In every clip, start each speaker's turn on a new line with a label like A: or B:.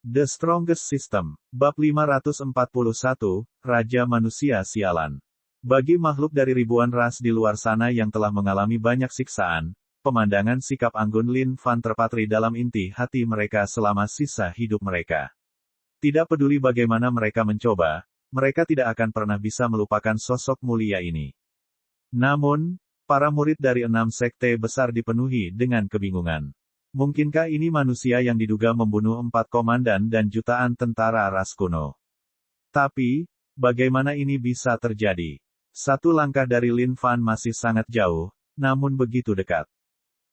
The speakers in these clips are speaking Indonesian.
A: The Strongest System. Bab 541, Raja Manusia Sialan. Bagi makhluk dari ribuan ras di luar sana yang telah mengalami banyak siksaan, pemandangan sikap anggun Lin Fan terpatri dalam inti hati mereka selama sisa hidup mereka. Tidak peduli bagaimana mereka mencoba, mereka tidak akan pernah bisa melupakan sosok mulia ini. Namun, para murid dari 6 sekte besar dipenuhi dengan kebingungan. Mungkinkah ini manusia yang diduga membunuh 4 komandan dan jutaan tentara ras kuno? Tapi, bagaimana ini bisa terjadi? Satu langkah dari Lin Fan masih sangat jauh, namun begitu dekat.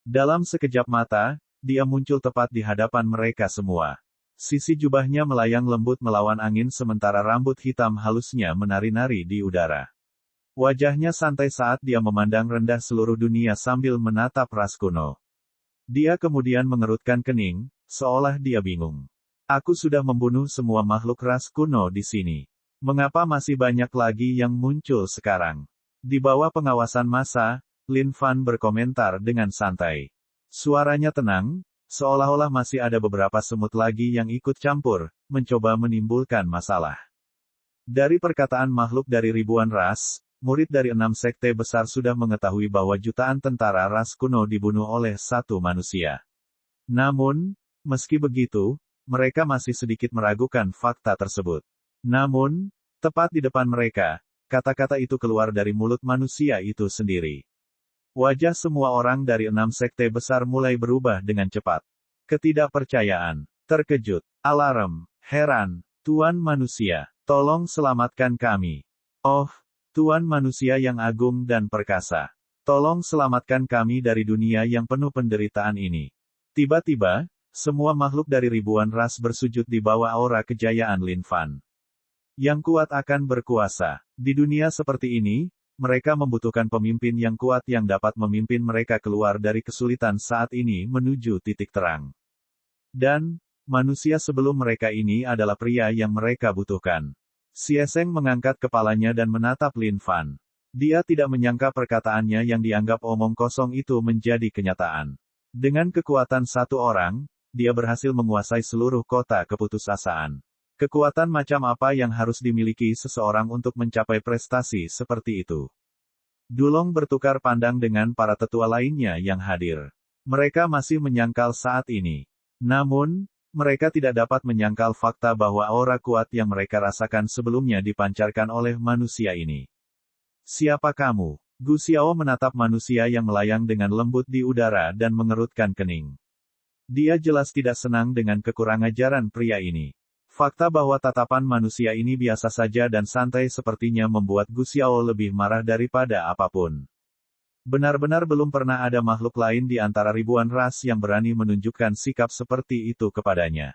A: Dalam sekejap mata, dia muncul tepat di hadapan mereka semua. Sisi jubahnya melayang lembut melawan angin sementara rambut hitam halusnya menari-nari di udara. Wajahnya santai saat dia memandang rendah seluruh dunia sambil menatap ras kuno. Dia kemudian mengerutkan kening, seolah dia bingung. Aku sudah membunuh semua makhluk ras kuno di sini. Mengapa masih banyak lagi yang muncul sekarang? Di bawah pengawasan massa, Lin Fan berkomentar dengan santai. Suaranya tenang, seolah-olah masih ada beberapa semut lagi yang ikut campur, mencoba menimbulkan masalah. Dari perkataan makhluk dari ribuan ras, murid dari 6 sekte besar sudah mengetahui bahwa jutaan tentara ras kuno dibunuh oleh satu manusia. Namun, meski begitu, mereka masih sedikit meragukan fakta tersebut. Namun, tepat di depan mereka, kata-kata itu keluar dari mulut manusia itu sendiri. Wajah semua orang dari 6 sekte besar mulai berubah dengan cepat. Ketidakpercayaan, terkejut, alarm, heran, Tuan Manusia, tolong selamatkan kami. Oh, Tuan Manusia yang agung dan perkasa. Tolong selamatkan kami dari dunia yang penuh penderitaan ini. Tiba-tiba, semua makhluk dari ribuan ras bersujud di bawah aura kejayaan Lin Fan. Yang kuat akan berkuasa. Di dunia seperti ini, mereka membutuhkan pemimpin yang kuat yang dapat memimpin mereka keluar dari kesulitan saat ini menuju titik terang. Dan, manusia sebelum mereka ini adalah pria yang mereka butuhkan. Xie Sheng mengangkat kepalanya dan menatap Lin Fan. Dia tidak menyangka perkataannya yang dianggap omong kosong itu menjadi kenyataan. Dengan kekuatan satu orang, dia berhasil menguasai seluruh kota keputusasaan. Kekuatan macam apa yang harus dimiliki seseorang untuk mencapai prestasi seperti itu? Dulong bertukar pandang dengan para tetua lainnya yang hadir. Mereka masih menyangkal saat ini. Namun, mereka tidak dapat menyangkal fakta bahwa aura kuat yang mereka rasakan sebelumnya dipancarkan oleh manusia ini. Siapa kamu? Gu Xiao menatap manusia yang melayang dengan lembut di udara dan mengerutkan kening. Dia jelas tidak senang dengan kekurangajaran pria ini. Fakta bahwa tatapan manusia ini biasa saja dan santai sepertinya membuat Gu Xiao lebih marah daripada apapun. Benar-benar belum pernah ada makhluk lain di antara ribuan ras yang berani menunjukkan sikap seperti itu kepadanya.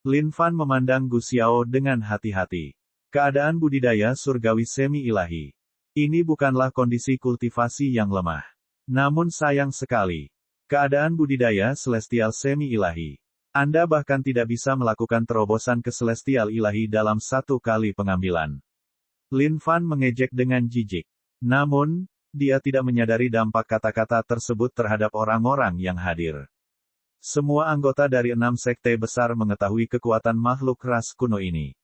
A: Lin Fan memandang Gu Xiao dengan hati-hati. Keadaan budidaya surgawi semi-ilahi. Ini bukanlah kondisi kultivasi yang lemah. Namun sayang sekali. Keadaan budidaya celestial semi-ilahi. Anda bahkan tidak bisa melakukan terobosan ke celestial ilahi dalam satu kali pengambilan. Lin Fan mengejek dengan jijik. Namun, dia tidak menyadari dampak kata-kata tersebut terhadap orang-orang yang hadir. Semua anggota dari 6 sekte besar mengetahui kekuatan makhluk ras kuno ini.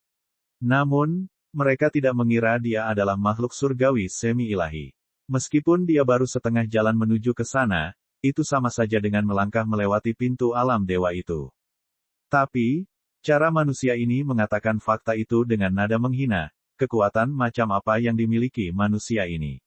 A: Namun, mereka tidak mengira dia adalah makhluk surgawi semi-ilahi. Meskipun dia baru setengah jalan menuju ke sana, itu sama saja dengan melangkah melewati pintu alam dewa itu. Tapi, cara manusia ini mengatakan fakta itu dengan nada menghina, kekuatan macam apa yang dimiliki manusia ini.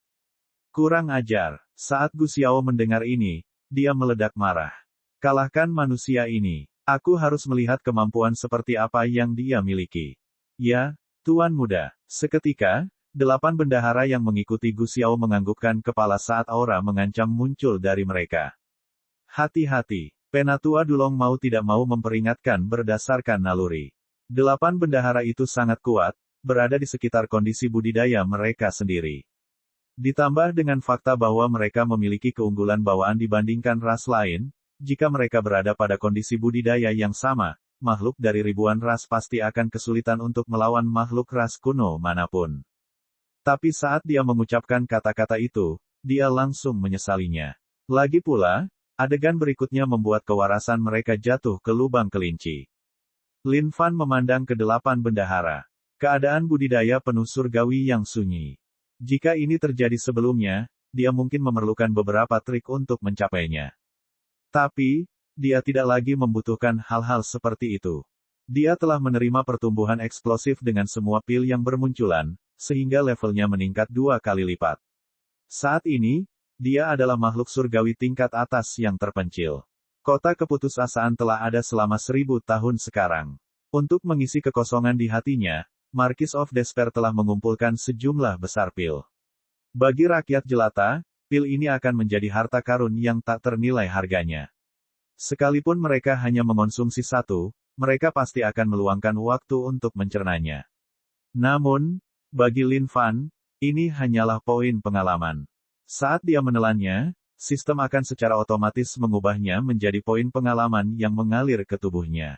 A: Kurang ajar. Saat Gu Xiao mendengar ini, dia meledak marah. Kalahkan manusia ini. Aku harus melihat kemampuan seperti apa yang dia miliki. Ya, Tuan Muda. Seketika, 8 bendahara yang mengikuti Gu Xiao menganggukkan kepala saat aura mengancam muncul dari mereka. Hati-hati. Penatua Dulong mau tidak mau memperingatkan berdasarkan naluri. 8 bendahara itu sangat kuat, berada di sekitar kondisi budidaya mereka sendiri. Ditambah dengan fakta bahwa mereka memiliki keunggulan bawaan dibandingkan ras lain, jika mereka berada pada kondisi budidaya yang sama, makhluk dari ribuan ras pasti akan kesulitan untuk melawan makhluk ras kuno manapun. Tapi saat dia mengucapkan kata-kata itu, dia langsung menyesalinya. Lagi pula, adegan berikutnya membuat kewarasan mereka jatuh ke lubang kelinci. Lin Fan memandang ke 8 bendahara. Keadaan budidaya penuh surgawi yang sunyi. Jika ini terjadi sebelumnya, dia mungkin memerlukan beberapa trik untuk mencapainya. Tapi, dia tidak lagi membutuhkan hal-hal seperti itu. Dia telah menerima pertumbuhan eksplosif dengan semua pil yang bermunculan, sehingga levelnya meningkat 2 kali lipat. Saat ini, dia adalah makhluk surgawi tingkat atas yang terpencil. Kota keputusasaan telah ada selama 1000 tahun sekarang. Untuk mengisi kekosongan di hatinya, Marquis of Despair telah mengumpulkan sejumlah besar pil. Bagi rakyat jelata, pil ini akan menjadi harta karun yang tak ternilai harganya. Sekalipun mereka hanya mengonsumsi satu, mereka pasti akan meluangkan waktu untuk mencernanya. Namun, bagi Lin Fan, ini hanyalah poin pengalaman. Saat dia menelannya, sistem akan secara otomatis mengubahnya menjadi poin pengalaman yang mengalir ke tubuhnya.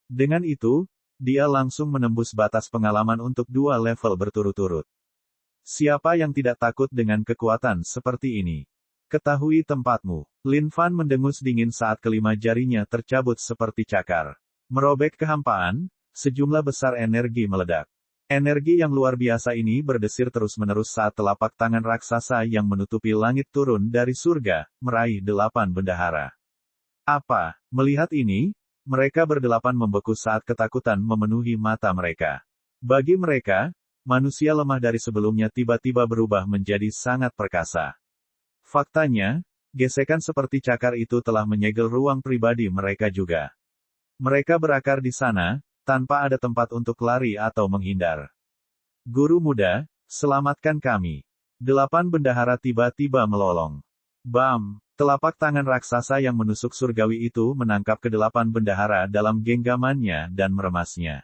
A: Dengan itu, dia langsung menembus batas pengalaman untuk 2 level berturut-turut. Siapa yang tidak takut dengan kekuatan seperti ini? Ketahui tempatmu. Lin Fan mendengus dingin saat kelima jarinya tercabut seperti cakar. Merobek kehampaan, sejumlah besar energi meledak. Energi yang luar biasa ini berdesir terus-menerus saat telapak tangan raksasa yang menutupi langit turun dari surga, meraih 8 bendahara. Apa? Melihat ini, mereka berdelapan membeku saat ketakutan memenuhi mata mereka. Bagi mereka, manusia lemah dari sebelumnya tiba-tiba berubah menjadi sangat perkasa. Faktanya, gesekan seperti cakar itu telah menyegel ruang pribadi mereka juga. Mereka berakar di sana, tanpa ada tempat untuk lari atau menghindar. Guru muda, selamatkan kami. 8 bendahara tiba-tiba melolong. Bam! Telapak tangan raksasa yang menusuk surgawi itu menangkap ke-8 bendahara dalam genggamannya dan meremasnya.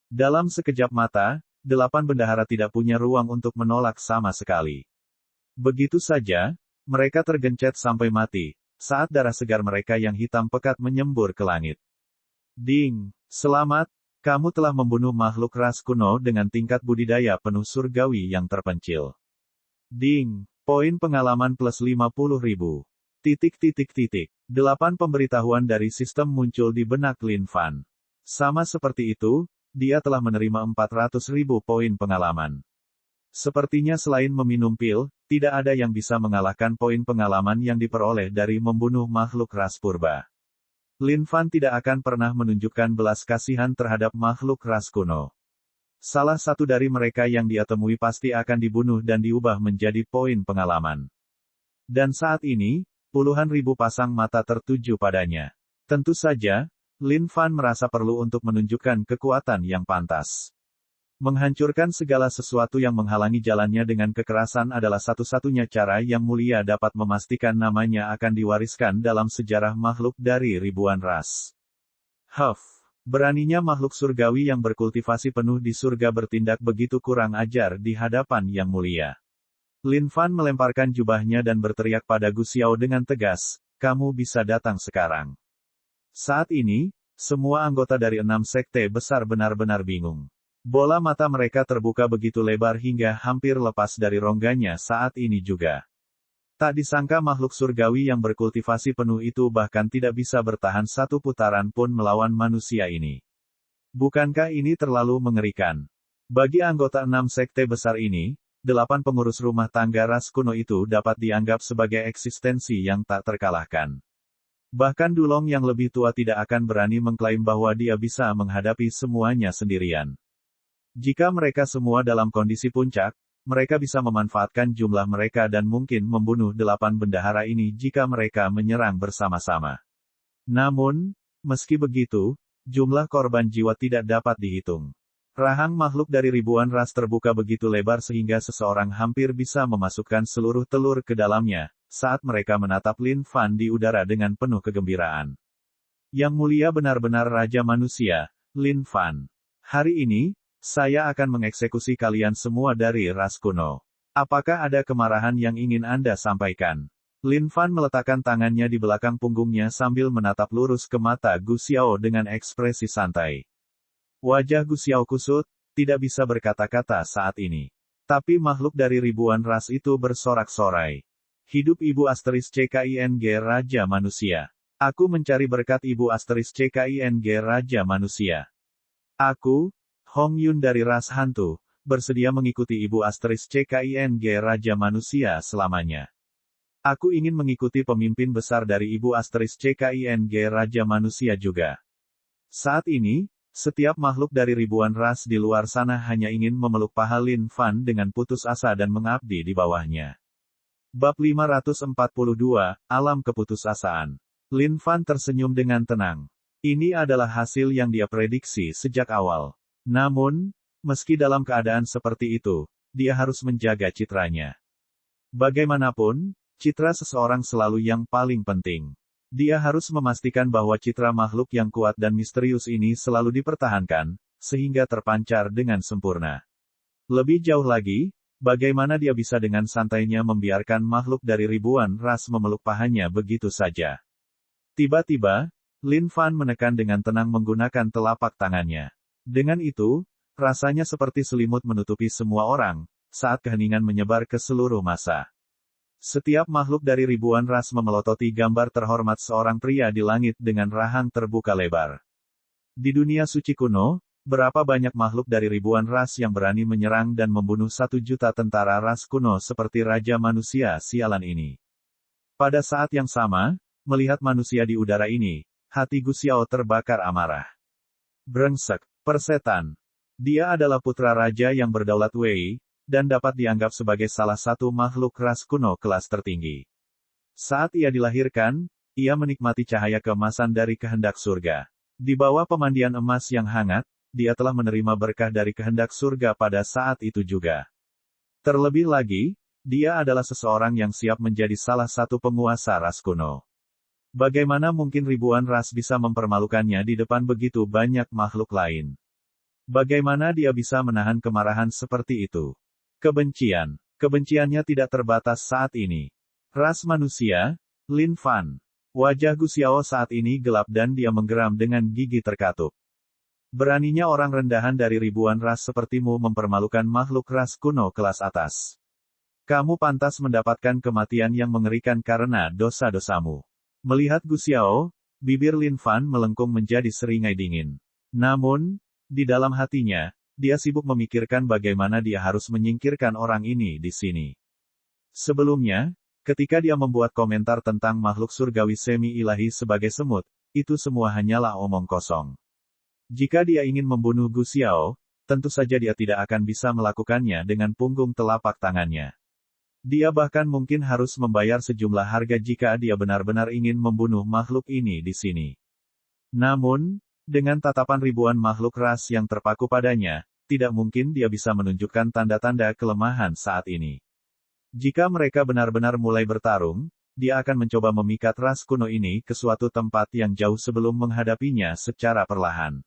A: Dalam sekejap mata, 8 bendahara tidak punya ruang untuk menolak sama sekali. Begitu saja, mereka tergencet sampai mati, saat darah segar mereka yang hitam pekat menyembur ke langit. Ding! Selamat, kamu telah membunuh makhluk ras kuno dengan tingkat budidaya penuh surgawi yang terpencil. Ding! Poin pengalaman plus 50.000. 8 pemberitahuan dari sistem muncul di benak Lin Fan. Sama seperti itu, dia telah menerima 400.000 poin pengalaman. Sepertinya selain meminum pil, tidak ada yang bisa mengalahkan poin pengalaman yang diperoleh dari membunuh makhluk ras purba. Lin Fan tidak akan pernah menunjukkan belas kasihan terhadap makhluk ras kuno. Salah satu dari mereka yang dia temui pasti akan dibunuh dan diubah menjadi poin pengalaman. Dan saat ini, puluhan ribu pasang mata tertuju padanya. Tentu saja, Lin Fan merasa perlu untuk menunjukkan kekuatan yang pantas. Menghancurkan segala sesuatu yang menghalangi jalannya dengan kekerasan adalah satu-satunya cara yang mulia dapat memastikan namanya akan diwariskan dalam sejarah makhluk dari ribuan ras. Beraninya makhluk surgawi yang berkultivasi penuh di surga bertindak begitu kurang ajar di hadapan yang mulia. Lin Fan melemparkan jubahnya dan berteriak pada Gu Xiao dengan tegas, kamu bisa datang sekarang. Saat ini, semua anggota dari 6 sekte besar benar-benar bingung. Bola mata mereka terbuka begitu lebar hingga hampir lepas dari rongganya saat ini juga. Tak disangka makhluk surgawi yang berkultivasi penuh itu bahkan tidak bisa bertahan satu putaran pun melawan manusia ini. Bukankah ini terlalu mengerikan? Bagi anggota 6 sekte besar ini, 8 pengurus rumah tangga ras kuno itu dapat dianggap sebagai eksistensi yang tak terkalahkan. Bahkan Dulong yang lebih tua tidak akan berani mengklaim bahwa dia bisa menghadapi semuanya sendirian. Jika mereka semua dalam kondisi puncak, mereka bisa memanfaatkan jumlah mereka dan mungkin membunuh 8 bendahara ini jika mereka menyerang bersama-sama. Namun, meski begitu, jumlah korban jiwa tidak dapat dihitung. Rahang makhluk dari ribuan ras terbuka begitu lebar sehingga seseorang hampir bisa memasukkan seluruh telur ke dalamnya, saat mereka menatap Lin Fan di udara dengan penuh kegembiraan. Yang mulia benar-benar Raja Manusia, Lin Fan. Hari ini, saya akan mengeksekusi kalian semua dari ras kuno. Apakah ada kemarahan yang ingin Anda sampaikan? Lin Fan meletakkan tangannya di belakang punggungnya sambil menatap lurus ke mata Gu Xiao dengan ekspresi santai. Wajah Gu Xiao kusut, tidak bisa berkata-kata saat ini. Tapi makhluk dari ribuan ras itu bersorak-sorai. Hidup Ibu Asteris CKING Raja Manusia. Aku mencari berkat Ibu Asteris CKING Raja Manusia. Aku, Hong Yun dari ras hantu, bersedia mengikuti Ibu Asteris CKING Raja Manusia selamanya. Aku ingin mengikuti pemimpin besar dari Ibu Asteris CKING Raja Manusia juga. Saat ini, setiap makhluk dari ribuan ras di luar sana hanya ingin memeluk paha Lin Fan dengan putus asa dan mengabdi di bawahnya. Bab 542, Alam Keputusasaan. Lin Fan tersenyum dengan tenang. Ini adalah hasil yang dia prediksi sejak awal. Namun, meski dalam keadaan seperti itu, dia harus menjaga citranya. Bagaimanapun, citra seseorang selalu yang paling penting. Dia harus memastikan bahwa citra makhluk yang kuat dan misterius ini selalu dipertahankan, sehingga terpancar dengan sempurna. Lebih jauh lagi, bagaimana dia bisa dengan santainya membiarkan makhluk dari ribuan ras memeluk pahanya begitu saja. Tiba-tiba, Lin Fan menekan dengan tenang menggunakan telapak tangannya. Dengan itu, rasanya seperti selimut menutupi semua orang, saat keheningan menyebar ke seluruh masa. Setiap makhluk dari ribuan ras memelototi gambar terhormat seorang pria di langit dengan rahang terbuka lebar. Di dunia suci kuno, berapa banyak makhluk dari ribuan ras yang berani menyerang dan membunuh 1 juta tentara ras kuno seperti Raja Manusia sialan ini. Pada saat yang sama, melihat manusia di udara ini, hati Gu Xiao terbakar amarah. Brengsek, persetan. Dia adalah putra raja yang berdaulat Wei, dan dapat dianggap sebagai salah satu makhluk ras kuno kelas tertinggi. Saat ia dilahirkan, ia menikmati cahaya keemasan dari kehendak surga. Di bawah pemandian emas yang hangat, dia telah menerima berkah dari kehendak surga pada saat itu juga. Terlebih lagi, dia adalah seseorang yang siap menjadi salah satu penguasa ras kuno. Bagaimana mungkin ribuan ras bisa mempermalukannya di depan begitu banyak makhluk lain? Bagaimana dia bisa menahan kemarahan seperti itu? Kebenciannya tidak terbatas saat ini. Ras manusia, Lin Fan. Wajah Gu Xiao saat ini gelap dan dia menggeram dengan gigi terkatup. Beraninya orang rendahan dari ribuan ras sepertimu mempermalukan makhluk ras kuno kelas atas. Kamu pantas mendapatkan kematian yang mengerikan karena dosa-dosamu. Melihat Gu Xiao, bibir Lin Fan melengkung menjadi seringai dingin. Namun, di dalam hatinya, dia sibuk memikirkan bagaimana dia harus menyingkirkan orang ini di sini. Sebelumnya, ketika dia membuat komentar tentang makhluk surgawi semi-ilahi sebagai semut, itu semua hanyalah omong kosong. Jika dia ingin membunuh Gu Xiao, tentu saja dia tidak akan bisa melakukannya dengan punggung telapak tangannya. Dia bahkan mungkin harus membayar sejumlah harga jika dia benar-benar ingin membunuh makhluk ini di sini. Namun, dengan tatapan ribuan makhluk ras yang terpaku padanya, tidak mungkin dia bisa menunjukkan tanda-tanda kelemahan saat ini. Jika mereka benar-benar mulai bertarung, dia akan mencoba memikat ras kuno ini ke suatu tempat yang jauh sebelum menghadapinya secara perlahan.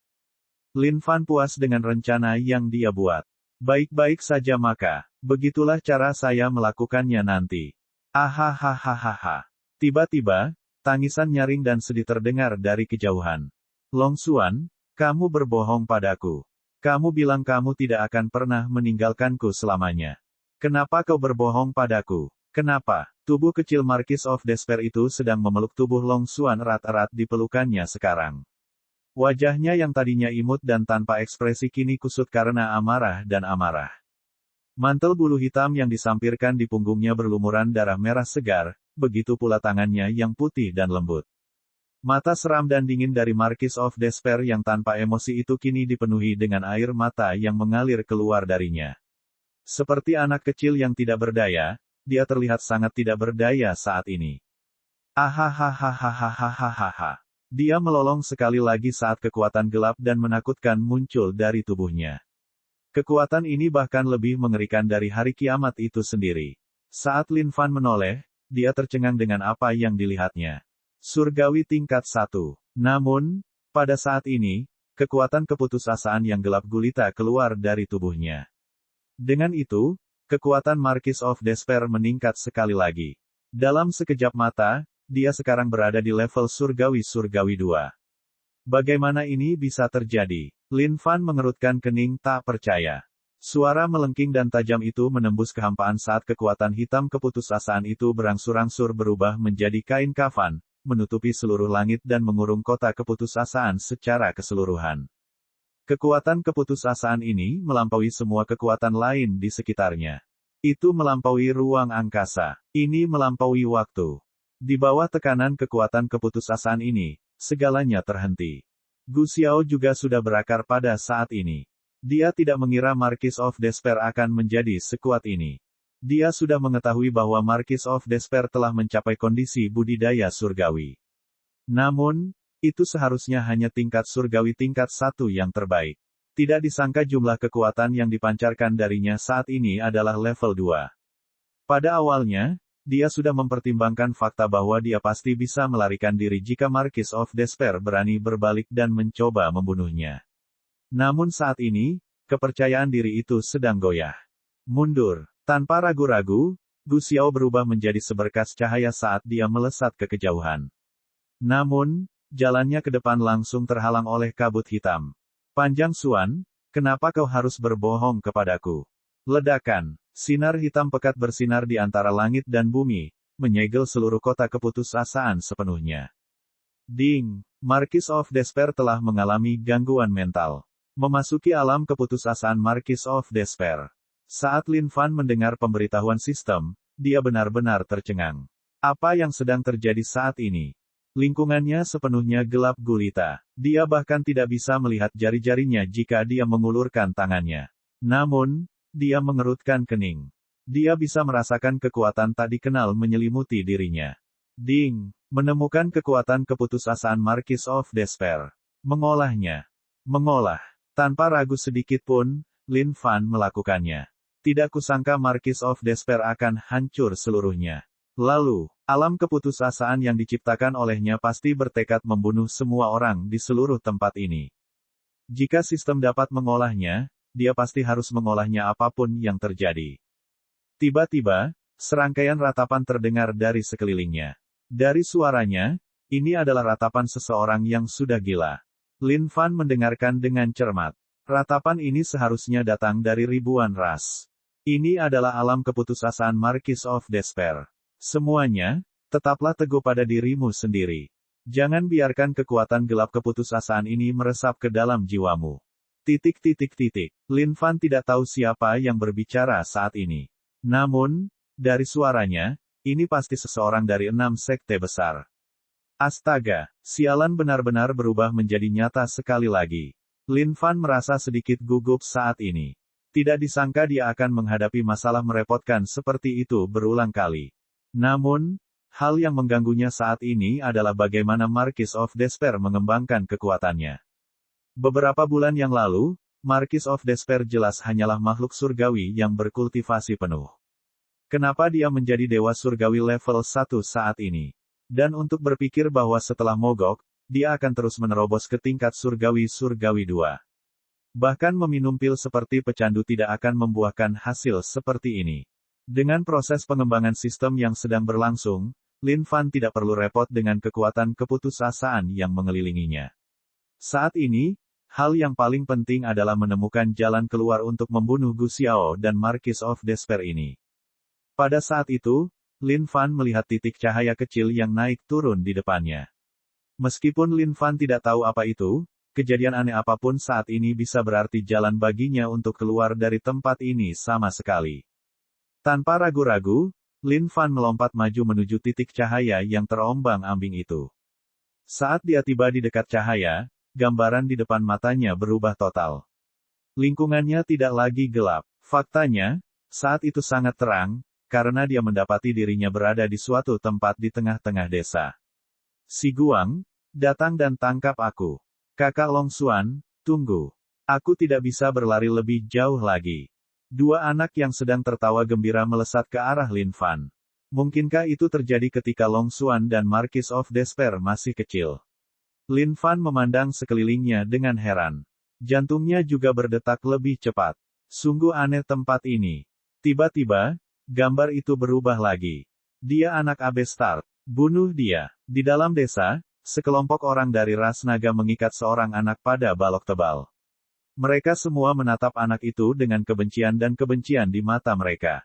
A: Lin Fan puas dengan rencana yang dia buat. Baik-baik saja maka, begitulah cara saya melakukannya nanti. Ahahaha. Tiba-tiba, tangisan nyaring dan sedih terdengar dari kejauhan. Long Xuan, kamu berbohong padaku. Kamu bilang kamu tidak akan pernah meninggalkanku selamanya. Kenapa kau berbohong padaku? Kenapa? Tubuh kecil Marquis of Despair itu sedang memeluk tubuh Long Xuan erat-erat di pelukannya sekarang. Wajahnya yang tadinya imut dan tanpa ekspresi kini kusut karena amarah dan amarah. Mantel bulu hitam yang disampirkan di punggungnya berlumuran darah merah segar, begitu pula tangannya yang putih dan lembut. Mata seram dan dingin dari Marquis of Despair yang tanpa emosi itu kini dipenuhi dengan air mata yang mengalir keluar darinya. Seperti anak kecil yang tidak berdaya, dia terlihat sangat tidak berdaya saat ini. Ahahaha. Dia melolong sekali lagi saat kekuatan gelap dan menakutkan muncul dari tubuhnya. Kekuatan ini bahkan lebih mengerikan dari hari kiamat itu sendiri. Saat Lin Fan menoleh, dia tercengang dengan apa yang dilihatnya. Surgawi tingkat 1. Namun, pada saat ini, kekuatan keputusasaan yang gelap gulita keluar dari tubuhnya. Dengan itu, kekuatan Marquis of Despair meningkat sekali lagi. Dalam sekejap mata, dia sekarang berada di level surgawi 2. Bagaimana ini bisa terjadi? Lin Fan mengerutkan kening tak percaya. Suara melengking dan tajam itu menembus kehampaan saat kekuatan hitam keputusasaan itu berangsur-angsur berubah menjadi kain kafan, menutupi seluruh langit dan mengurung kota keputusasaan secara keseluruhan. Kekuatan keputusasaan ini melampaui semua kekuatan lain di sekitarnya. Itu melampaui ruang angkasa. Ini melampaui waktu. Di bawah tekanan kekuatan keputusasaan ini, segalanya terhenti. Gu Xiao juga sudah berakar pada saat ini. Dia tidak mengira Marquis of Despair akan menjadi sekuat ini. Dia sudah mengetahui bahwa Marquis of Despair telah mencapai kondisi budidaya surgawi. Namun, itu seharusnya hanya tingkat surgawi tingkat 1 yang terbaik. Tidak disangka jumlah kekuatan yang dipancarkan darinya saat ini adalah level 2. Pada awalnya, dia sudah mempertimbangkan fakta bahwa dia pasti bisa melarikan diri jika Marquis of Despair berani berbalik dan mencoba membunuhnya. Namun saat ini, kepercayaan diri itu sedang goyah. Mundur. Tanpa ragu-ragu, Gu Xiao berubah menjadi seberkas cahaya saat dia melesat ke kejauhan. Namun, jalannya ke depan langsung terhalang oleh kabut hitam. Panjang Xuan, kenapa kau harus berbohong kepadaku? Ledakan, sinar hitam pekat bersinar di antara langit dan bumi, menyegel seluruh kota keputusasaan sepenuhnya. Ding, Marquis of Despair telah mengalami gangguan mental. Memasuki alam keputusasaan Marquis of Despair. Saat Lin Fan mendengar pemberitahuan sistem, dia benar-benar tercengang. Apa yang sedang terjadi saat ini? Lingkungannya sepenuhnya gelap gulita. Dia bahkan tidak bisa melihat jari-jarinya jika dia mengulurkan tangannya. Namun, dia mengerutkan kening. Dia bisa merasakan kekuatan tak dikenal menyelimuti dirinya. Ding, menemukan kekuatan keputusasaan Marquis of Despair. Mengolahnya. Mengolah. Tanpa ragu sedikit pun, Lin Fan melakukannya. Tidak kusangka Marquis of Despair akan hancur seluruhnya. Lalu, alam keputusasaan yang diciptakan olehnya pasti bertekad membunuh semua orang di seluruh tempat ini. Jika sistem dapat mengolahnya, dia pasti harus mengolahnya apapun yang terjadi. Tiba-tiba, serangkaian ratapan terdengar dari sekelilingnya. Dari suaranya, ini adalah ratapan seseorang yang sudah gila. Lin Fan mendengarkan dengan cermat. Ratapan ini seharusnya datang dari ribuan ras. Ini adalah alam keputusasaan Marquis of Despair. Semuanya, tetaplah teguh pada dirimu sendiri. Jangan biarkan kekuatan gelap keputusasaan ini meresap ke dalam jiwamu. Lin Fan tidak tahu siapa yang berbicara saat ini. Namun, dari suaranya, ini pasti seseorang dari 6 sekte besar. Astaga, sialan benar-benar berubah menjadi nyata sekali lagi. Lin Fan merasa sedikit gugup saat ini. Tidak disangka dia akan menghadapi masalah merepotkan seperti itu berulang kali. Namun, hal yang mengganggunya saat ini adalah bagaimana Marquis of Despair mengembangkan kekuatannya. Beberapa bulan yang lalu, Marquis of Despair jelas hanyalah makhluk surgawi yang berkultivasi penuh. Kenapa dia menjadi dewa surgawi level 1 saat ini? Dan untuk berpikir bahwa setelah mogok, dia akan terus menerobos ke tingkat surgawi-surgawi 2. Bahkan meminum pil seperti pecandu tidak akan membuahkan hasil seperti ini. Dengan proses pengembangan sistem yang sedang berlangsung, Lin Fan tidak perlu repot dengan kekuatan keputusasaan yang mengelilinginya. Saat ini, hal yang paling penting adalah menemukan jalan keluar untuk membunuh Gu Xiao dan Marquis of Despair ini. Pada saat itu, Lin Fan melihat titik cahaya kecil yang naik turun di depannya. Meskipun Lin Fan tidak tahu apa itu, kejadian aneh apapun saat ini bisa berarti jalan baginya untuk keluar dari tempat ini sama sekali. Tanpa ragu-ragu, Lin Fan melompat maju menuju titik cahaya yang terombang-ambing itu. Saat dia tiba di dekat cahaya, gambaran di depan matanya berubah total. Lingkungannya tidak lagi gelap. Faktanya, saat itu sangat terang, karena dia mendapati dirinya berada di suatu tempat di tengah-tengah desa. Si Guang, datang dan tangkap aku. Kakak Long Xuan, tunggu. Aku tidak bisa berlari lebih jauh lagi. Dua anak yang sedang tertawa gembira melesat ke arah Lin Fan. Mungkinkah itu terjadi ketika Long Xuan dan Marquis of Despair masih kecil? Lin Fan memandang sekelilingnya dengan heran. Jantungnya juga berdetak lebih cepat. Sungguh aneh tempat ini. Tiba-tiba, gambar itu berubah lagi. Dia anak Abestart. Bunuh dia. Di dalam desa, sekelompok orang dari ras naga mengikat seorang anak pada balok tebal. Mereka semua menatap anak itu dengan kebencian dan kebencian di mata mereka.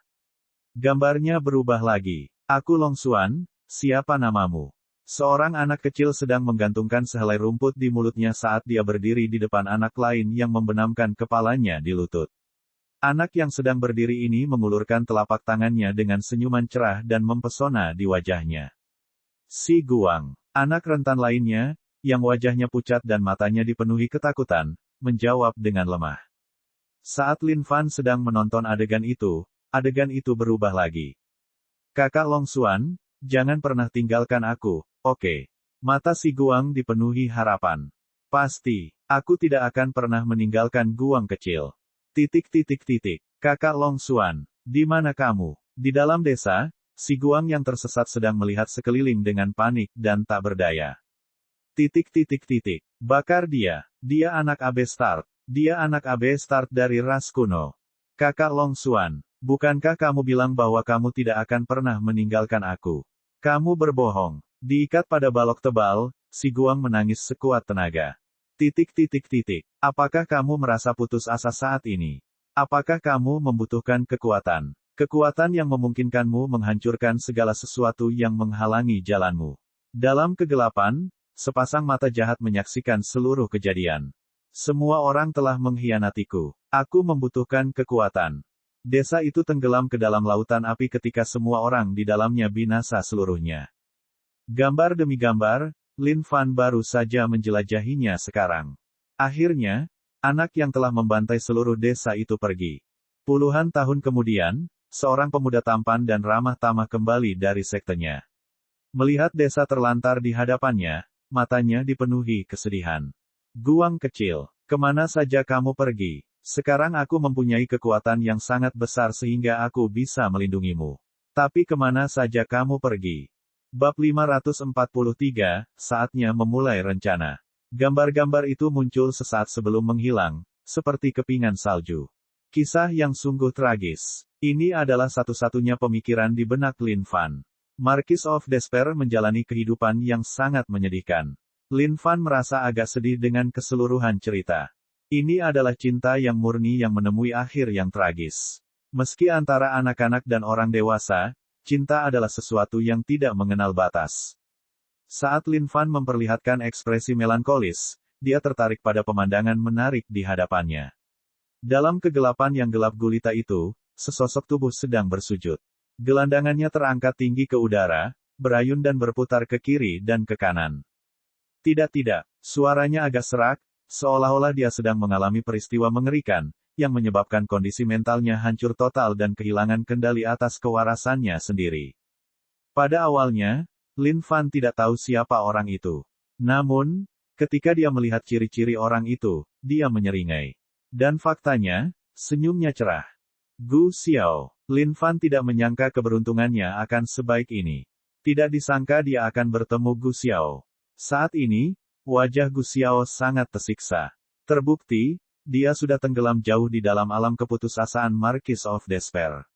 A: Gambarnya berubah lagi. Aku Long Xuan, siapa namamu? Seorang anak kecil sedang menggantungkan sehelai rumput di mulutnya saat dia berdiri di depan anak lain yang membenamkan kepalanya di lutut. Anak yang sedang berdiri ini mengulurkan telapak tangannya dengan senyuman cerah dan mempesona di wajahnya. Si Guang, anak rentan lainnya, yang wajahnya pucat dan matanya dipenuhi ketakutan, menjawab dengan lemah. Saat Lin Fan sedang menonton adegan itu berubah lagi. Kakak Long Xuan, jangan pernah tinggalkan aku, oke? Mata si Guang dipenuhi harapan. Pasti, aku tidak akan pernah meninggalkan Guang kecil. Kakak Long Xuan, di mana kamu? Di dalam desa, si Guang yang tersesat sedang melihat sekeliling dengan panik dan tak berdaya. Bakar dia. Dia anak Abe Start. Dia anak Abe Start dari ras kuno. Kakak Long Xuan, bukankah kamu bilang bahwa kamu tidak akan pernah meninggalkan aku? Kamu berbohong. Diikat pada balok tebal, si Guang menangis sekuat tenaga. Apakah kamu merasa putus asa saat ini? Apakah kamu membutuhkan kekuatan? Kekuatan yang memungkinkanmu menghancurkan segala sesuatu yang menghalangi jalanmu. Dalam kegelapan, sepasang mata jahat menyaksikan seluruh kejadian. Semua orang telah mengkhianatiku. Aku membutuhkan kekuatan. Desa itu tenggelam ke dalam lautan api ketika semua orang di dalamnya binasa seluruhnya. Gambar demi gambar, Lin Fan baru saja menjelajahinya sekarang. Akhirnya, anak yang telah membantai seluruh desa itu pergi. Puluhan tahun kemudian, seorang pemuda tampan dan ramah tamah kembali dari sektenya. Melihat desa terlantar di hadapannya, matanya dipenuhi kesedihan. Guang kecil, kemana saja kamu pergi? Sekarang aku mempunyai kekuatan yang sangat besar sehingga aku bisa melindungimu. Tapi kemana saja kamu pergi? Bab 543, saatnya memulai rencana. Gambar-gambar itu muncul sesaat sebelum menghilang, seperti kepingan salju. Kisah yang sungguh tragis. Ini adalah satu-satunya pemikiran di benak Lin Fan. Marquis of Despair menjalani kehidupan yang sangat menyedihkan. Lin Fan merasa agak sedih dengan keseluruhan cerita. Ini adalah cinta yang murni yang menemui akhir yang tragis. Meski antara anak-anak dan orang dewasa, cinta adalah sesuatu yang tidak mengenal batas. Saat Lin Fan memperlihatkan ekspresi melankolis, dia tertarik pada pemandangan menarik di hadapannya. Dalam kegelapan yang gelap gulita itu, sesosok tubuh sedang bersujud. Gelandangannya terangkat tinggi ke udara, berayun dan berputar ke kiri dan ke kanan. Tidak, suaranya agak serak, seolah-olah dia sedang mengalami peristiwa mengerikan, yang menyebabkan kondisi mentalnya hancur total dan kehilangan kendali atas kewarasannya sendiri. Pada awalnya, Lin Fan tidak tahu siapa orang itu. Namun, ketika dia melihat ciri-ciri orang itu, dia menyeringai. Dan faktanya, senyumnya cerah. Gu Xiao. Lin Fan tidak menyangka keberuntungannya akan sebaik ini. Tidak disangka dia akan bertemu Gu Xiao. Saat ini, wajah Gu Xiao sangat tersiksa. Terbukti, dia sudah tenggelam jauh di dalam alam keputusasaan Marquis of Despair.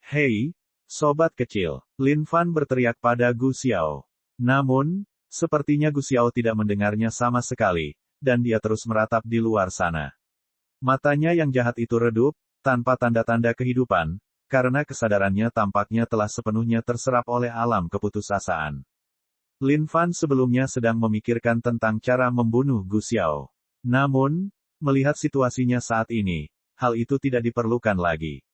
A: Hei, sobat kecil, Lin Fan berteriak pada Gu Xiao. Namun, sepertinya Gu Xiao tidak mendengarnya sama sekali, dan dia terus meratap di luar sana. Matanya yang jahat itu redup, tanpa tanda-tanda kehidupan, karena kesadarannya tampaknya telah sepenuhnya terserap oleh alam keputusasaan. Lin Fan sebelumnya sedang memikirkan tentang cara membunuh Gu Xiao. Namun, melihat situasinya saat ini, hal itu tidak diperlukan lagi.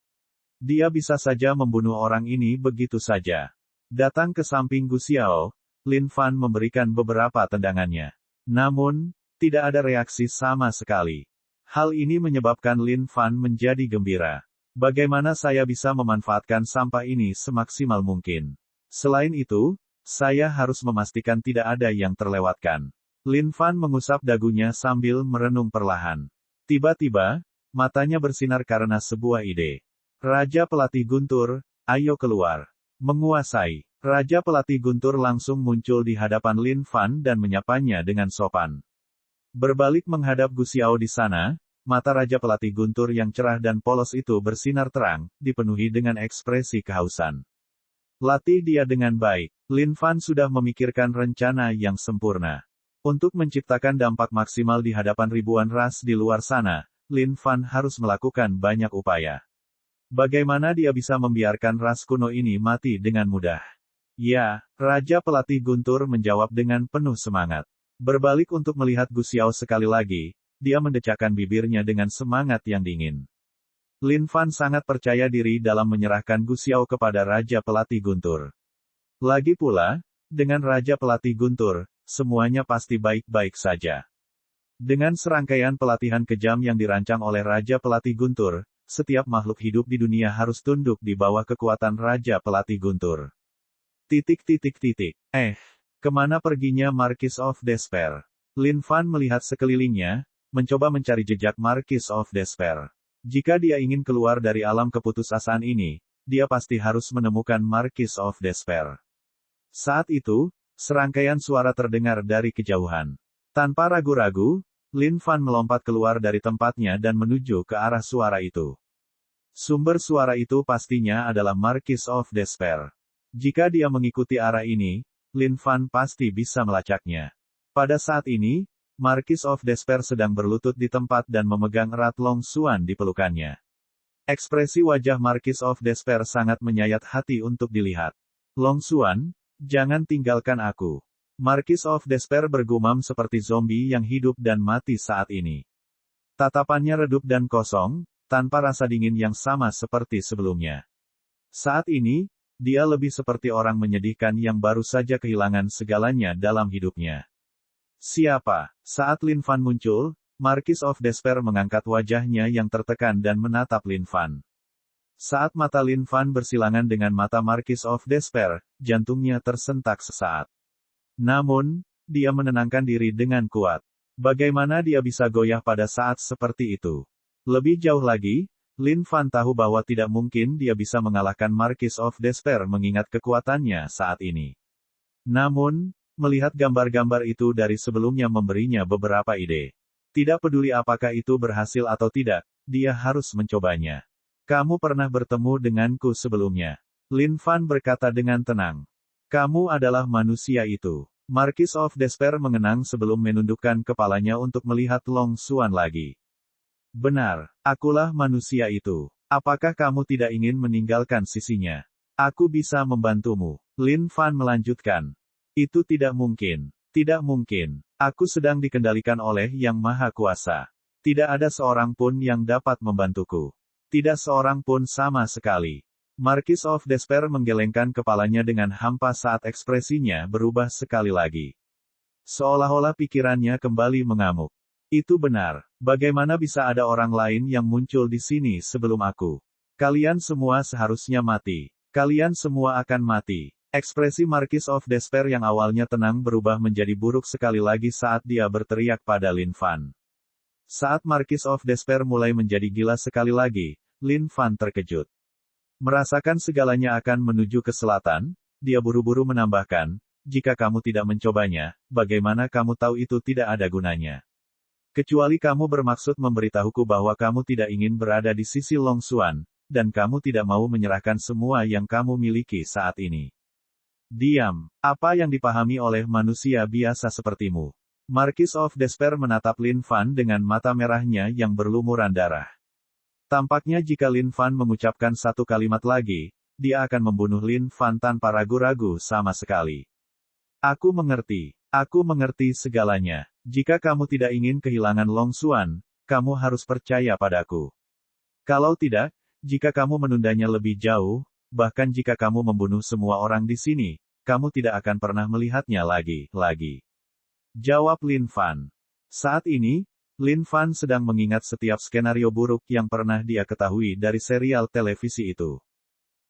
A: Dia bisa saja membunuh orang ini begitu saja. Datang ke samping Gu Xiao, Lin Fan memberikan beberapa tendangannya. Namun, tidak ada reaksi sama sekali. Hal ini menyebabkan Lin Fan menjadi gembira. Bagaimana saya bisa memanfaatkan sampah ini semaksimal mungkin? Selain itu, saya harus memastikan tidak ada yang terlewatkan. Lin Fan mengusap dagunya sambil merenung perlahan. Tiba-tiba, matanya bersinar karena sebuah ide. Raja Pelatih Guntur, ayo keluar. Menguasai. Raja Pelatih Guntur langsung muncul di hadapan Lin Fan dan menyapanya dengan sopan. Berbalik menghadap Gu Xiao di sana, mata Raja Pelatih Guntur yang cerah dan polos itu bersinar terang, dipenuhi dengan ekspresi kehausan. Latih dia dengan baik. Lin Fan sudah memikirkan rencana yang sempurna. Untuk menciptakan dampak maksimal di hadapan ribuan ras di luar sana, Lin Fan harus melakukan banyak upaya. Bagaimana dia bisa membiarkan ras kuno ini mati dengan mudah? Ya, Raja Pelatih Guntur menjawab dengan penuh semangat. Berbalik untuk melihat Gu Xiao sekali lagi, dia mendecakkan bibirnya dengan semangat yang dingin. Lin Fan sangat percaya diri dalam menyerahkan Gu Xiao kepada Raja Pelatih Guntur. Lagi pula, dengan Raja Pelatih Guntur, semuanya pasti baik-baik saja. Dengan serangkaian pelatihan kejam yang dirancang oleh Raja Pelatih Guntur, setiap makhluk hidup di dunia harus tunduk di bawah kekuatan Raja Pelatih Guntur. Kemana perginya Marquis of Despair? Lin Fan melihat sekelilingnya, mencoba mencari jejak Marquis of Despair. Jika dia ingin keluar dari alam keputusasaan ini, dia pasti harus menemukan Marquis of Despair. Saat itu, serangkaian suara terdengar dari kejauhan. Tanpa ragu-ragu, Lin Fan melompat keluar dari tempatnya dan menuju ke arah suara itu. Sumber suara itu pastinya adalah Marquis of Despair. Jika dia mengikuti arah ini, Lin Fan pasti bisa melacaknya. Pada saat ini, Marquis of Despair sedang berlutut di tempat dan memegang erat Long Xuan di pelukannya. Ekspresi wajah Marquis of Despair sangat menyayat hati untuk dilihat. Long Xuan, jangan tinggalkan aku. Marquis of Despair bergumam seperti zombie yang hidup dan mati saat ini. Tatapannya redup dan kosong, tanpa rasa dingin yang sama seperti sebelumnya. Saat ini, dia lebih seperti orang menyedihkan yang baru saja kehilangan segalanya dalam hidupnya. Siapa? Saat Lin Fan muncul, Marquis of Despair mengangkat wajahnya yang tertekan dan menatap Lin Fan. Saat mata Lin Fan bersilangan dengan mata Marquis of Despair, jantungnya tersentak sesaat. Namun, dia menenangkan diri dengan kuat. Bagaimana dia bisa goyah pada saat seperti itu? Lebih jauh lagi, Lin Fan tahu bahwa tidak mungkin dia bisa mengalahkan Marquis of Despair mengingat kekuatannya saat ini. Namun, melihat gambar-gambar itu dari sebelumnya memberinya beberapa ide. Tidak peduli apakah itu berhasil atau tidak, dia harus mencobanya. Kamu pernah bertemu denganku sebelumnya. Lin Fan berkata dengan tenang. Kamu adalah manusia itu. Marquis of Despair mengenang sebelum menundukkan kepalanya untuk melihat Long Xuan lagi. Benar, akulah manusia itu. Apakah kamu tidak ingin meninggalkan sisinya? Aku bisa membantumu. Lin Fan melanjutkan. Itu tidak mungkin. Tidak mungkin. Aku sedang dikendalikan oleh Yang Maha Kuasa. Tidak ada seorang pun yang dapat membantuku. Tidak seorang pun sama sekali. Marquis of Despair menggelengkan kepalanya dengan hampa saat ekspresinya berubah sekali lagi. Seolah-olah pikirannya kembali mengamuk. Itu benar. Bagaimana bisa ada orang lain yang muncul di sini sebelum aku? Kalian semua seharusnya mati. Kalian semua akan mati. Ekspresi Marquis of Despair yang awalnya tenang berubah menjadi buruk sekali lagi saat dia berteriak pada Lin Fan. Saat Marquis of Despair mulai menjadi gila sekali lagi, Lin Fan terkejut. Merasakan segalanya akan menuju ke selatan, dia buru-buru menambahkan, jika kamu tidak mencobanya, bagaimana kamu tahu itu tidak ada gunanya? Kecuali kamu bermaksud memberitahuku bahwa kamu tidak ingin berada di sisi Long Xuan, dan kamu tidak mau menyerahkan semua yang kamu miliki saat ini. Diam. Apa yang dipahami oleh manusia biasa sepertimu? Marquis of Despair menatap Lin Fan dengan mata merahnya yang berlumuran darah. Tampaknya jika Lin Fan mengucapkan satu kalimat lagi, dia akan membunuh Lin Fan tanpa ragu-ragu sama sekali. Aku mengerti. Aku mengerti segalanya. Jika kamu tidak ingin kehilangan Long Xuan, kamu harus percaya padaku. Kalau tidak, jika kamu menundanya lebih jauh, bahkan jika kamu membunuh semua orang di sini, kamu tidak akan pernah melihatnya lagi. Jawab Lin Fan. Saat ini, Lin Fan sedang mengingat setiap skenario buruk yang pernah dia ketahui dari serial televisi itu.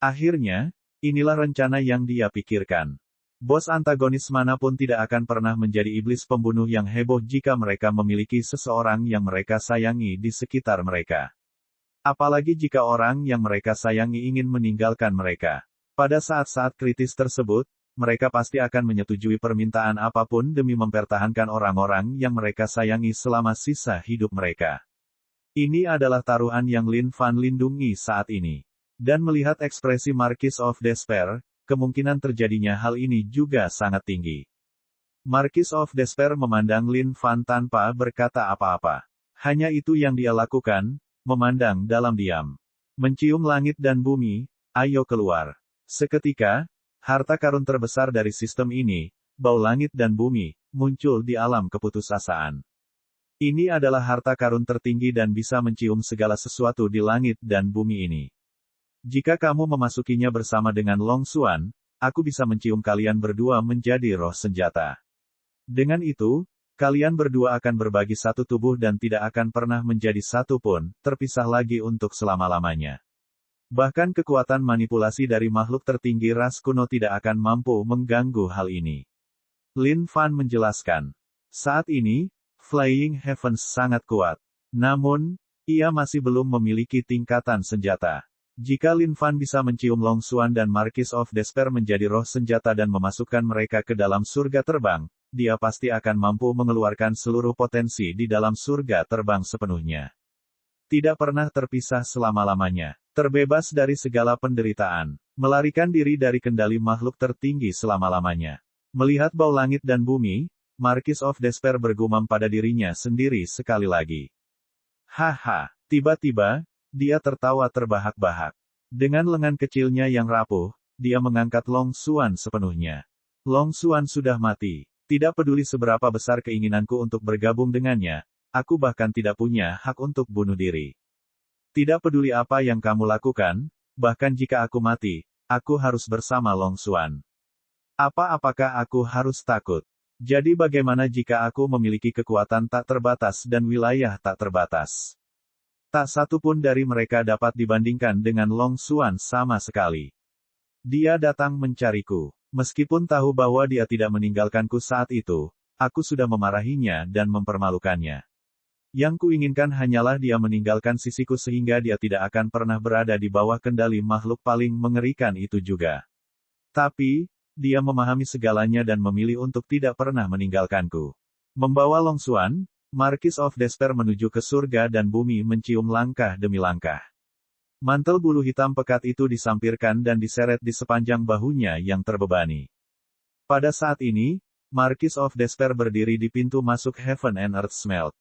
A: Akhirnya, inilah rencana yang dia pikirkan. Bos antagonis manapun tidak akan pernah menjadi iblis pembunuh yang heboh jika mereka memiliki seseorang yang mereka sayangi di sekitar mereka. Apalagi jika orang yang mereka sayangi ingin meninggalkan mereka. Pada saat-saat kritis tersebut, mereka pasti akan menyetujui permintaan apapun demi mempertahankan orang-orang yang mereka sayangi selama sisa hidup mereka. Ini adalah taruhan yang Lin Fan lindungi saat ini. Dan melihat ekspresi Marquis of Despair, kemungkinan terjadinya hal ini juga sangat tinggi. Marquis of Despair memandang Lin Fan tanpa berkata apa-apa. Hanya itu yang dia lakukan, memandang dalam diam. Mencium langit dan bumi, ayo keluar. Seketika, Harta karun terbesar dari sistem ini, bau langit dan bumi, muncul di alam keputusasaan. Ini adalah harta karun tertinggi dan bisa mencium segala sesuatu di langit dan bumi ini. Jika kamu memasukinya bersama dengan Long Xuan, aku bisa mencium kalian berdua menjadi roh senjata. Dengan itu, kalian berdua akan berbagi satu tubuh dan tidak akan pernah menjadi satu pun, terpisah lagi untuk selama-lamanya. Bahkan kekuatan manipulasi dari makhluk tertinggi ras kuno tidak akan mampu mengganggu hal ini. Lin Fan menjelaskan. Saat ini, Flying Heavens sangat kuat. Namun, ia masih belum memiliki tingkatan senjata. Jika Lin Fan bisa mencium Long Xuan dan Marquis of Despair menjadi roh senjata dan memasukkan mereka ke dalam surga terbang, dia pasti akan mampu mengeluarkan seluruh potensi di dalam surga terbang sepenuhnya. Tidak pernah terpisah selama-lamanya. Terbebas dari segala penderitaan. Melarikan diri dari kendali makhluk tertinggi selama-lamanya. Melihat bau langit dan bumi, Marquis of Despair bergumam pada dirinya sendiri sekali lagi. Haha, tiba-tiba, dia tertawa terbahak-bahak. Dengan lengan kecilnya yang rapuh, dia mengangkat Long Xuan sepenuhnya. Long Xuan sudah mati. Tidak peduli seberapa besar keinginanku untuk bergabung dengannya, aku bahkan tidak punya hak untuk bunuh diri. Tidak peduli apa yang kamu lakukan, bahkan jika aku mati, aku harus bersama Long Xuan. Apakah aku harus takut? Jadi bagaimana jika aku memiliki kekuatan tak terbatas dan wilayah tak terbatas? Tak satu pun dari mereka dapat dibandingkan dengan Long Xuan sama sekali. Dia datang mencariku. Meskipun tahu bahwa dia tidak meninggalkanku saat itu, aku sudah memarahinya dan mempermalukannya. Yang kuinginkan hanyalah dia meninggalkan sisiku sehingga dia tidak akan pernah berada di bawah kendali makhluk paling mengerikan itu juga. Tapi, dia memahami segalanya dan memilih untuk tidak pernah meninggalkanku. Membawa Long Xuan, Marquis of Despair menuju ke surga dan bumi mencium langkah demi langkah. Mantel bulu hitam pekat itu disampirkan dan diseret di sepanjang bahunya yang terbebani. Pada saat ini, Marquis of Despair berdiri di pintu masuk Heaven and Earth Smelt.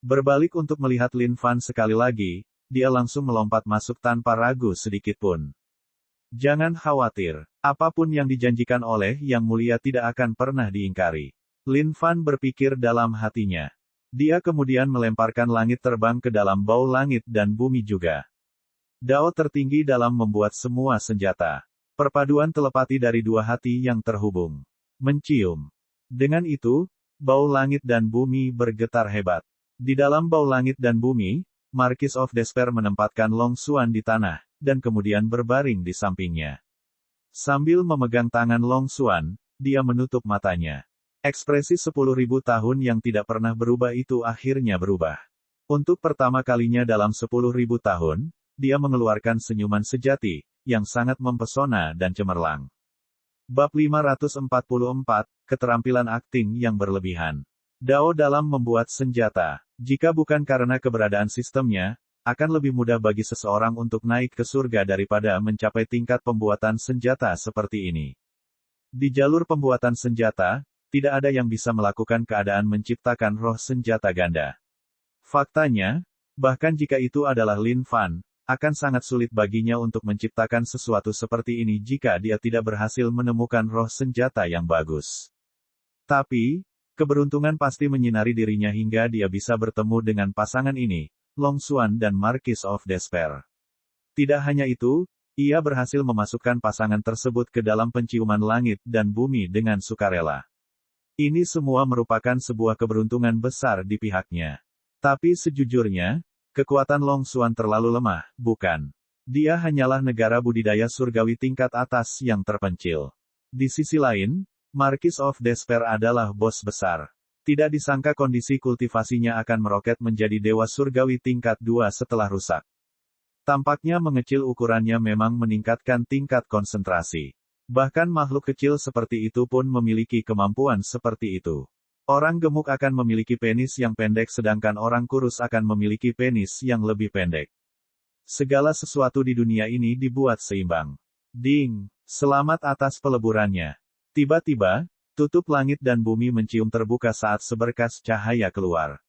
A: Berbalik untuk melihat Lin Fan sekali lagi, dia langsung melompat masuk tanpa ragu sedikitpun. Jangan khawatir, apapun yang dijanjikan oleh Yang Mulia tidak akan pernah diingkari. Lin Fan berpikir dalam hatinya. Dia kemudian melemparkan langit terbang ke dalam bau langit dan bumi juga. Dao tertinggi dalam membuat semua senjata. Perpaduan telepati dari dua hati yang terhubung. Mencium. Dengan itu, bau langit dan bumi bergetar hebat. Di dalam bau langit dan bumi, Marquis of Despair menempatkan Long Xuan di tanah, dan kemudian berbaring di sampingnya. Sambil memegang tangan Long Xuan, dia menutup matanya. Ekspresi 10.000 tahun yang tidak pernah berubah itu akhirnya berubah. Untuk pertama kalinya dalam 10.000 tahun, dia mengeluarkan senyuman sejati, yang sangat mempesona dan cemerlang. Bab 544, Keterampilan Akting yang Berlebihan. Dao dalam membuat senjata. Jika bukan karena keberadaan sistemnya, akan lebih mudah bagi seseorang untuk naik ke surga daripada mencapai tingkat pembuatan senjata seperti ini. Di jalur pembuatan senjata, tidak ada yang bisa melakukan keadaan menciptakan roh senjata ganda. Faktanya, bahkan jika itu adalah Lin Fan, akan sangat sulit baginya untuk menciptakan sesuatu seperti ini jika dia tidak berhasil menemukan roh senjata yang bagus. Tapi, keberuntungan pasti menyinari dirinya hingga dia bisa bertemu dengan pasangan ini, Long Xuan dan Marquis of Despair. Tidak hanya itu, ia berhasil memasukkan pasangan tersebut ke dalam penciuman langit dan bumi dengan sukarela. Ini semua merupakan sebuah keberuntungan besar di pihaknya. Tapi sejujurnya, kekuatan Long Xuan terlalu lemah, bukan? Dia hanyalah negara budidaya surgawi tingkat atas yang terpencil. Di sisi lain, Marquis of Despair adalah bos besar. Tidak disangka kondisi kultivasinya akan meroket menjadi dewa surgawi tingkat 2 setelah rusak. Tampaknya mengecil ukurannya memang meningkatkan tingkat konsentrasi. Bahkan makhluk kecil seperti itu pun memiliki kemampuan seperti itu. Orang gemuk akan memiliki penis yang pendek sedangkan orang kurus akan memiliki penis yang lebih pendek. Segala sesuatu di dunia ini dibuat seimbang. Ding! Selamat atas peleburannya. Tiba-tiba, tutup langit dan bumi mencium terbuka saat seberkas cahaya keluar.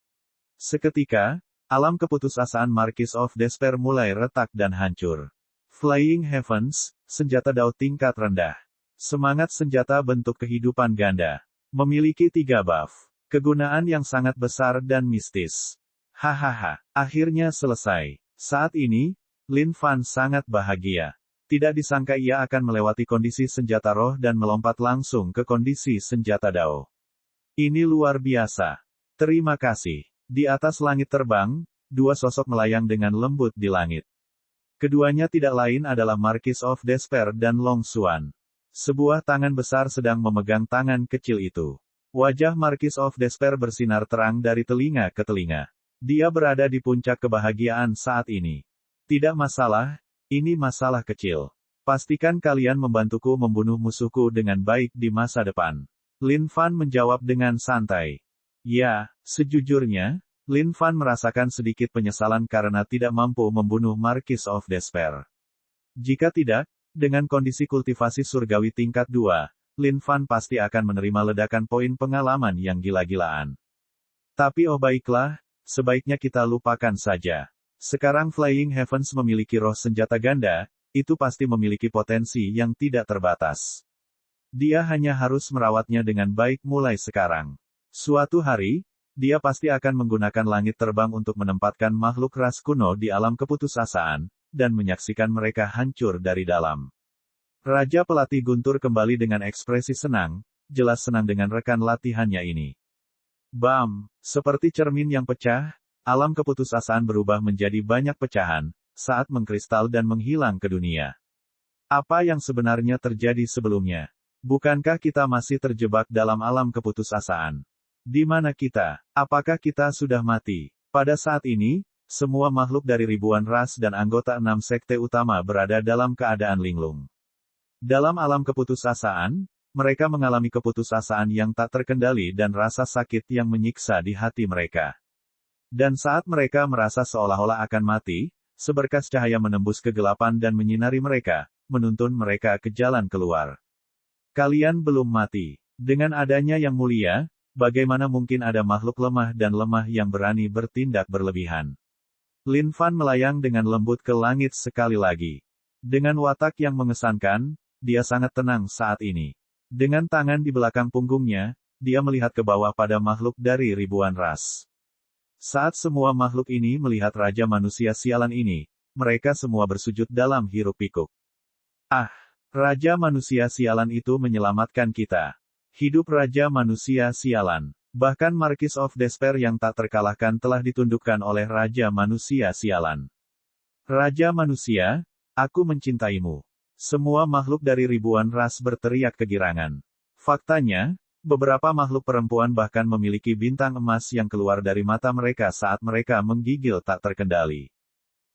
A: Seketika, alam keputusasaan Marquis of Despair mulai retak dan hancur. Flying Heavens, senjata Dao tingkat rendah. Semangat senjata bentuk kehidupan ganda. Memiliki 3 buff. Kegunaan yang sangat besar dan mistis. Hahaha, akhirnya selesai. Saat ini, Lin Fan sangat bahagia. Tidak disangka ia akan melewati kondisi senjata roh dan melompat langsung ke kondisi senjata Dao. Ini luar biasa. Terima kasih. Di atas langit terbang, 2 sosok melayang dengan lembut di langit. Keduanya tidak lain adalah Marquis of Despair dan Long Xuan. Sebuah tangan besar sedang memegang tangan kecil itu. Wajah Marquis of Despair bersinar terang dari telinga ke telinga. Dia berada di puncak kebahagiaan saat ini. Tidak masalah, ini masalah kecil. Pastikan kalian membantuku membunuh musuhku dengan baik di masa depan. Lin Fan menjawab dengan santai. Ya, sejujurnya, Lin Fan merasakan sedikit penyesalan karena tidak mampu membunuh Marquis of Despair. Jika tidak, dengan kondisi kultivasi surgawi tingkat 2, Lin Fan pasti akan menerima ledakan poin pengalaman yang gila-gilaan. Tapi oh baiklah, sebaiknya kita lupakan saja. Sekarang Flying Heavens memiliki roh senjata ganda, itu pasti memiliki potensi yang tidak terbatas. Dia hanya harus merawatnya dengan baik mulai sekarang. Suatu hari, dia pasti akan menggunakan langit terbang untuk menempatkan makhluk ras kuno di alam keputusasaan, dan menyaksikan mereka hancur dari dalam. Raja pelatih Guntur kembali dengan ekspresi senang, jelas senang dengan rekan latihannya ini. Bam! Seperti cermin yang pecah, alam keputusasaan berubah menjadi banyak pecahan, saat mengkristal dan menghilang ke dunia. Apa yang sebenarnya terjadi sebelumnya? Bukankah kita masih terjebak dalam alam keputusasaan? Di mana kita? Apakah kita sudah mati? Pada saat ini, semua makhluk dari ribuan ras dan anggota 6 sekte utama berada dalam keadaan linglung. Dalam alam keputusasaan, mereka mengalami keputusasaan yang tak terkendali dan rasa sakit yang menyiksa di hati mereka. Dan saat mereka merasa seolah-olah akan mati, seberkas cahaya menembus kegelapan dan menyinari mereka, menuntun mereka ke jalan keluar. Kalian belum mati. Dengan adanya yang mulia, bagaimana mungkin ada makhluk lemah dan lemah yang berani bertindak berlebihan? Lin Fan melayang dengan lembut ke langit sekali lagi. Dengan watak yang mengesankan, dia sangat tenang saat ini. Dengan tangan di belakang punggungnya, dia melihat ke bawah pada makhluk dari ribuan ras. Saat semua makhluk ini melihat Raja Manusia Sialan ini, mereka semua bersujud dalam hiruk-pikuk. Ah, Raja Manusia Sialan itu menyelamatkan kita. Hidup Raja Manusia Sialan. Bahkan Marquis of Despair yang tak terkalahkan telah ditundukkan oleh Raja Manusia Sialan. Raja Manusia, aku mencintaimu. Semua makhluk dari ribuan ras berteriak kegirangan. Faktanya, beberapa makhluk perempuan bahkan memiliki bintang emas yang keluar dari mata mereka saat mereka menggigil tak terkendali.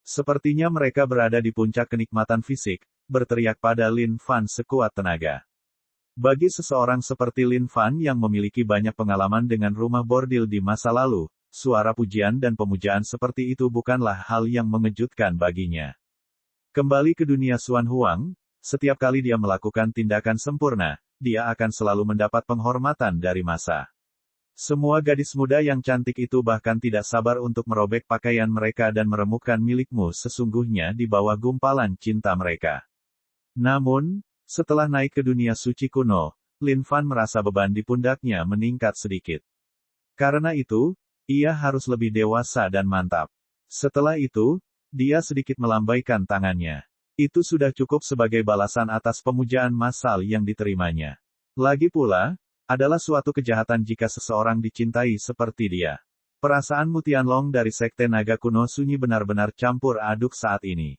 A: Sepertinya mereka berada di puncak kenikmatan fisik, berteriak pada Lin Fan sekuat tenaga. Bagi seseorang seperti Lin Fan yang memiliki banyak pengalaman dengan rumah bordil di masa lalu, suara pujian dan pemujaan seperti itu bukanlah hal yang mengejutkan baginya. Kembali ke dunia Xuan Huang, setiap kali dia melakukan tindakan sempurna, dia akan selalu mendapat penghormatan dari massa. Semua gadis muda yang cantik itu bahkan tidak sabar untuk merobek pakaian mereka dan meremukkan milikmu sesungguhnya di bawah gumpalan cinta mereka. Namun, setelah naik ke dunia suci kuno, Lin Fan merasa beban di pundaknya meningkat sedikit. Karena itu, ia harus lebih dewasa dan mantap. Setelah itu, dia sedikit melambaikan tangannya. Itu sudah cukup sebagai balasan atas pemujaan massal yang diterimanya. Lagi pula, adalah suatu kejahatan jika seseorang dicintai seperti dia. Perasaan Mu Tianlong dari Sekte Naga Kuno Sunyi benar-benar campur aduk saat ini.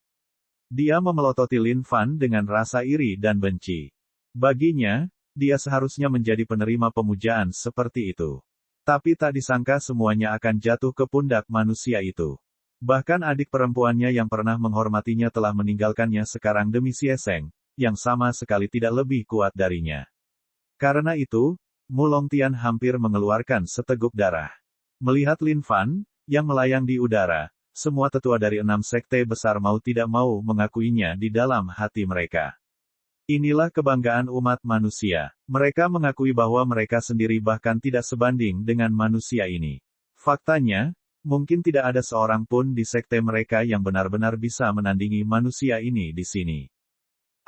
A: Dia memelototi Lin Fan dengan rasa iri dan benci. Baginya, dia seharusnya menjadi penerima pemujaan seperti itu. Tapi tak disangka semuanya akan jatuh ke pundak manusia itu. Bahkan adik perempuannya yang pernah menghormatinya telah meninggalkannya sekarang demi Xie Sheng, yang sama sekali tidak lebih kuat darinya. Karena itu, Mu Longtian hampir mengeluarkan seteguk darah. Melihat Lin Fan, yang melayang di udara, semua tetua dari 6 sekte besar mau tidak mau mengakuinya di dalam hati mereka. Inilah kebanggaan umat manusia. Mereka mengakui bahwa mereka sendiri bahkan tidak sebanding dengan manusia ini. Faktanya, mungkin tidak ada seorang pun di sekte mereka yang benar-benar bisa menandingi manusia ini di sini.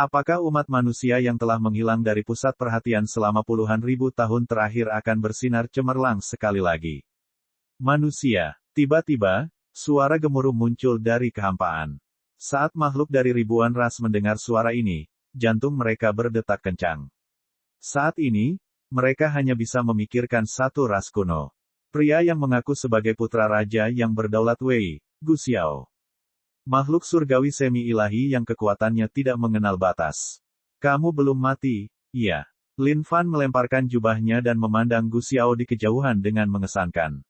A: Apakah umat manusia yang telah menghilang dari pusat perhatian selama puluhan ribu tahun terakhir akan bersinar cemerlang sekali lagi? Manusia. Tiba-tiba, suara gemuruh muncul dari kehampaan. Saat makhluk dari ribuan ras mendengar suara ini, jantung mereka berdetak kencang. Saat ini, mereka hanya bisa memikirkan satu ras kuno. Pria yang mengaku sebagai putra raja yang berdaulat Wei, Gu Xiao. Makhluk surgawi semi-ilahi yang kekuatannya tidak mengenal batas. Kamu belum mati, iya. Lin Fan melemparkan jubahnya dan memandang Gu Xiao di kejauhan dengan mengesankan.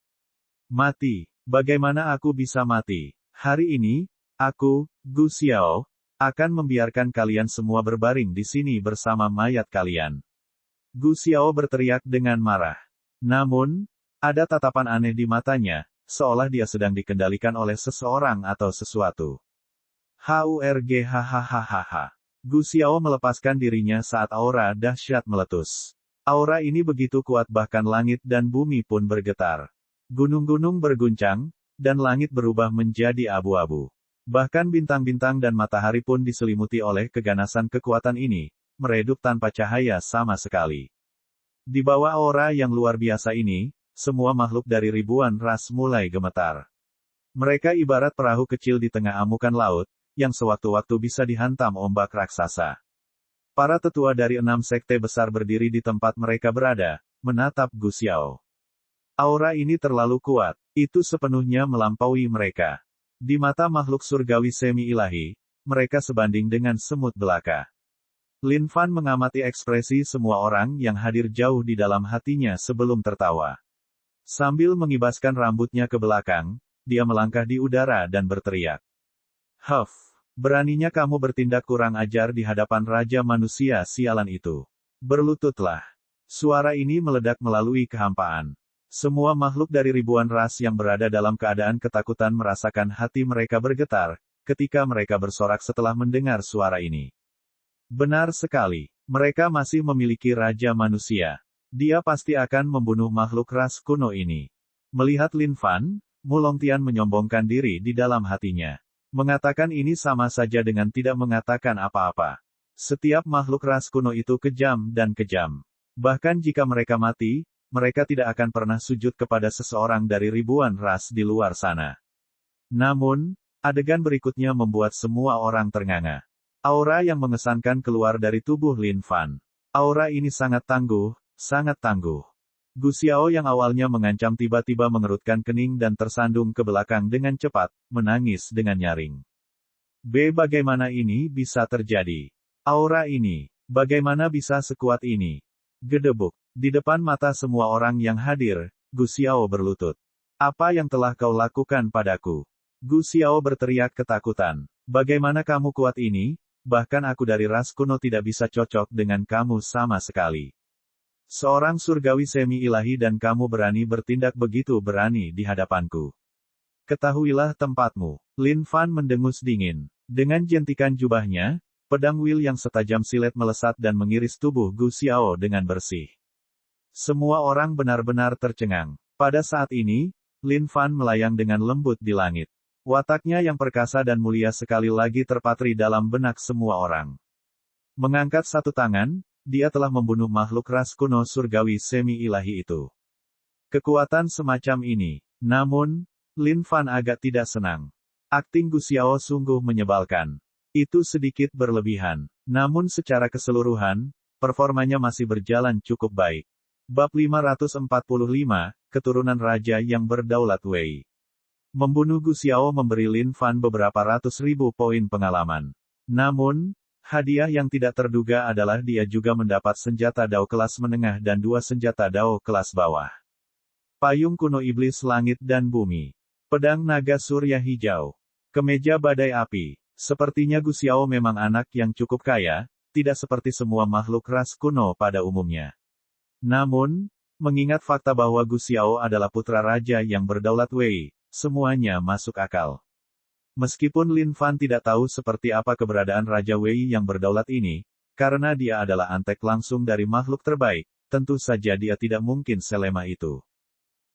A: Mati? Bagaimana aku bisa mati? Hari ini, aku, Gu Xiao, akan membiarkan kalian semua berbaring di sini bersama mayat kalian. Gu Xiao berteriak dengan marah. Namun, ada tatapan aneh di matanya, seolah dia sedang dikendalikan oleh seseorang atau sesuatu. HURG hahaha. Gu Xiao melepaskan dirinya saat aura dahsyat meletus. Aura ini begitu kuat bahkan langit dan bumi pun bergetar. Gunung-gunung berguncang, dan langit berubah menjadi abu-abu. Bahkan bintang-bintang dan matahari pun diselimuti oleh keganasan kekuatan ini, meredup tanpa cahaya sama sekali. Di bawah aura yang luar biasa ini, semua makhluk dari ribuan ras mulai gemetar. Mereka ibarat perahu kecil di tengah amukan laut, yang sewaktu-waktu bisa dihantam ombak raksasa. Para tetua dari 6 sekte besar berdiri di tempat mereka berada, menatap Gu Xiao. Aura ini terlalu kuat, itu sepenuhnya melampaui mereka. Di mata makhluk surgawi semi-ilahi, mereka sebanding dengan semut belaka. Lin Fan mengamati ekspresi semua orang yang hadir jauh di dalam hatinya sebelum tertawa. Sambil mengibaskan rambutnya ke belakang, dia melangkah di udara dan berteriak. Huff, beraninya kamu bertindak kurang ajar di hadapan Raja Manusia sialan itu. Berlututlah. Suara ini meledak melalui kehampaan. Semua makhluk dari ribuan ras yang berada dalam keadaan ketakutan merasakan hati mereka bergetar, ketika mereka bersorak setelah mendengar suara ini. Benar sekali, mereka masih memiliki Raja Manusia. Dia pasti akan membunuh makhluk ras kuno ini. Melihat Lin Fan, Mu Longtian menyombongkan diri di dalam hatinya. Mengatakan ini sama saja dengan tidak mengatakan apa-apa. Setiap makhluk ras kuno itu kejam dan kejam. Bahkan jika mereka mati, mereka tidak akan pernah sujud kepada seseorang dari ribuan ras di luar sana. Namun, adegan berikutnya membuat semua orang ternganga. Aura yang mengesankan keluar dari tubuh Lin Fan. Aura ini sangat tangguh, sangat tangguh. Gu Xiao yang awalnya mengancam tiba-tiba mengerutkan kening dan tersandung ke belakang dengan cepat, menangis dengan nyaring. Bagaimana ini bisa terjadi? Aura ini, bagaimana bisa sekuat ini? Gedebuk. Di depan mata semua orang yang hadir, Gu Xiao berlutut. Apa yang telah kau lakukan padaku? Gu Xiao berteriak ketakutan. Bagaimana kamu kuat ini? Bahkan aku dari ras kuno tidak bisa cocok dengan kamu sama sekali. Seorang surgawi semi-ilahi dan kamu berani bertindak begitu berani di hadapanku. Ketahuilah tempatmu. Lin Fan mendengus dingin. Dengan jentikan jubahnya, pedang Will yang setajam silet melesat dan mengiris tubuh Gu Xiao dengan bersih. Semua orang benar-benar tercengang. Pada saat ini, Lin Fan melayang dengan lembut di langit. Wataknya yang perkasa dan mulia sekali lagi terpatri dalam benak semua orang. Mengangkat satu tangan, dia telah membunuh makhluk ras kuno surgawi semi-ilahi itu. Kekuatan semacam ini. Namun, Lin Fan agak tidak senang. Akting Gu Xiao sungguh menyebalkan. Itu sedikit berlebihan. Namun secara keseluruhan, performanya masih berjalan cukup baik. Bab 545, Keturunan Raja yang Berdaulat Wei. Membunuh Gu Xiao memberi Lin Fan beberapa ratus ribu poin pengalaman. Namun, hadiah yang tidak terduga adalah dia juga mendapat senjata Dao kelas menengah dan 2 senjata Dao kelas bawah. Payung kuno iblis langit dan bumi. Pedang naga surya hijau. Kemeja badai api. Sepertinya Gu Xiao memang anak yang cukup kaya, tidak seperti semua makhluk ras kuno pada umumnya. Namun, mengingat fakta bahwa Gu Xiao adalah putra raja yang berdaulat Wei, semuanya masuk akal. Meskipun Lin Fan tidak tahu seperti apa keberadaan Raja Wei yang berdaulat ini, karena dia adalah antek langsung dari makhluk terbaik, tentu saja dia tidak mungkin selemah itu.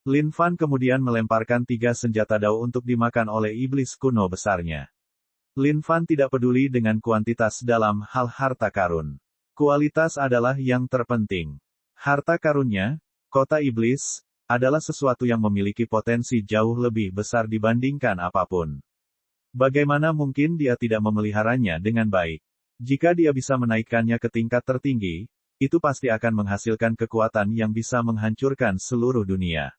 A: Lin Fan kemudian melemparkan 3 senjata Dao untuk dimakan oleh iblis kuno besarnya. Lin Fan tidak peduli dengan kuantitas dalam hal harta karun. Kualitas adalah yang terpenting. Harta karunnya, kota iblis, adalah sesuatu yang memiliki potensi jauh lebih besar dibandingkan apapun. Bagaimana mungkin dia tidak memeliharanya dengan baik? Jika dia bisa menaikkannya ke tingkat tertinggi, itu pasti akan menghasilkan kekuatan yang bisa menghancurkan seluruh dunia.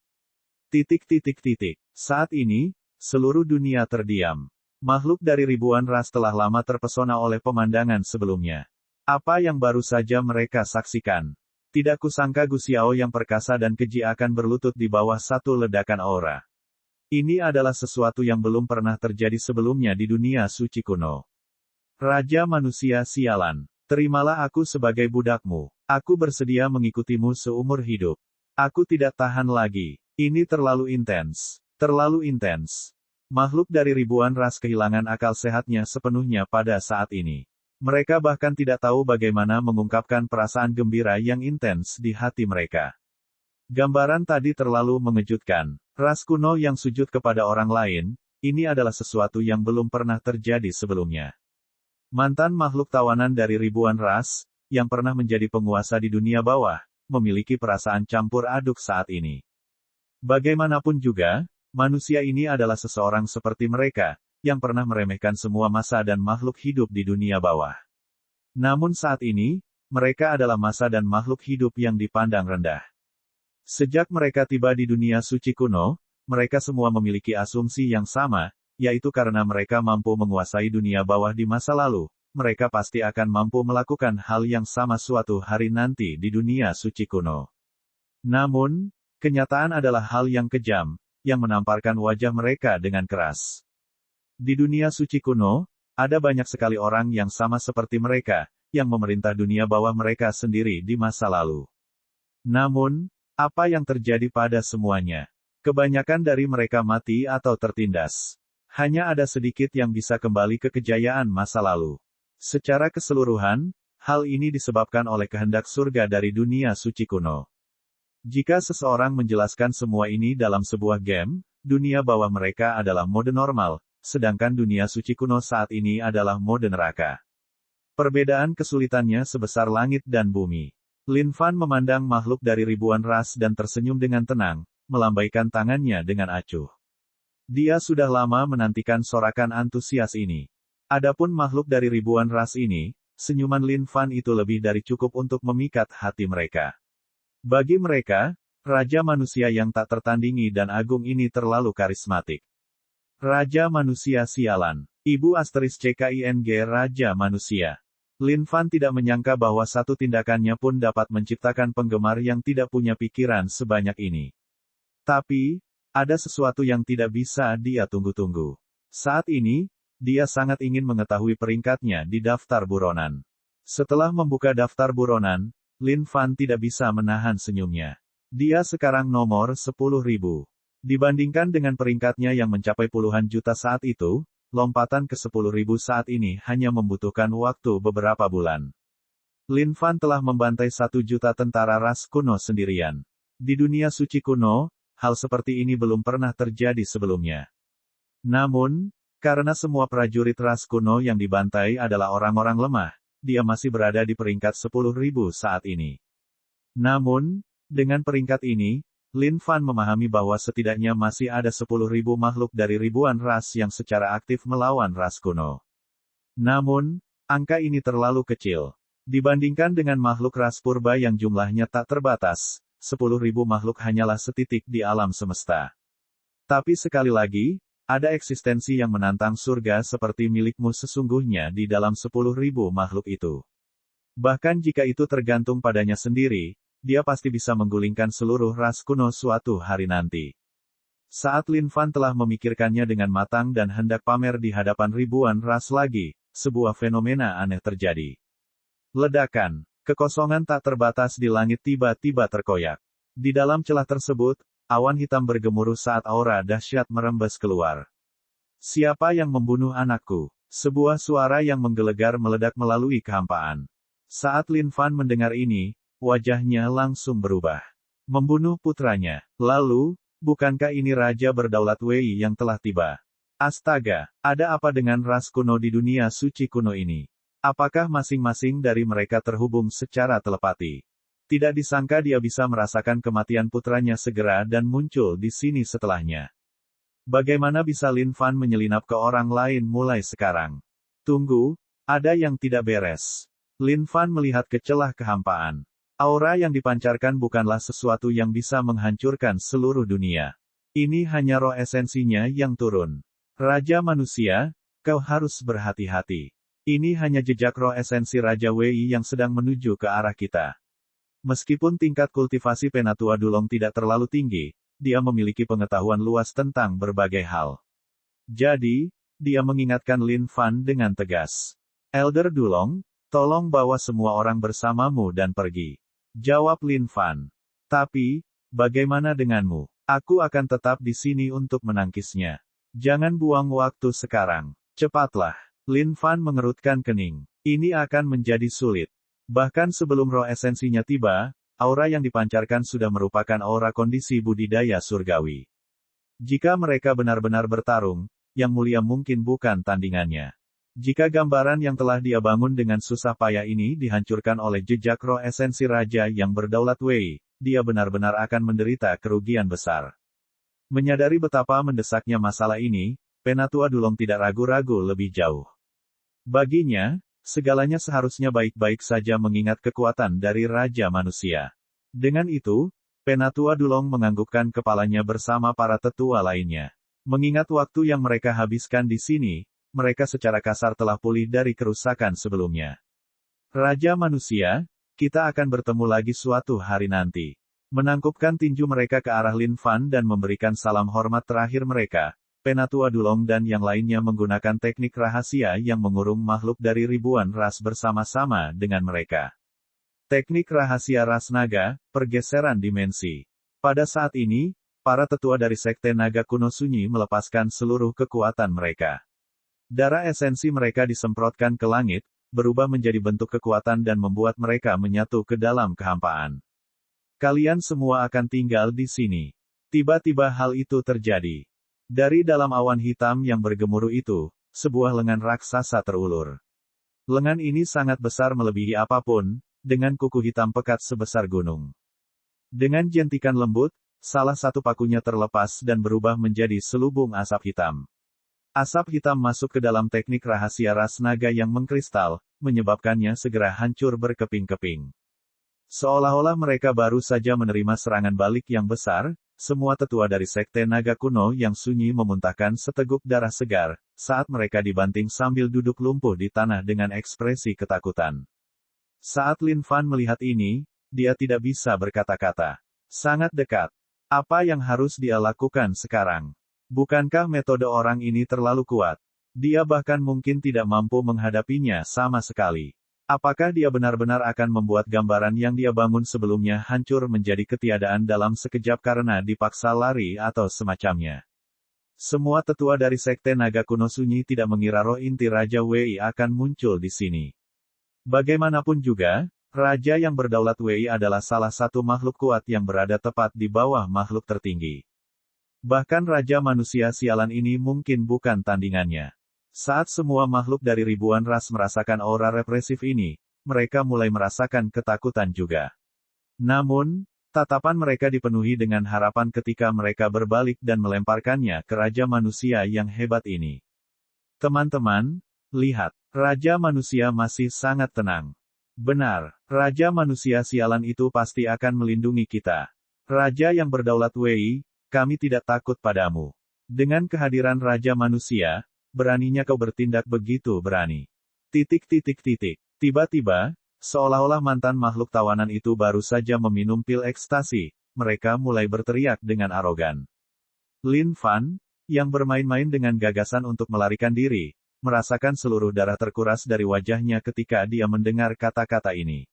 A: Saat ini, seluruh dunia terdiam. Makhluk dari ribuan ras telah lama terpesona oleh pemandangan sebelumnya. Apa yang baru saja mereka saksikan? Tidak kusangka Gu Xiao yang perkasa dan keji akan berlutut di bawah satu ledakan aura. Ini adalah sesuatu yang belum pernah terjadi sebelumnya di dunia suci kuno. Raja manusia sialan, terimalah aku sebagai budakmu. Aku bersedia mengikutimu seumur hidup. Aku tidak tahan lagi. Ini terlalu intens. Terlalu intens. Makhluk dari ribuan ras kehilangan akal sehatnya sepenuhnya pada saat ini. Mereka bahkan tidak tahu bagaimana mengungkapkan perasaan gembira yang intens di hati mereka. Gambaran tadi terlalu mengejutkan. Ras kuno yang sujud kepada orang lain, ini adalah sesuatu yang belum pernah terjadi sebelumnya. Mantan makhluk tawanan dari ribuan ras, yang pernah menjadi penguasa di dunia bawah, memiliki perasaan campur aduk saat ini. Bagaimanapun juga, manusia ini adalah seseorang seperti mereka, yang pernah meremehkan semua massa dan makhluk hidup di dunia bawah. Namun saat ini, mereka adalah massa dan makhluk hidup yang dipandang rendah. Sejak mereka tiba di dunia suci kuno, mereka semua memiliki asumsi yang sama, yaitu karena mereka mampu menguasai dunia bawah di masa lalu, mereka pasti akan mampu melakukan hal yang sama suatu hari nanti di dunia suci kuno. Namun, kenyataan adalah hal yang kejam, yang menamparkan wajah mereka dengan keras. Di dunia suci kuno, ada banyak sekali orang yang sama seperti mereka, yang memerintah dunia bawah mereka sendiri di masa lalu. Namun, apa yang terjadi pada semuanya? Kebanyakan dari mereka mati atau tertindas. Hanya ada sedikit yang bisa kembali ke kejayaan masa lalu. Secara keseluruhan, hal ini disebabkan oleh kehendak surga dari dunia suci kuno. Jika seseorang menjelaskan semua ini dalam sebuah game, dunia bawah mereka adalah mode normal, sedangkan dunia suci kuno saat ini adalah mode neraka. Perbedaan kesulitannya sebesar langit dan bumi. Lin Fan memandang makhluk dari ribuan ras dan tersenyum dengan tenang, melambaikan tangannya dengan acuh. Dia sudah lama menantikan sorakan antusias ini. Adapun makhluk dari ribuan ras ini, senyuman Lin Fan itu lebih dari cukup untuk memikat hati mereka. Bagi mereka, Raja Manusia yang tak tertandingi dan agung ini terlalu karismatik. Raja Manusia sialan. Ibu Asteris CKING Raja Manusia. Lin Fan tidak menyangka bahwa satu tindakannya pun dapat menciptakan penggemar yang tidak punya pikiran sebanyak ini. Tapi, ada sesuatu yang tidak bisa dia tunggu-tunggu. Saat ini, dia sangat ingin mengetahui peringkatnya di daftar buronan. Setelah membuka daftar buronan, Lin Fan tidak bisa menahan senyumnya. Dia sekarang nomor 10.000. Dibandingkan dengan peringkatnya yang mencapai puluhan juta saat itu, lompatan ke 10.000 saat ini hanya membutuhkan waktu beberapa bulan. Lin Fan telah membantai 1 juta tentara ras kuno sendirian. Di dunia suci kuno, hal seperti ini belum pernah terjadi sebelumnya. Namun, karena semua prajurit ras kuno yang dibantai adalah orang-orang lemah, dia masih berada di peringkat 10.000 saat ini. Namun, dengan peringkat ini, Lin Fan memahami bahwa setidaknya masih ada 10.000 makhluk dari ribuan ras yang secara aktif melawan ras kuno. Namun, angka ini terlalu kecil. Dibandingkan dengan makhluk ras purba yang jumlahnya tak terbatas, 10.000 makhluk hanyalah setitik di alam semesta. Tapi sekali lagi, ada eksistensi yang menantang surga seperti milikmu sesungguhnya di dalam 10.000 makhluk itu. Bahkan jika itu tergantung padanya sendiri, dia pasti bisa menggulingkan seluruh ras kuno suatu hari nanti. Saat Lin Fan telah memikirkannya dengan matang dan hendak pamer di hadapan ribuan ras lagi, sebuah fenomena aneh terjadi. Ledakan, kekosongan tak terbatas di langit tiba-tiba terkoyak. Di dalam celah tersebut, awan hitam bergemuruh saat aura dahsyat merembes keluar. Siapa yang membunuh anakku? Sebuah suara yang menggelegar meledak melalui kehampaan. Saat Lin Fan mendengar ini, wajahnya langsung berubah. Membunuh putranya. Lalu, bukankah ini Raja Berdaulat Wei yang telah tiba? Astaga, ada apa dengan ras kuno di dunia suci kuno ini? Apakah masing-masing dari mereka terhubung secara telepati? Tidak disangka dia bisa merasakan kematian putranya segera dan muncul di sini setelahnya. Bagaimana bisa Lin Fan menyelinap ke orang lain mulai sekarang? Tunggu, ada yang tidak beres. Lin Fan melihat ke celah kehampaan. Aura yang dipancarkan bukanlah sesuatu yang bisa menghancurkan seluruh dunia. Ini hanya roh esensinya yang turun. Raja manusia, kau harus berhati-hati. Ini hanya jejak roh esensi Raja Wei yang sedang menuju ke arah kita. Meskipun tingkat kultivasi Penatua Dulong tidak terlalu tinggi, dia memiliki pengetahuan luas tentang berbagai hal. Jadi, dia mengingatkan Lin Fan dengan tegas. Elder Dulong, tolong bawa semua orang bersamamu dan pergi. Jawab Lin Fan. Tapi, bagaimana denganmu? Aku akan tetap di sini untuk menangkisnya. Jangan buang waktu sekarang. Cepatlah. Lin Fan mengerutkan kening. Ini akan menjadi sulit. Bahkan sebelum roh esensinya tiba, aura yang dipancarkan sudah merupakan aura kondisi budidaya surgawi. Jika mereka benar-benar bertarung, yang mulia mungkin bukan tandingannya. Jika gambaran yang telah dia bangun dengan susah payah ini dihancurkan oleh jejak roh esensi raja yang berdaulat Wei, dia benar-benar akan menderita kerugian besar. Menyadari betapa mendesaknya masalah ini, Penatua Dulong tidak ragu-ragu lebih jauh. Baginya, segalanya seharusnya baik-baik saja mengingat kekuatan dari Raja Manusia. Dengan itu, Penatua Dulong menganggukkan kepalanya bersama para tetua lainnya. Mengingat waktu yang mereka habiskan di sini, mereka secara kasar telah pulih dari kerusakan sebelumnya. Raja Manusia, kita akan bertemu lagi suatu hari nanti. Menangkupkan tinju mereka ke arah Lin Fan dan memberikan salam hormat terakhir mereka, Penatua Dulong dan yang lainnya menggunakan teknik rahasia yang mengurung makhluk dari ribuan ras bersama-sama dengan mereka. Teknik rahasia ras naga, pergeseran dimensi. Pada saat ini, para tetua dari Sekte Naga Kuno Sunyi melepaskan seluruh kekuatan mereka. Darah esensi mereka disemprotkan ke langit, berubah menjadi bentuk kekuatan dan membuat mereka menyatu ke dalam kehampaan. Kalian semua akan tinggal di sini. Tiba-tiba hal itu terjadi. Dari dalam awan hitam yang bergemuruh itu, sebuah lengan raksasa terulur. Lengan ini sangat besar melebihi apapun, dengan kuku hitam pekat sebesar gunung. Dengan jentikan lembut, salah satu pakunya terlepas dan berubah menjadi selubung asap hitam. Asap hitam masuk ke dalam teknik rahasia ras naga yang mengkristal, menyebabkannya segera hancur berkeping-keping. Seolah-olah mereka baru saja menerima serangan balik yang besar, semua tetua dari Sekte Naga Kuno yang sunyi memuntahkan seteguk darah segar, saat mereka dibanting sambil duduk lumpuh di tanah dengan ekspresi ketakutan. Saat Lin Fan melihat ini, dia tidak bisa berkata-kata. Sangat dekat. Apa yang harus dia lakukan sekarang? Bukankah metode orang ini terlalu kuat? Dia bahkan mungkin tidak mampu menghadapinya sama sekali. Apakah dia benar-benar akan membuat gambaran yang dia bangun sebelumnya hancur menjadi ketiadaan dalam sekejap karena dipaksa lari atau semacamnya? Semua tetua dari Sekte Naga Kuno Sunyi tidak mengira roh inti Raja Wei akan muncul di sini. Bagaimanapun juga, Raja yang berdaulat Wei adalah salah satu makhluk kuat yang berada tepat di bawah makhluk tertinggi. Bahkan Raja Manusia sialan ini mungkin bukan tandingannya. Saat semua makhluk dari ribuan ras merasakan aura represif ini, mereka mulai merasakan ketakutan juga. Namun, tatapan mereka dipenuhi dengan harapan ketika mereka berbalik dan melemparkannya ke Raja Manusia yang hebat ini. Teman-teman, lihat, Raja Manusia masih sangat tenang. Benar, Raja Manusia sialan itu pasti akan melindungi kita. Raja yang berdaulat Wei, kami tidak takut padamu. Dengan kehadiran Raja Manusia, beraninya kau bertindak begitu berani. Tiba-tiba, seolah-olah mantan makhluk tawanan itu baru saja meminum pil ekstasi, mereka mulai berteriak dengan arogan. Lin Fan, yang bermain-main dengan gagasan untuk melarikan diri, merasakan seluruh darah terkuras dari wajahnya ketika dia mendengar kata-kata ini.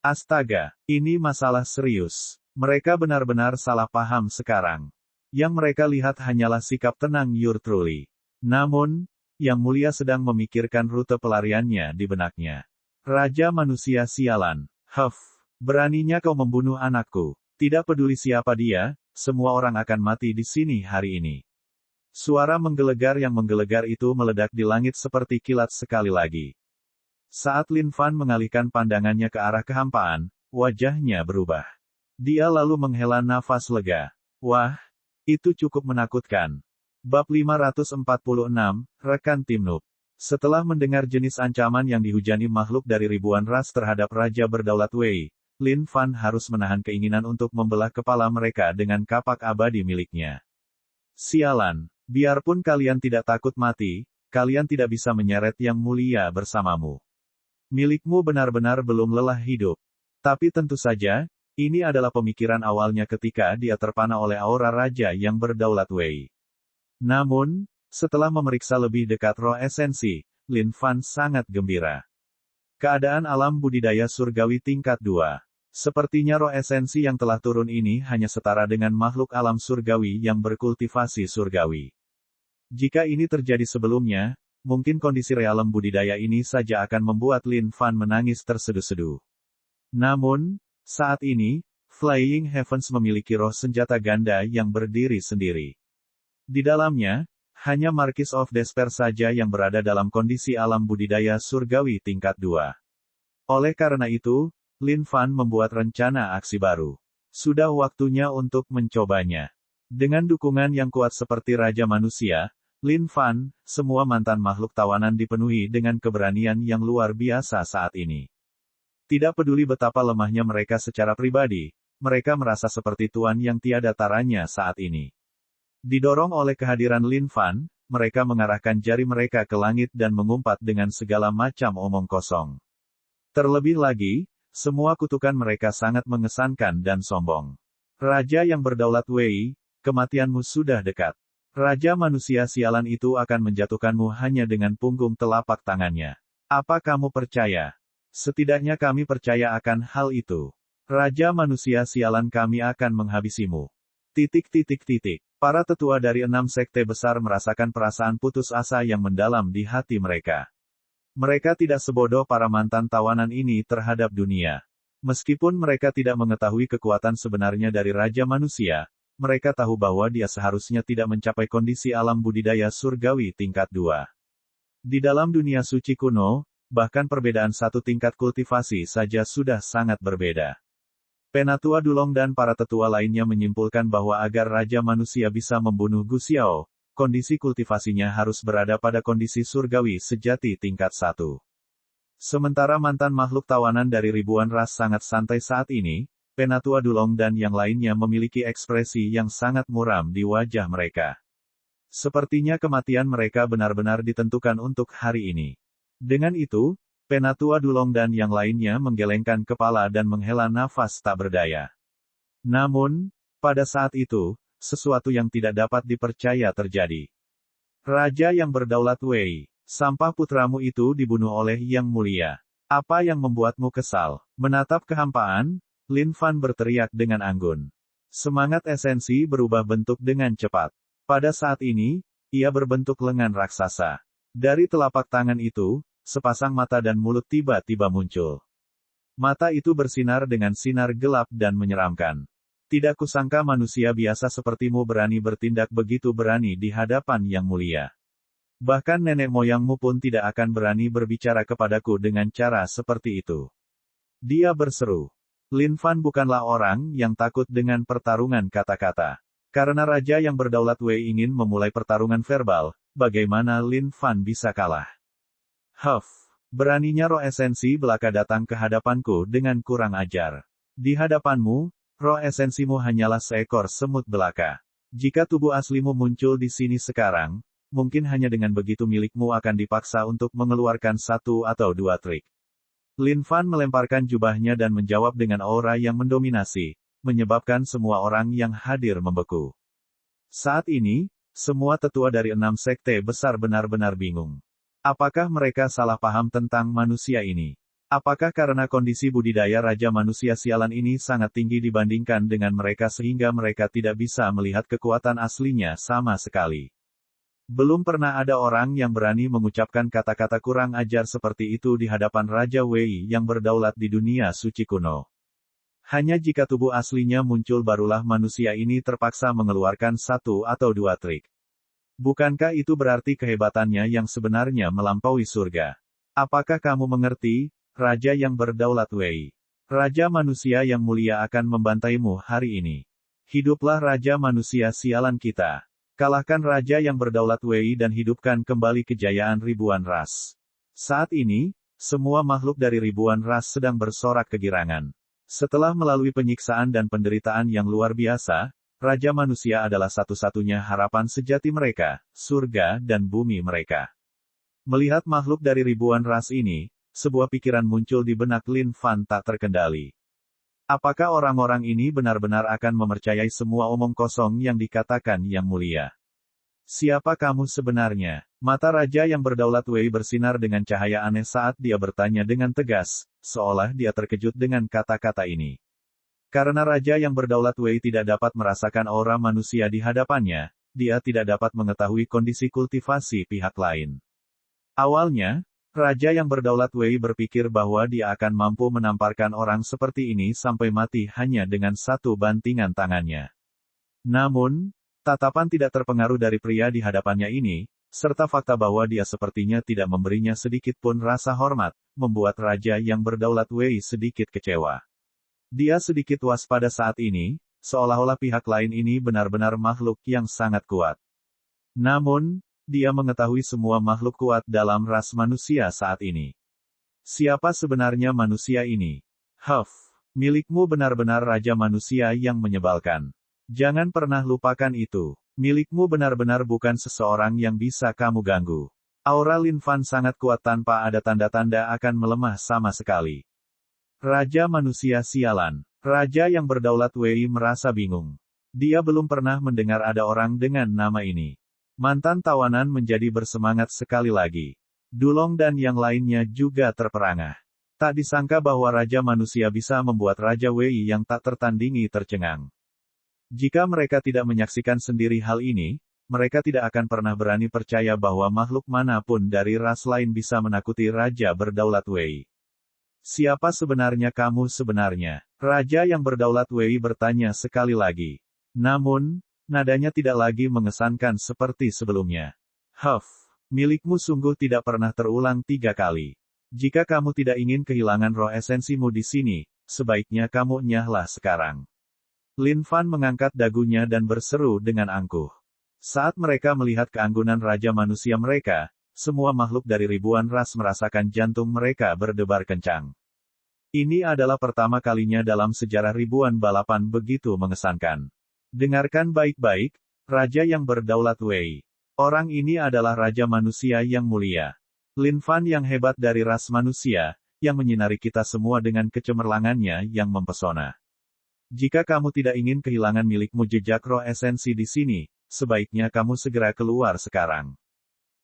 A: Astaga, ini masalah serius. Mereka benar-benar salah paham sekarang. Yang mereka lihat hanyalah sikap tenang Your Truly. Namun, Yang Mulia sedang memikirkan rute pelariannya di benaknya. Raja Manusia sialan. Beraninya kau membunuh anakku. Tidak peduli siapa dia, semua orang akan mati di sini hari ini. Suara menggelegar yang menggelegar itu meledak di langit seperti kilat sekali lagi. Saat Lin Fan mengalihkan pandangannya ke arah kehampaan, wajahnya berubah. Dia lalu menghela nafas lega. Wah, itu cukup menakutkan. Bab 546, Rekan Tim Noob. Setelah mendengar jenis ancaman yang dihujani makhluk dari ribuan ras terhadap Raja Berdaulat Wei, Lin Fan harus menahan keinginan untuk membelah kepala mereka dengan kapak abadi miliknya. Sialan, biarpun kalian tidak takut mati, kalian tidak bisa menyeret yang mulia bersamamu. Milikmu benar-benar belum lelah hidup. Tapi tentu saja, ini adalah pemikiran awalnya ketika dia terpana oleh aura Raja yang Berdaulat Wei. Namun, setelah memeriksa lebih dekat roh esensi, Lin Fan sangat gembira. Keadaan alam budidaya surgawi tingkat 2. Sepertinya roh esensi yang telah turun ini hanya setara dengan makhluk alam surgawi yang berkultivasi surgawi. Jika ini terjadi sebelumnya, mungkin kondisi realem budidaya ini saja akan membuat Lin Fan menangis terseduh-seduh. Namun, saat ini, Flying Heavens memiliki roh senjata ganda yang berdiri sendiri. Di dalamnya, hanya Marquis of Despair saja yang berada dalam kondisi alam budidaya surgawi tingkat 2. Oleh karena itu, Lin Fan membuat rencana aksi baru. Sudah waktunya untuk mencobanya. Dengan dukungan yang kuat seperti Raja Manusia, Lin Fan, semua mantan makhluk tawanan dipenuhi dengan keberanian yang luar biasa saat ini. Tidak peduli betapa lemahnya mereka secara pribadi, mereka merasa seperti tuan yang tiada taranya saat ini. Didorong oleh kehadiran Lin Fan, mereka mengarahkan jari mereka ke langit dan mengumpat dengan segala macam omong kosong. Terlebih lagi, semua kutukan mereka sangat mengesankan dan sombong. Raja yang Berdaulat Wei, kematianmu sudah dekat. Raja Manusia sialan itu akan menjatuhkanmu hanya dengan punggung telapak tangannya. Apa kamu percaya? Setidaknya kami percaya akan hal itu. Raja Manusia sialan kami akan menghabisimu. Para tetua dari 6 sekte besar merasakan perasaan putus asa yang mendalam di hati mereka. Mereka tidak sebodoh para mantan tawanan ini terhadap dunia. Meskipun mereka tidak mengetahui kekuatan sebenarnya dari Raja Manusia, mereka tahu bahwa dia seharusnya tidak mencapai kondisi alam budidaya surgawi tingkat 2. Di dalam dunia suci kuno, bahkan perbedaan satu tingkat kultivasi saja sudah sangat berbeda. Penatua Dulong dan para tetua lainnya menyimpulkan bahwa agar Raja Manusia bisa membunuh Gu Xiao, kondisi kultivasinya harus berada pada kondisi surgawi sejati tingkat 1. Sementara mantan makhluk tawanan dari ribuan ras sangat santai saat ini, Penatua Dulong dan yang lainnya memiliki ekspresi yang sangat muram di wajah mereka. Sepertinya kematian mereka benar-benar ditentukan untuk hari ini. Dengan itu, Penatua Dulong dan yang lainnya menggelengkan kepala dan menghela nafas tak berdaya. Namun, pada saat itu, sesuatu yang tidak dapat dipercaya terjadi. Raja yang Berdaulat Wei, sampah putramu itu dibunuh oleh Yang Mulia. Apa yang membuatmu kesal? Menatap kehampaan, Lin Fan berteriak dengan anggun. Semangat esensi berubah bentuk dengan cepat. Pada saat ini, ia berbentuk lengan raksasa. Dari telapak tangan itu, sepasang mata dan mulut tiba-tiba muncul. Mata itu bersinar dengan sinar gelap dan menyeramkan. Tidak kusangka manusia biasa sepertimu berani bertindak begitu berani di hadapan Yang Mulia. Bahkan nenek moyangmu pun tidak akan berani berbicara kepadaku dengan cara seperti itu. Dia berseru. Lin Fan bukanlah orang yang takut dengan pertarungan kata-kata. Karena Raja yang Berdaulat Wei ingin memulai pertarungan verbal, bagaimana Lin Fan bisa kalah? Beraninya roh esensi belaka datang ke hadapanku dengan kurang ajar. Di hadapanmu, roh esensimu hanyalah seekor semut belaka. Jika tubuh aslimu muncul di sini sekarang, mungkin hanya dengan begitu milikmu akan dipaksa untuk mengeluarkan 1 atau 2 trik. Lin Fan melemparkan jubahnya dan menjawab dengan aura yang mendominasi, menyebabkan semua orang yang hadir membeku. Saat ini, semua tetua dari 6 sekte besar benar-benar bingung. Apakah mereka salah paham tentang manusia ini? Apakah karena kondisi budidaya Raja Manusia sialan ini sangat tinggi dibandingkan dengan mereka sehingga mereka tidak bisa melihat kekuatan aslinya sama sekali? Belum pernah ada orang yang berani mengucapkan kata-kata kurang ajar seperti itu di hadapan Raja Wei yang berdaulat di dunia suci kuno. Hanya jika tubuh aslinya muncul barulah manusia ini terpaksa mengeluarkan 1 atau 2 trik. Bukankah itu berarti kehebatannya yang sebenarnya melampaui surga? Apakah kamu mengerti, Raja yang berdaulat Wei? Raja manusia yang mulia akan membantaimu hari ini. Hiduplah Raja manusia sialan kita. Kalahkan Raja yang berdaulat Wei dan hidupkan kembali kejayaan ribuan ras. Saat ini, semua makhluk dari ribuan ras sedang bersorak kegirangan. Setelah melalui penyiksaan dan penderitaan yang luar biasa, Raja manusia adalah satu-satunya harapan sejati mereka, surga dan bumi mereka. Melihat makhluk dari ribuan ras ini, sebuah pikiran muncul di benak Lin Fan tak terkendali. Apakah orang-orang ini benar-benar akan mempercayai semua omong kosong yang dikatakan Yang Mulia? Siapa kamu sebenarnya? Mata Raja yang berdaulat Wei bersinar dengan cahaya aneh saat dia bertanya dengan tegas, seolah dia terkejut dengan kata-kata ini. Karena Raja yang berdaulat Wei tidak dapat merasakan aura manusia di hadapannya, dia tidak dapat mengetahui kondisi kultivasi pihak lain. Awalnya, Raja yang berdaulat Wei berpikir bahwa dia akan mampu menamparkan orang seperti ini sampai mati hanya dengan satu bantingan tangannya. Namun, tatapan tidak terpengaruh dari pria di hadapannya ini, serta fakta bahwa dia sepertinya tidak memberinya sedikit pun rasa hormat, membuat Raja yang berdaulat Wei sedikit kecewa. Dia sedikit waspada saat ini, seolah-olah pihak lain ini benar-benar makhluk yang sangat kuat. Namun, dia mengetahui semua makhluk kuat dalam ras manusia saat ini. Siapa sebenarnya manusia ini? Milikmu benar-benar Raja manusia yang menyebalkan. Jangan pernah lupakan itu. Milikmu benar-benar bukan seseorang yang bisa kamu ganggu. Aura Lin Fan sangat kuat tanpa ada tanda-tanda akan melemah sama sekali. Raja manusia sialan. Raja yang berdaulat Wei merasa bingung. Dia belum pernah mendengar ada orang dengan nama ini. Mantan tawanan menjadi bersemangat sekali lagi. Dulong dan yang lainnya juga terperangah. Tak disangka bahwa Raja manusia bisa membuat Raja Wei yang tak tertandingi tercengang. Jika mereka tidak menyaksikan sendiri hal ini, mereka tidak akan pernah berani percaya bahwa makhluk manapun dari ras lain bisa menakuti Raja berdaulat Wei. Siapa sebenarnya kamu sebenarnya? Raja yang berdaulat Wei bertanya sekali lagi. Namun, nadanya tidak lagi mengesankan seperti sebelumnya. Milikmu sungguh tidak pernah terulang 3 kali. Jika kamu tidak ingin kehilangan roh esensimu di sini, sebaiknya kamu nyahlah sekarang. Lin Fan mengangkat dagunya dan berseru dengan angkuh. Saat mereka melihat keanggunan Raja manusia mereka, semua makhluk dari ribuan ras merasakan jantung mereka berdebar kencang. Ini adalah pertama kalinya dalam sejarah ribuan balapan begitu mengesankan. Dengarkan baik-baik, Raja yang berdaulat Wei. Orang ini adalah Raja manusia yang mulia. Lin Fan yang hebat dari ras manusia, yang menyinari kita semua dengan kecemerlangannya yang mempesona. Jika kamu tidak ingin kehilangan milikmu jejak roh esensi di sini, sebaiknya kamu segera keluar sekarang.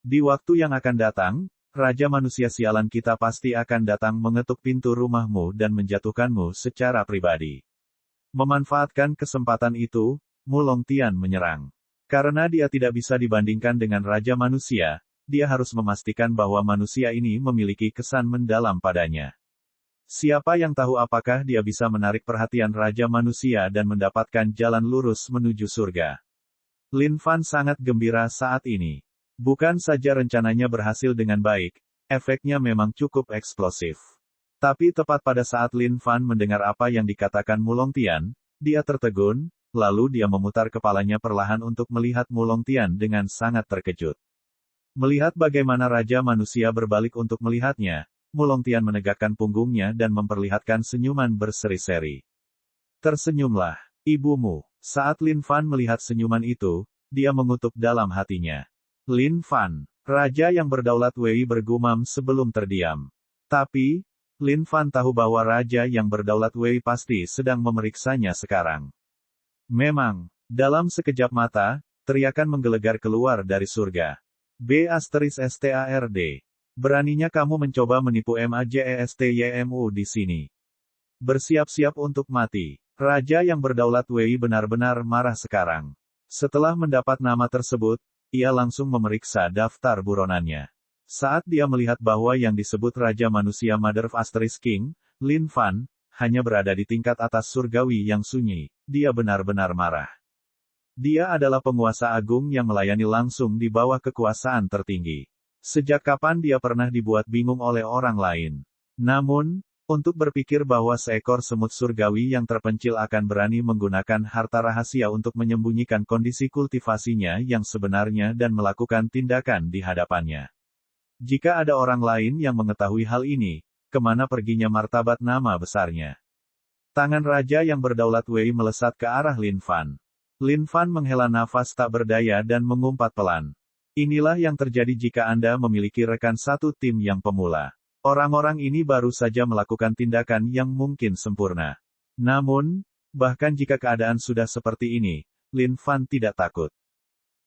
A: Di waktu yang akan datang, Raja manusia sialan kita pasti akan datang mengetuk pintu rumahmu dan menjatuhkanmu secara pribadi. Memanfaatkan kesempatan itu, Mulong Tian menyerang. Karena dia tidak bisa dibandingkan dengan Raja manusia, dia harus memastikan bahwa manusia ini memiliki kesan mendalam padanya. Siapa yang tahu apakah dia bisa menarik perhatian Raja manusia dan mendapatkan jalan lurus menuju surga. Lin Fan sangat gembira saat ini. Bukan saja rencananya berhasil dengan baik, efeknya memang cukup eksplosif. Tapi tepat pada saat Lin Fan mendengar apa yang dikatakan Mulong Tian, dia tertegun, lalu dia memutar kepalanya perlahan untuk melihat Mulong Tian dengan sangat terkejut. Melihat bagaimana Raja manusia berbalik untuk melihatnya, Mulong Tian menegakkan punggungnya dan memperlihatkan senyuman berseri-seri. Tersenyumlah, ibumu. Saat Lin Fan melihat senyuman itu, dia mengutuk dalam hatinya. Lin Fan, Raja yang berdaulat Wei bergumam sebelum terdiam. Tapi, Lin Fan tahu bahwa Raja yang berdaulat Wei pasti sedang memeriksanya sekarang. Memang, dalam sekejap mata, teriakan menggelegar keluar dari surga. B***STARD. Beraninya kamu mencoba menipu MAJESTYMU di sini. Bersiap-siap untuk mati. Raja yang berdaulat Wei benar-benar marah sekarang. Setelah mendapat nama tersebut, ia langsung memeriksa daftar buronannya. Saat dia melihat bahwa yang disebut Raja Manusia Mother of King, Lin Fan, hanya berada di tingkat atas surgawi yang sunyi, dia benar-benar marah. Dia adalah penguasa agung yang melayani langsung di bawah kekuasaan tertinggi. Sejak kapan dia pernah dibuat bingung oleh orang lain? Namun, untuk berpikir bahwa seekor semut surgawi yang terpencil akan berani menggunakan harta rahasia untuk menyembunyikan kondisi kultivasinya yang sebenarnya dan melakukan tindakan di hadapannya. Jika ada orang lain yang mengetahui hal ini, kemana perginya martabat nama besarnya? Tangan raja yang berdaulat Wei melesat ke arah Lin Fan. Lin Fan menghela nafas tak berdaya dan mengumpat pelan. Inilah yang terjadi jika Anda memiliki rekan satu tim yang pemula. Orang-orang ini baru saja melakukan tindakan yang mungkin sempurna. Namun, bahkan jika keadaan sudah seperti ini, Lin Fan tidak takut.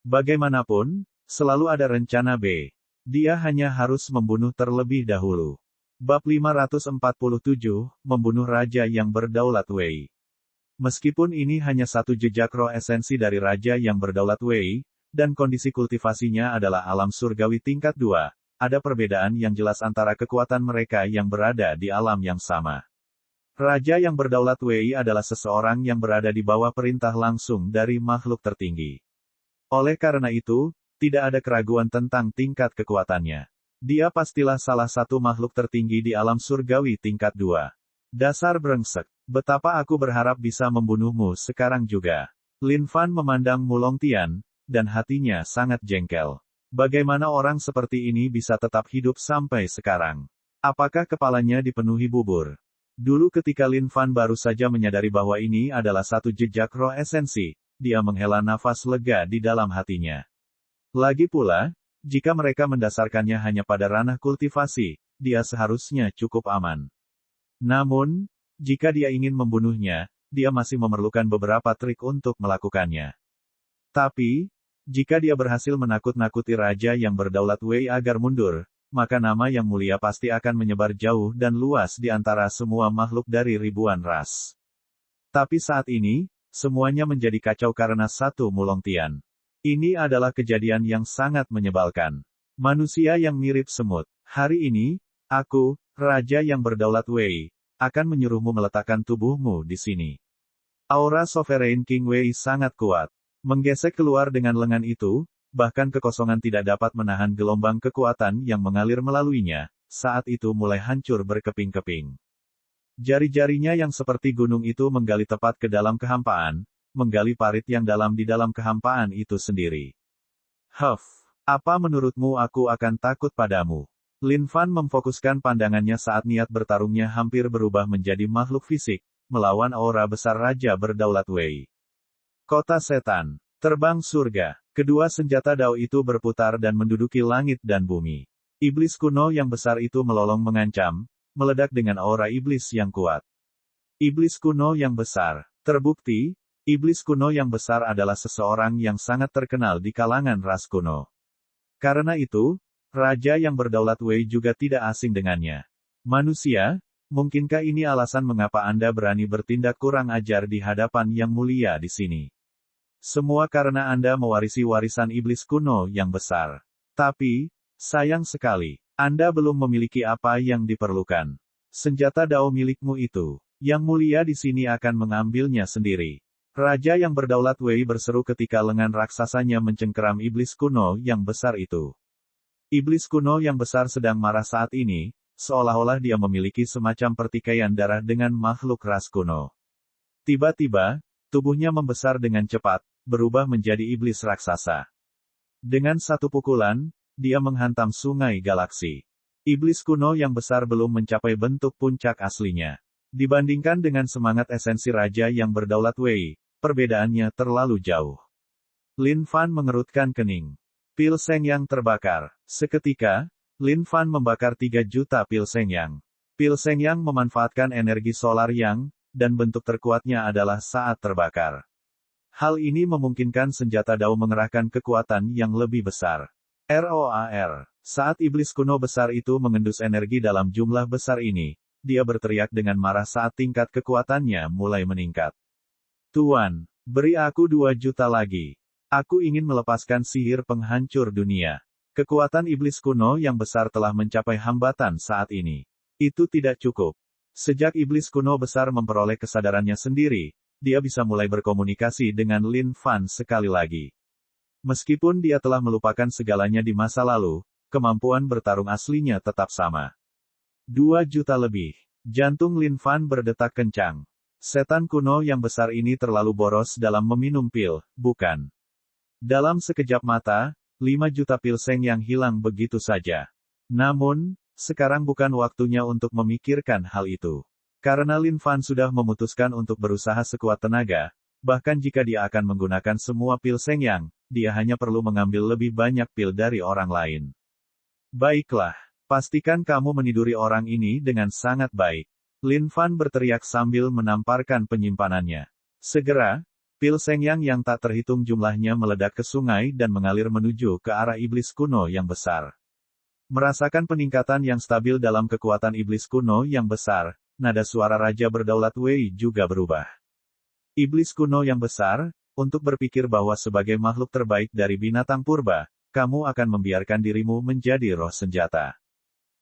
A: Bagaimanapun, selalu ada rencana B. Dia hanya harus membunuh terlebih dahulu. Bab 547, Membunuh Raja yang Berdaulat Wei. Meskipun ini hanya satu jejak roh esensi dari Raja yang Berdaulat Wei, dan kondisi kultivasinya adalah alam surgawi tingkat 2, ada perbedaan yang jelas antara kekuatan mereka yang berada di alam yang sama. Raja yang berdaulat Wei adalah seseorang yang berada di bawah perintah langsung dari makhluk tertinggi. Oleh karena itu, tidak ada keraguan tentang tingkat kekuatannya. Dia pastilah salah satu makhluk tertinggi di alam surgawi tingkat 2. Dasar brengsek, betapa aku berharap bisa membunuhmu sekarang juga. Lin Fan memandang Mulong Tian, dan hatinya sangat jengkel. Bagaimana orang seperti ini bisa tetap hidup sampai sekarang? Apakah kepalanya dipenuhi bubur? Dulu ketika Lin Fan baru saja menyadari bahwa ini adalah satu jejak roh esensi, dia menghela nafas lega di dalam hatinya. Lagi pula, jika mereka mendasarkannya hanya pada ranah kultivasi, dia seharusnya cukup aman. Namun, jika dia ingin membunuhnya, dia masih memerlukan beberapa trik untuk melakukannya. Tapi, jika dia berhasil menakut-nakuti Raja yang berdaulat Wei agar mundur, maka nama yang mulia pasti akan menyebar jauh dan luas di antara semua makhluk dari ribuan ras. Tapi saat ini, semuanya menjadi kacau karena satu Mulong Tian. Ini adalah kejadian yang sangat menyebalkan. Manusia yang mirip semut. Hari ini, aku, Raja yang berdaulat Wei, akan menyuruhmu meletakkan tubuhmu di sini. Aura Sovereign King Wei sangat kuat. Menggesek keluar dengan lengan itu, bahkan kekosongan tidak dapat menahan gelombang kekuatan yang mengalir melaluinya, saat itu mulai hancur berkeping-keping. Jari-jarinya yang seperti gunung itu menggali tepat ke dalam kehampaan, menggali parit yang dalam di dalam kehampaan itu sendiri. Huff, apa menurutmu aku akan takut padamu? Lin Fan memfokuskan pandangannya saat niat bertarungnya hampir berubah menjadi makhluk fisik, melawan aura besar Raja berdaulat Wei. Kota setan, terbang surga. Kedua senjata Dao itu berputar dan menduduki langit dan bumi. Iblis kuno yang besar itu melolong mengancam, meledak dengan aura iblis yang kuat. Iblis kuno yang besar. Terbukti, iblis kuno yang besar adalah seseorang yang sangat terkenal di kalangan ras kuno. Karena itu, Raja yang berdaulat Wei juga tidak asing dengannya. Manusia, mungkinkah ini alasan mengapa Anda berani bertindak kurang ajar di hadapan yang mulia di sini? Semua karena Anda mewarisi warisan iblis kuno yang besar. Tapi, sayang sekali, Anda belum memiliki apa yang diperlukan. Senjata Dao milikmu itu, yang mulia di sini akan mengambilnya sendiri. Raja yang berdaulat Wei berseru ketika lengan raksasanya mencengkeram iblis kuno yang besar itu. Iblis kuno yang besar sedang marah saat ini, seolah-olah dia memiliki semacam pertikaian darah dengan makhluk ras kuno. Tiba-tiba, tubuhnya membesar dengan cepat, berubah menjadi iblis raksasa. Dengan satu pukulan, dia menghantam sungai galaksi. Iblis kuno yang besar belum mencapai bentuk puncak aslinya. Dibandingkan dengan semangat esensi Raja yang berdaulat Wei, perbedaannya terlalu jauh. Lin Fan mengerutkan kening. Pil Seng Yang terbakar. Seketika, Lin Fan membakar 3 juta pil Seng Yang. Pil Seng Yang memanfaatkan energi solar yang, dan bentuk terkuatnya adalah saat terbakar. Hal ini memungkinkan senjata Dao mengerahkan kekuatan yang lebih besar. ROAR. Saat iblis kuno besar itu mengendus energi dalam jumlah besar ini, dia berteriak dengan marah saat tingkat kekuatannya mulai meningkat. Tuan, beri aku 2 juta lagi. Aku ingin melepaskan sihir penghancur dunia. Kekuatan iblis kuno yang besar telah mencapai hambatan saat ini. Itu tidak cukup. Sejak iblis kuno besar memperoleh kesadarannya sendiri, dia bisa mulai berkomunikasi dengan Lin Fan sekali lagi. Meskipun dia telah melupakan segalanya di masa lalu, kemampuan bertarung aslinya tetap sama. 2 juta lebih. Jantung Lin Fan berdetak kencang. Setan kuno yang besar ini terlalu boros dalam meminum pil, bukan? Dalam sekejap mata, 5 juta pil seng yang hilang begitu saja. Namun, sekarang bukan waktunya untuk memikirkan hal itu. Karena Lin Fan sudah memutuskan untuk berusaha sekuat tenaga, bahkan jika dia akan menggunakan semua pil seng yang, dia hanya perlu mengambil lebih banyak pil dari orang lain. Baiklah, pastikan kamu meniduri orang ini dengan sangat baik. Lin Fan berteriak sambil menamparkan penyimpanannya. Segera, pil Sengyang yang tak terhitung jumlahnya meledak ke sungai dan mengalir menuju ke arah iblis kuno yang besar. Merasakan peningkatan yang stabil dalam kekuatan iblis kuno yang besar, nada suara Raja Berdaulat Wei juga berubah. Iblis kuno yang besar, untuk berpikir bahwa sebagai makhluk terbaik dari binatang purba, kamu akan membiarkan dirimu menjadi roh senjata.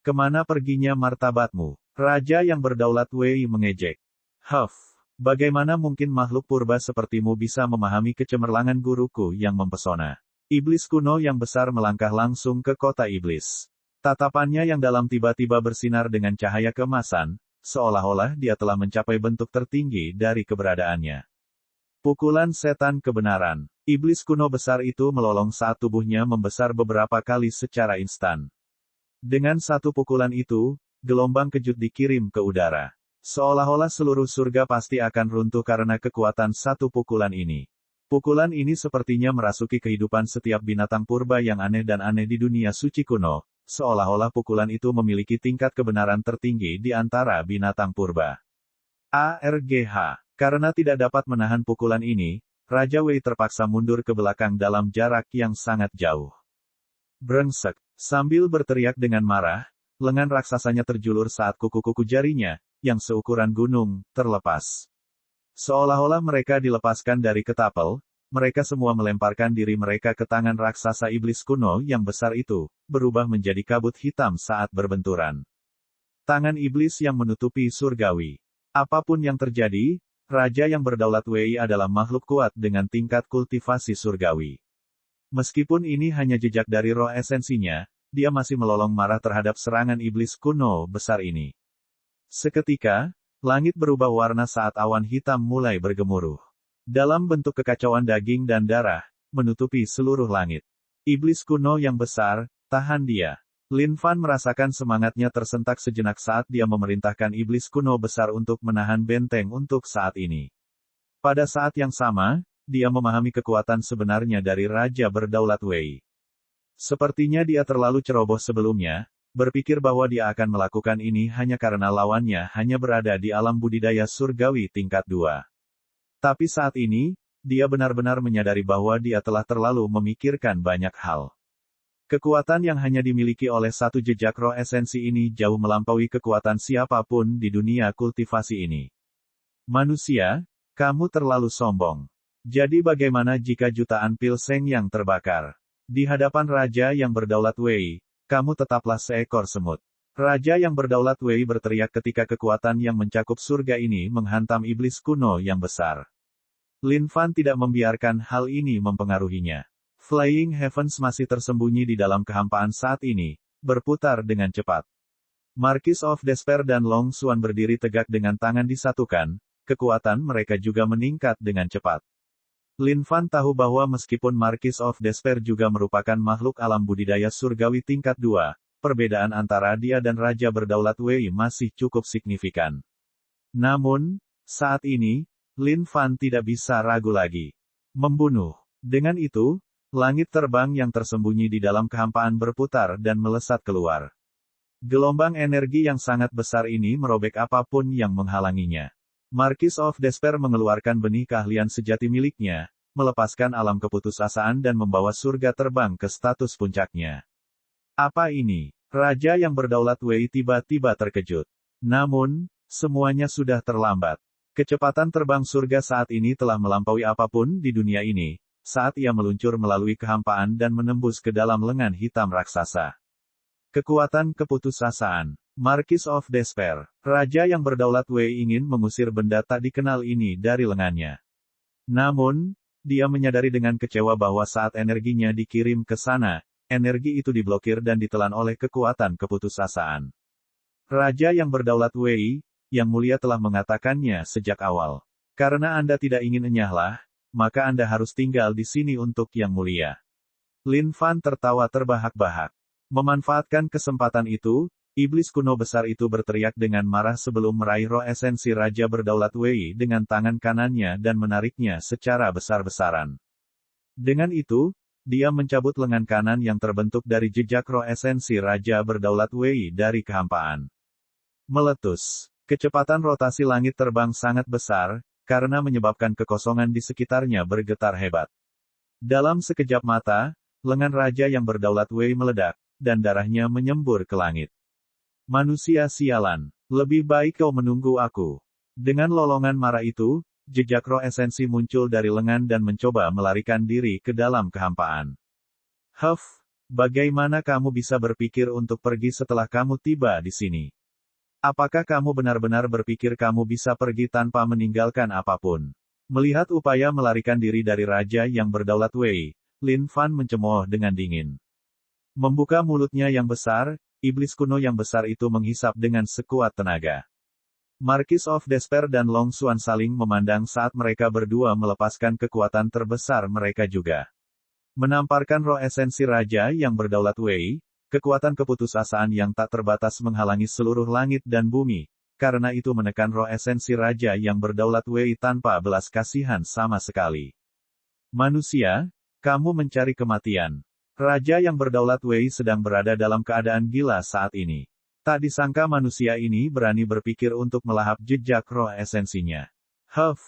A: Kemana perginya martabatmu? Raja yang Berdaulat Wei mengejek. Huff, bagaimana mungkin makhluk purba sepertimu bisa memahami kecemerlangan guruku yang mempesona? Iblis kuno yang besar melangkah langsung ke kota iblis. Tatapannya yang dalam tiba-tiba bersinar dengan cahaya keemasan, seolah-olah dia telah mencapai bentuk tertinggi dari keberadaannya. Pukulan setan kebenaran. Iblis kuno besar itu melolong saat tubuhnya membesar beberapa kali secara instan. Dengan satu pukulan itu, gelombang kejut dikirim ke udara. Seolah-olah seluruh surga pasti akan runtuh karena kekuatan satu pukulan ini. Pukulan ini sepertinya merasuki kehidupan setiap binatang purba yang aneh dan aneh di dunia suci kuno, seolah-olah pukulan itu memiliki tingkat kebenaran tertinggi di antara binatang purba. ARGH. Karena tidak dapat menahan pukulan ini, Raja Wei terpaksa mundur ke belakang dalam jarak yang sangat jauh. Brengsek. Sambil berteriak dengan marah, lengan raksasanya terjulur saat kuku-kuku jarinya, yang seukuran gunung, terlepas. Seolah-olah mereka dilepaskan dari ketapel, mereka semua melemparkan diri mereka ke tangan raksasa iblis kuno yang besar itu, berubah menjadi kabut hitam saat berbenturan. Tangan iblis yang menutupi surgawi. Apapun yang terjadi, Raja yang Berdaulat Wei adalah makhluk kuat dengan tingkat kultivasi surgawi. Meskipun ini hanya jejak dari roh esensinya, dia masih melolong marah terhadap serangan iblis kuno besar ini. Seketika, langit berubah warna saat awan hitam mulai bergemuruh. Dalam bentuk kekacauan daging dan darah, menutupi seluruh langit. Iblis kuno yang besar, tahan dia. Lin Fan merasakan semangatnya tersentak sejenak saat dia memerintahkan iblis kuno besar untuk menahan benteng untuk saat ini. Pada saat yang sama, dia memahami kekuatan sebenarnya dari Raja Berdaulat Wei. Sepertinya dia terlalu ceroboh sebelumnya, berpikir bahwa dia akan melakukan ini hanya karena lawannya hanya berada di alam budidaya surgawi tingkat 2. Tapi saat ini, dia benar-benar menyadari bahwa dia telah terlalu memikirkan banyak hal. Kekuatan yang hanya dimiliki oleh satu jejak roh esensi ini jauh melampaui kekuatan siapapun di dunia kultivasi ini. Manusia, kamu terlalu sombong. Jadi bagaimana jika jutaan pil seng yang terbakar? Di hadapan Raja yang Berdaulat Wei, kamu tetaplah seekor semut. Raja yang Berdaulat Wei berteriak ketika kekuatan yang mencakup surga ini menghantam iblis kuno yang besar. Lin Fan tidak membiarkan hal ini mempengaruhinya. Flying Heavens masih tersembunyi di dalam kehampaan saat ini, berputar dengan cepat. Marquis of Despair dan Long Xuan berdiri tegak dengan tangan disatukan, kekuatan mereka juga meningkat dengan cepat. Lin Fan tahu bahwa meskipun Marquis of Despair juga merupakan makhluk alam budidaya surgawi tingkat 2, perbedaan antara dia dan Raja Berdaulat Wei masih cukup signifikan. Namun, saat ini, Lin Fan tidak bisa ragu lagi. Membunuh. Dengan itu, langit terbang yang tersembunyi di dalam kehampaan berputar dan melesat keluar. Gelombang energi yang sangat besar ini merobek apapun yang menghalanginya. Marquis of Despair mengeluarkan benih keahlian sejati miliknya, melepaskan alam keputusasaan dan membawa surga terbang ke status puncaknya. Apa ini? Raja yang Berdaulat Wei tiba-tiba terkejut. Namun, semuanya sudah terlambat. Kecepatan terbang surga saat ini telah melampaui apapun di dunia ini, saat ia meluncur melalui kehampaan dan menembus ke dalam lengan hitam raksasa. Kekuatan keputusasaan. Marquis of Despair. Raja yang berdaulat Wei ingin mengusir benda tak dikenal ini dari lengannya. Namun, dia menyadari dengan kecewa bahwa saat energinya dikirim ke sana, energi itu diblokir dan ditelan oleh kekuatan keputusasaan. Raja yang berdaulat Wei, Yang Mulia telah mengatakannya sejak awal. Karena Anda tidak ingin enyahlah, maka Anda harus tinggal di sini untuk Yang Mulia. Lin Fan tertawa terbahak-bahak. Memanfaatkan kesempatan itu, iblis kuno besar itu berteriak dengan marah sebelum meraih roh esensi Raja berdaulat Wei dengan tangan kanannya dan menariknya secara besar-besaran. Dengan itu, dia mencabut lengan kanan yang terbentuk dari jejak roh esensi Raja berdaulat Wei dari kehampaan. Meletus. Kecepatan rotasi langit terbang sangat besar, karena menyebabkan kekosongan di sekitarnya bergetar hebat. Dalam sekejap mata, lengan Raja yang berdaulat Wei meledak, dan darahnya menyembur ke langit. Manusia sialan, lebih baik kau menunggu aku. Dengan lolongan marah itu, jejak roh esensi muncul dari lengan dan mencoba melarikan diri ke dalam kehampaan. Huff, bagaimana kamu bisa berpikir untuk pergi setelah kamu tiba di sini? Apakah kamu benar-benar berpikir kamu bisa pergi tanpa meninggalkan apapun? Melihat upaya melarikan diri dari Raja yang berdaulat Wei, Lin Fan mencemooh dengan dingin. Membuka mulutnya yang besar, iblis kuno yang besar itu menghisap dengan sekuat tenaga. Marquis of Despair dan Long Xuan saling memandang saat mereka berdua melepaskan kekuatan terbesar mereka juga. Menamparkan roh esensi Raja yang berdaulat Wei, kekuatan keputusasaan yang tak terbatas menghalangi seluruh langit dan bumi, karena itu menekan roh esensi Raja yang berdaulat Wei tanpa belas kasihan sama sekali. Manusia, kamu mencari kematian. Raja yang berdaulat Wei sedang berada dalam keadaan gila saat ini. Tak disangka manusia ini berani berpikir untuk melahap jejak roh esensinya. Huff,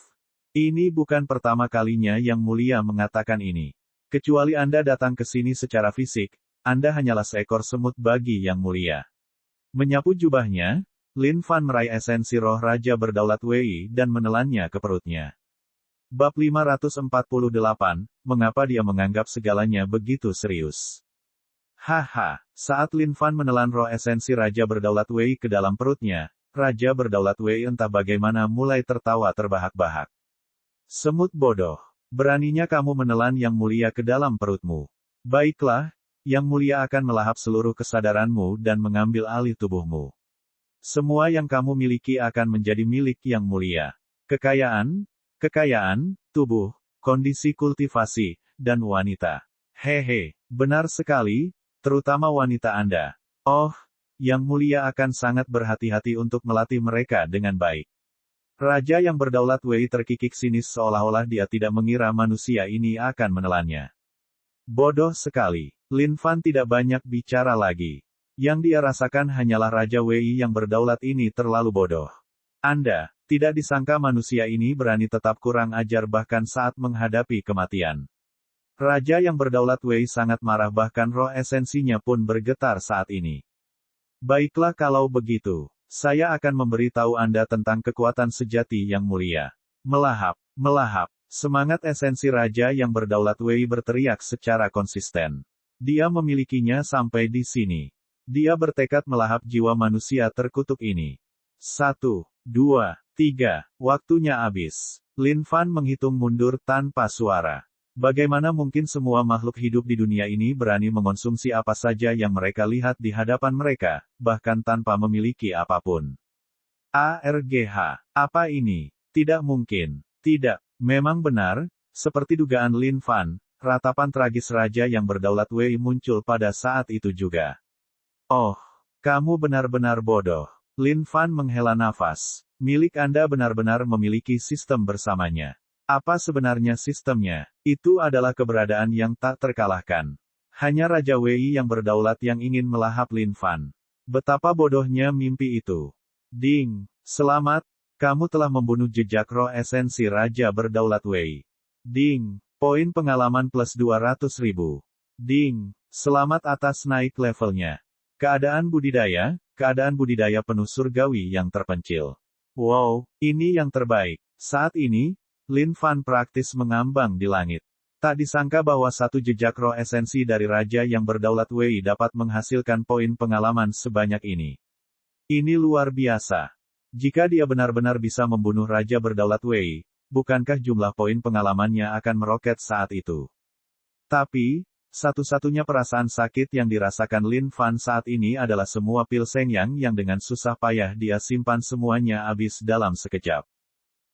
A: ini bukan pertama kalinya Yang Mulia mengatakan ini. Kecuali Anda datang ke sini secara fisik, Anda hanyalah seekor semut bagi Yang Mulia. Menyapu jubahnya, Lin Fan meraih esensi roh Raja berdaulat Wei dan menelannya ke perutnya. Bab 548, Mengapa dia menganggap segalanya begitu serius? Haha, saat Lin Fan menelan roh esensi Raja berdaulat Wei ke dalam perutnya, Raja berdaulat Wei entah bagaimana mulai tertawa terbahak-bahak. Semut bodoh, beraninya kamu menelan Yang Mulia ke dalam perutmu. Baiklah, Yang Mulia akan melahap seluruh kesadaranmu dan mengambil alih tubuhmu. Semua yang kamu miliki akan menjadi milik Yang Mulia. Kekayaan, tubuh, kondisi kultivasi, dan wanita. Hehe, benar sekali, terutama wanita Anda. Oh, Yang Mulia akan sangat berhati-hati untuk melatih mereka dengan baik. Raja yang berdaulat Wei terkikik sinis seolah-olah dia tidak mengira manusia ini akan menelannya. Bodoh sekali. Lin Fan tidak banyak bicara lagi. Yang dia rasakan hanyalah Raja Wei yang berdaulat ini terlalu bodoh. Anda, tidak disangka manusia ini berani tetap kurang ajar bahkan saat menghadapi kematian. Raja yang berdaulat Wei sangat marah bahkan roh esensinya pun bergetar saat ini. Baiklah kalau begitu, saya akan memberitahu Anda tentang kekuatan sejati Yang Mulia. Melahap. Semangat esensi Raja yang berdaulat Wei berteriak secara konsisten. Dia memilikinya sampai di sini. Dia bertekad melahap jiwa manusia terkutuk ini. 1, 2, 3, waktunya habis. Lin Fan menghitung mundur tanpa suara. Bagaimana mungkin semua makhluk hidup di dunia ini berani mengonsumsi apa saja yang mereka lihat di hadapan mereka, bahkan tanpa memiliki apapun? ARGH. Apa ini? Tidak mungkin. Tidak. Memang benar, seperti dugaan Lin Fan, ratapan tragis Raja yang berdaulat Wei muncul pada saat itu juga. Oh, kamu benar-benar bodoh. Lin Fan menghela nafas. Milik Anda benar-benar memiliki sistem bersamanya. Apa sebenarnya sistemnya? Itu adalah keberadaan yang tak terkalahkan. Hanya Raja Wei yang berdaulat yang ingin melahap Lin Fan. Betapa bodohnya mimpi itu. Ding, selamat, kamu telah membunuh jejak roh esensi Raja berdaulat Wei. Ding, poin pengalaman plus 200.000. Ding, selamat atas naik levelnya. Keadaan budidaya penuh surgawi yang terpencil. Wow, ini yang terbaik. Saat ini, Lin Fan praktis mengambang di langit. Tak disangka bahwa satu jejak roh esensi dari Raja yang berdaulat Wei dapat menghasilkan poin pengalaman sebanyak ini. Ini luar biasa. Jika dia benar-benar bisa membunuh Raja Berdaulat Wei, bukankah jumlah poin pengalamannya akan meroket saat itu? Tapi, satu-satunya perasaan sakit yang dirasakan Lin Fan saat ini adalah semua pil Sengyang yang dengan susah payah dia simpan semuanya habis dalam sekejap.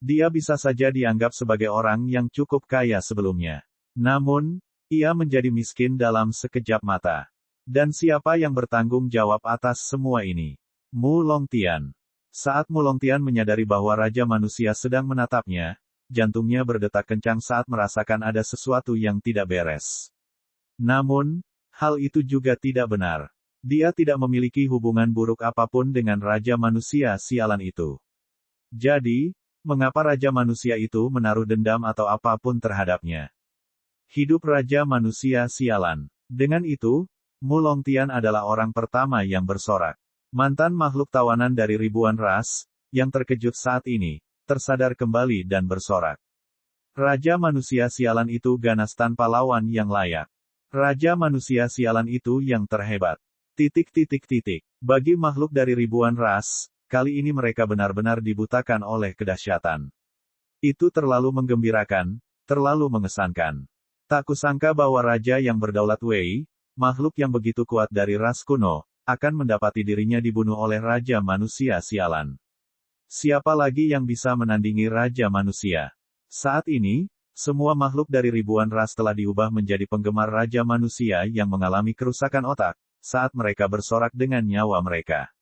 A: Dia bisa saja dianggap sebagai orang yang cukup kaya sebelumnya. Namun, ia menjadi miskin dalam sekejap mata. Dan siapa yang bertanggung jawab atas semua ini? Mu Longtian. Saat Mu Longtian menyadari bahwa Raja Manusia sedang menatapnya, jantungnya berdetak kencang saat merasakan ada sesuatu yang tidak beres. Namun, hal itu juga tidak benar. Dia tidak memiliki hubungan buruk apapun dengan Raja Manusia sialan itu. Jadi, mengapa Raja Manusia itu menaruh dendam atau apapun terhadapnya? Hidup Raja Manusia sialan. Dengan itu, Mu Longtian adalah orang pertama yang bersorak. Mantan makhluk tawanan dari ribuan ras, yang terkejut saat ini, tersadar kembali dan bersorak. Raja Manusia sialan itu ganas tanpa lawan yang layak. Raja Manusia sialan itu yang terhebat. Bagi makhluk dari ribuan ras, kali ini mereka benar-benar dibutakan oleh kedahsyatan. Itu terlalu menggembirakan, terlalu mengesankan. Tak kusangka bahwa Raja yang Berdaulat Wei, makhluk yang begitu kuat dari ras kuno, akan mendapati dirinya dibunuh oleh Raja Manusia sialan. Siapa lagi yang bisa menandingi Raja Manusia? Saat ini, semua makhluk dari ribuan ras telah diubah menjadi penggemar Raja Manusia yang mengalami kerusakan otak, saat mereka bersorak dengan nyawa mereka.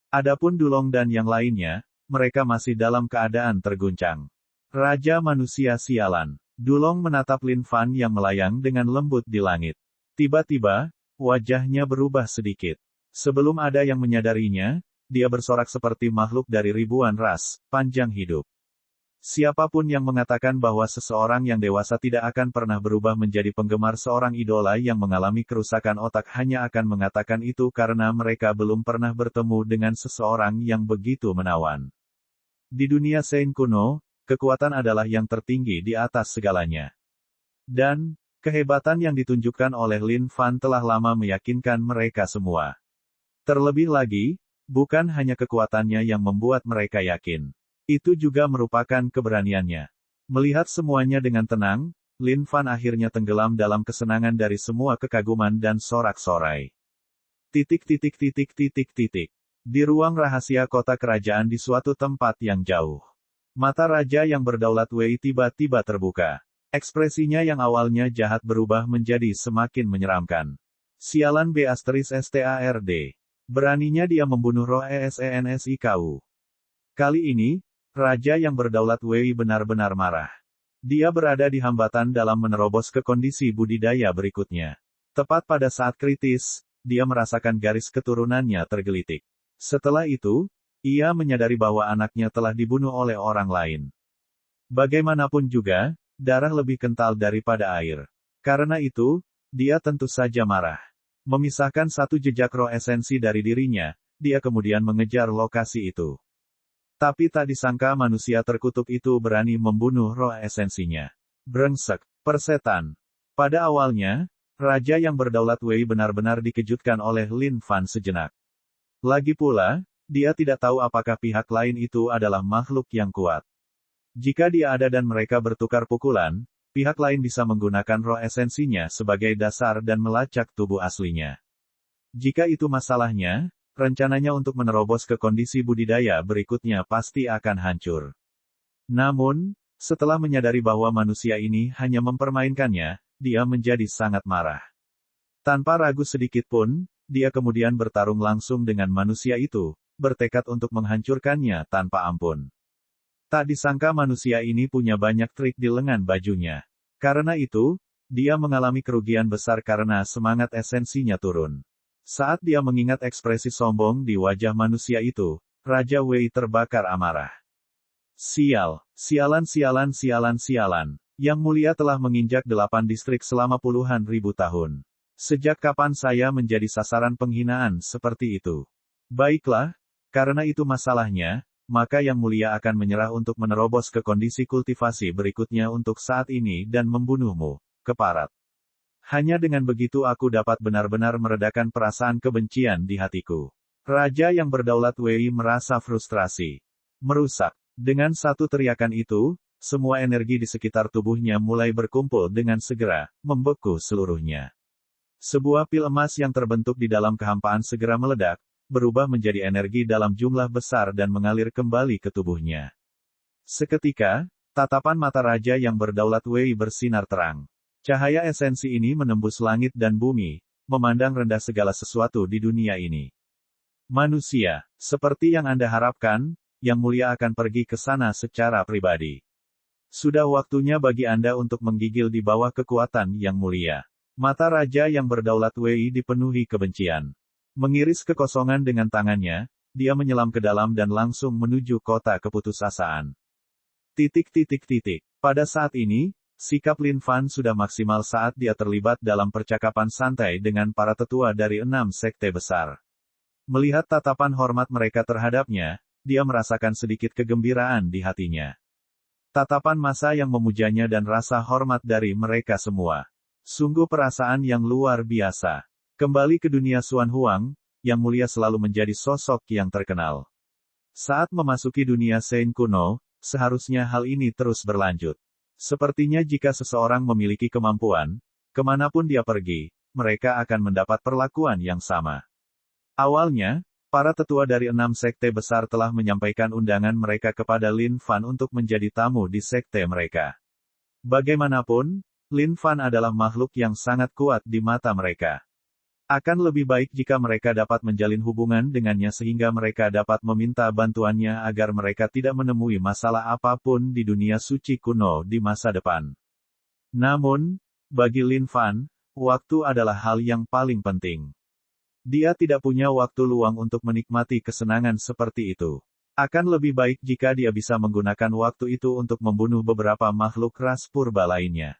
A: Adapun Dulong dan yang lainnya, mereka masih dalam keadaan terguncang. Raja Manusia sialan. Dulong menatap Lin Fan yang melayang dengan lembut di langit. Tiba-tiba, wajahnya berubah sedikit. Sebelum ada yang menyadarinya, dia bersorak seperti makhluk dari ribuan ras, panjang hidup. Siapapun yang mengatakan bahwa seseorang yang dewasa tidak akan pernah berubah menjadi penggemar seorang idola yang mengalami kerusakan otak hanya akan mengatakan itu karena mereka belum pernah bertemu dengan seseorang yang begitu menawan. Di dunia Sein kuno, kekuatan adalah yang tertinggi di atas segalanya. Dan, kehebatan yang ditunjukkan oleh Lin Fan telah lama meyakinkan mereka semua. Terlebih lagi, bukan hanya kekuatannya yang membuat mereka yakin. Itu juga merupakan keberaniannya. Melihat semuanya dengan tenang, Lin Fan akhirnya tenggelam dalam kesenangan dari semua kekaguman dan sorak-sorai. Di ruang rahasia kota kerajaan di suatu tempat yang jauh. Mata Raja yang Berdaulat Wei tiba-tiba terbuka. Ekspresinya yang awalnya jahat berubah menjadi semakin menyeramkan. Sialan B***STARD. Beraninya dia membunuh roh ESENSIKU. Kali ini, Raja yang Berdaulat Wei benar-benar marah. Dia berada di hambatan dalam menerobos ke kondisi budidaya berikutnya. Tepat pada saat kritis, dia merasakan garis keturunannya tergelitik. Setelah itu, ia menyadari bahwa anaknya telah dibunuh oleh orang lain. Bagaimanapun juga, darah lebih kental daripada air. Karena itu, dia tentu saja marah. Memisahkan satu jejak roh esensi dari dirinya, dia kemudian mengejar lokasi itu. Tapi tak disangka manusia terkutuk itu berani membunuh roh esensinya. Brengsek, persetan. Pada awalnya, Raja yang Berdaulat Wei benar-benar dikejutkan oleh Lin Fan sejenak. Lagi pula, dia tidak tahu apakah pihak lain itu adalah makhluk yang kuat. Jika dia ada dan mereka bertukar pukulan, pihak lain bisa menggunakan roh esensinya sebagai dasar dan melacak tubuh aslinya. Jika itu masalahnya, rencananya untuk menerobos ke kondisi budidaya berikutnya pasti akan hancur. Namun, setelah menyadari bahwa manusia ini hanya mempermainkannya, dia menjadi sangat marah. Tanpa ragu sedikit pun, dia kemudian bertarung langsung dengan manusia itu, bertekad untuk menghancurkannya tanpa ampun. Tak disangka manusia ini punya banyak trik di lengan bajunya. Karena itu, dia mengalami kerugian besar karena semangat esensinya turun. Saat dia mengingat ekspresi sombong di wajah manusia itu, Raja Wei terbakar amarah. Sialan. Yang mulia telah menginjak 8 distrik selama puluhan ribu tahun. Sejak kapan saya menjadi sasaran penghinaan seperti itu? Baiklah, karena itu masalahnya, maka yang mulia akan menyerah untuk menerobos ke kondisi kultivasi berikutnya untuk saat ini dan membunuhmu, keparat. Hanya dengan begitu aku dapat benar-benar meredakan perasaan kebencian di hatiku. Raja yang berdaulat Wei merasa frustrasi. Merusak. Dengan satu teriakan itu, semua energi di sekitar tubuhnya mulai berkumpul dengan segera, membeku seluruhnya. Sebuah pil emas yang terbentuk di dalam kehampaan segera meledak, berubah menjadi energi dalam jumlah besar dan mengalir kembali ke tubuhnya. Seketika, tatapan mata raja yang berdaulat Wei bersinar terang. Cahaya esensi ini menembus langit dan bumi, memandang rendah segala sesuatu di dunia ini. Manusia, seperti yang Anda harapkan, Yang Mulia akan pergi ke sana secara pribadi. Sudah waktunya bagi Anda untuk menggigil di bawah kekuatan Yang Mulia. Mata raja yang berdaulat Wei dipenuhi kebencian. Mengiris kekosongan dengan tangannya, dia menyelam ke dalam dan langsung menuju kota keputusasaan. Pada saat ini, sikap Lin Fan sudah maksimal saat dia terlibat dalam percakapan santai dengan para tetua dari 6 sekte besar. Melihat tatapan hormat mereka terhadapnya, dia merasakan sedikit kegembiraan di hatinya. Tatapan massa yang memujanya dan rasa hormat dari mereka semua. Sungguh perasaan yang luar biasa. Kembali ke dunia Xuan Huang, Yang Mulia selalu menjadi sosok yang terkenal. Saat memasuki dunia Shen kuno, seharusnya hal ini terus berlanjut. Sepertinya jika seseorang memiliki kemampuan, kemanapun dia pergi, mereka akan mendapat perlakuan yang sama. Awalnya, para tetua dari 6 sekte besar telah menyampaikan undangan mereka kepada Lin Fan untuk menjadi tamu di sekte mereka. Bagaimanapun, Lin Fan adalah makhluk yang sangat kuat di mata mereka. Akan lebih baik jika mereka dapat menjalin hubungan dengannya sehingga mereka dapat meminta bantuannya agar mereka tidak menemui masalah apapun di dunia suci kuno di masa depan. Namun, bagi Lin Fan, waktu adalah hal yang paling penting. Dia tidak punya waktu luang untuk menikmati kesenangan seperti itu. Akan lebih baik jika dia bisa menggunakan waktu itu untuk membunuh beberapa makhluk ras purba lainnya.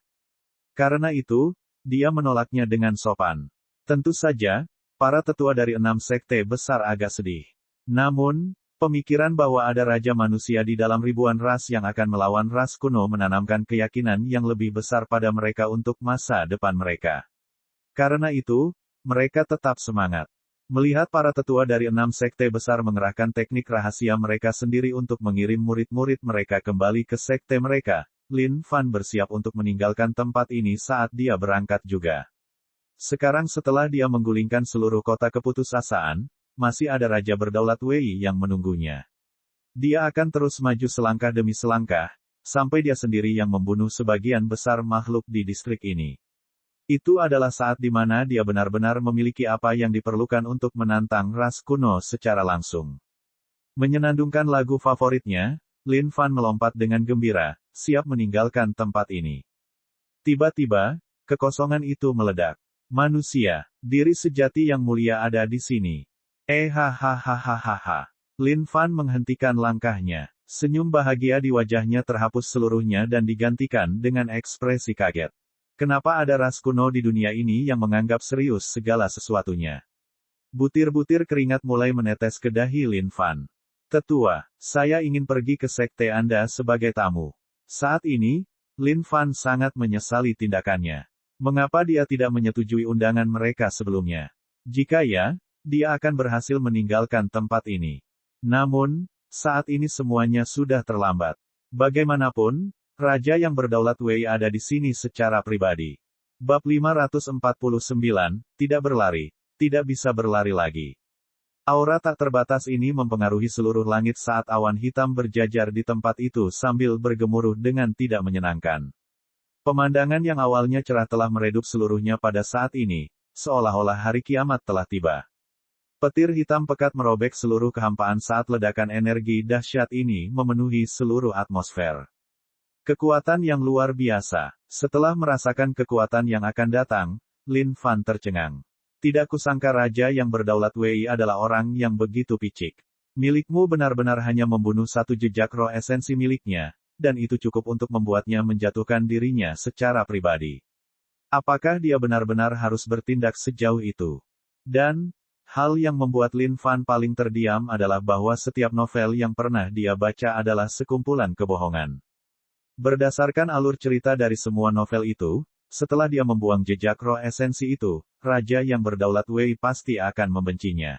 A: Karena itu, dia menolaknya dengan sopan. Tentu saja, para tetua dari 6 sekte besar agak sedih. Namun, pemikiran bahwa ada raja manusia di dalam ribuan ras yang akan melawan ras kuno menanamkan keyakinan yang lebih besar pada mereka untuk masa depan mereka. Karena itu, mereka tetap semangat. Melihat para tetua dari 6 sekte besar mengerahkan teknik rahasia mereka sendiri untuk mengirim murid-murid mereka kembali ke sekte mereka, Lin Fan bersiap untuk meninggalkan tempat ini saat dia berangkat juga. Sekarang setelah dia menggulingkan seluruh kota keputusasaan, masih ada Raja Berdaulat Wei yang menunggunya. Dia akan terus maju selangkah demi selangkah, sampai dia sendiri yang membunuh sebagian besar makhluk di distrik ini. Itu adalah saat di mana dia benar-benar memiliki apa yang diperlukan untuk menantang ras kuno secara langsung. Menyenandungkan lagu favoritnya, Lin Fan melompat dengan gembira, siap meninggalkan tempat ini. Tiba-tiba, kekosongan itu meledak. Manusia, diri sejati Yang Mulia ada di sini. Hahaha. Lin Fan menghentikan langkahnya. Senyum bahagia di wajahnya terhapus seluruhnya dan digantikan dengan ekspresi kaget. Kenapa ada ras kuno di dunia ini yang menganggap serius segala sesuatunya? Butir-butir keringat mulai menetes ke dahi Lin Fan. Tetua, saya ingin pergi ke sekte Anda sebagai tamu. Saat ini, Lin Fan sangat menyesali tindakannya. Mengapa dia tidak menyetujui undangan mereka sebelumnya? Jika ya, dia akan berhasil meninggalkan tempat ini. Namun, saat ini semuanya sudah terlambat. Bagaimanapun, Raja yang berdaulat Wei ada di sini secara pribadi. Bab 549, tidak berlari, tidak bisa berlari lagi. Aura tak terbatas ini mempengaruhi seluruh langit saat awan hitam berjajar di tempat itu sambil bergemuruh dengan tidak menyenangkan. Pemandangan yang awalnya cerah telah meredup seluruhnya pada saat ini, seolah-olah hari kiamat telah tiba. Petir hitam pekat merobek seluruh kehampaan saat ledakan energi dahsyat ini memenuhi seluruh atmosfer. Kekuatan yang luar biasa. Setelah merasakan kekuatan yang akan datang, Lin Fan tercengang. Tidak kusangka Raja yang berdaulat Wei adalah orang yang begitu picik. Milikmu benar-benar hanya membunuh satu jejak roh esensi miliknya, dan itu cukup untuk membuatnya menjatuhkan dirinya secara pribadi. Apakah dia benar-benar harus bertindak sejauh itu? Dan, hal yang membuat Lin Fan paling terdiam adalah bahwa setiap novel yang pernah dia baca adalah sekumpulan kebohongan. Berdasarkan alur cerita dari semua novel itu, setelah dia membuang jejak roh esensi itu, Raja yang berdaulat Wei pasti akan membencinya.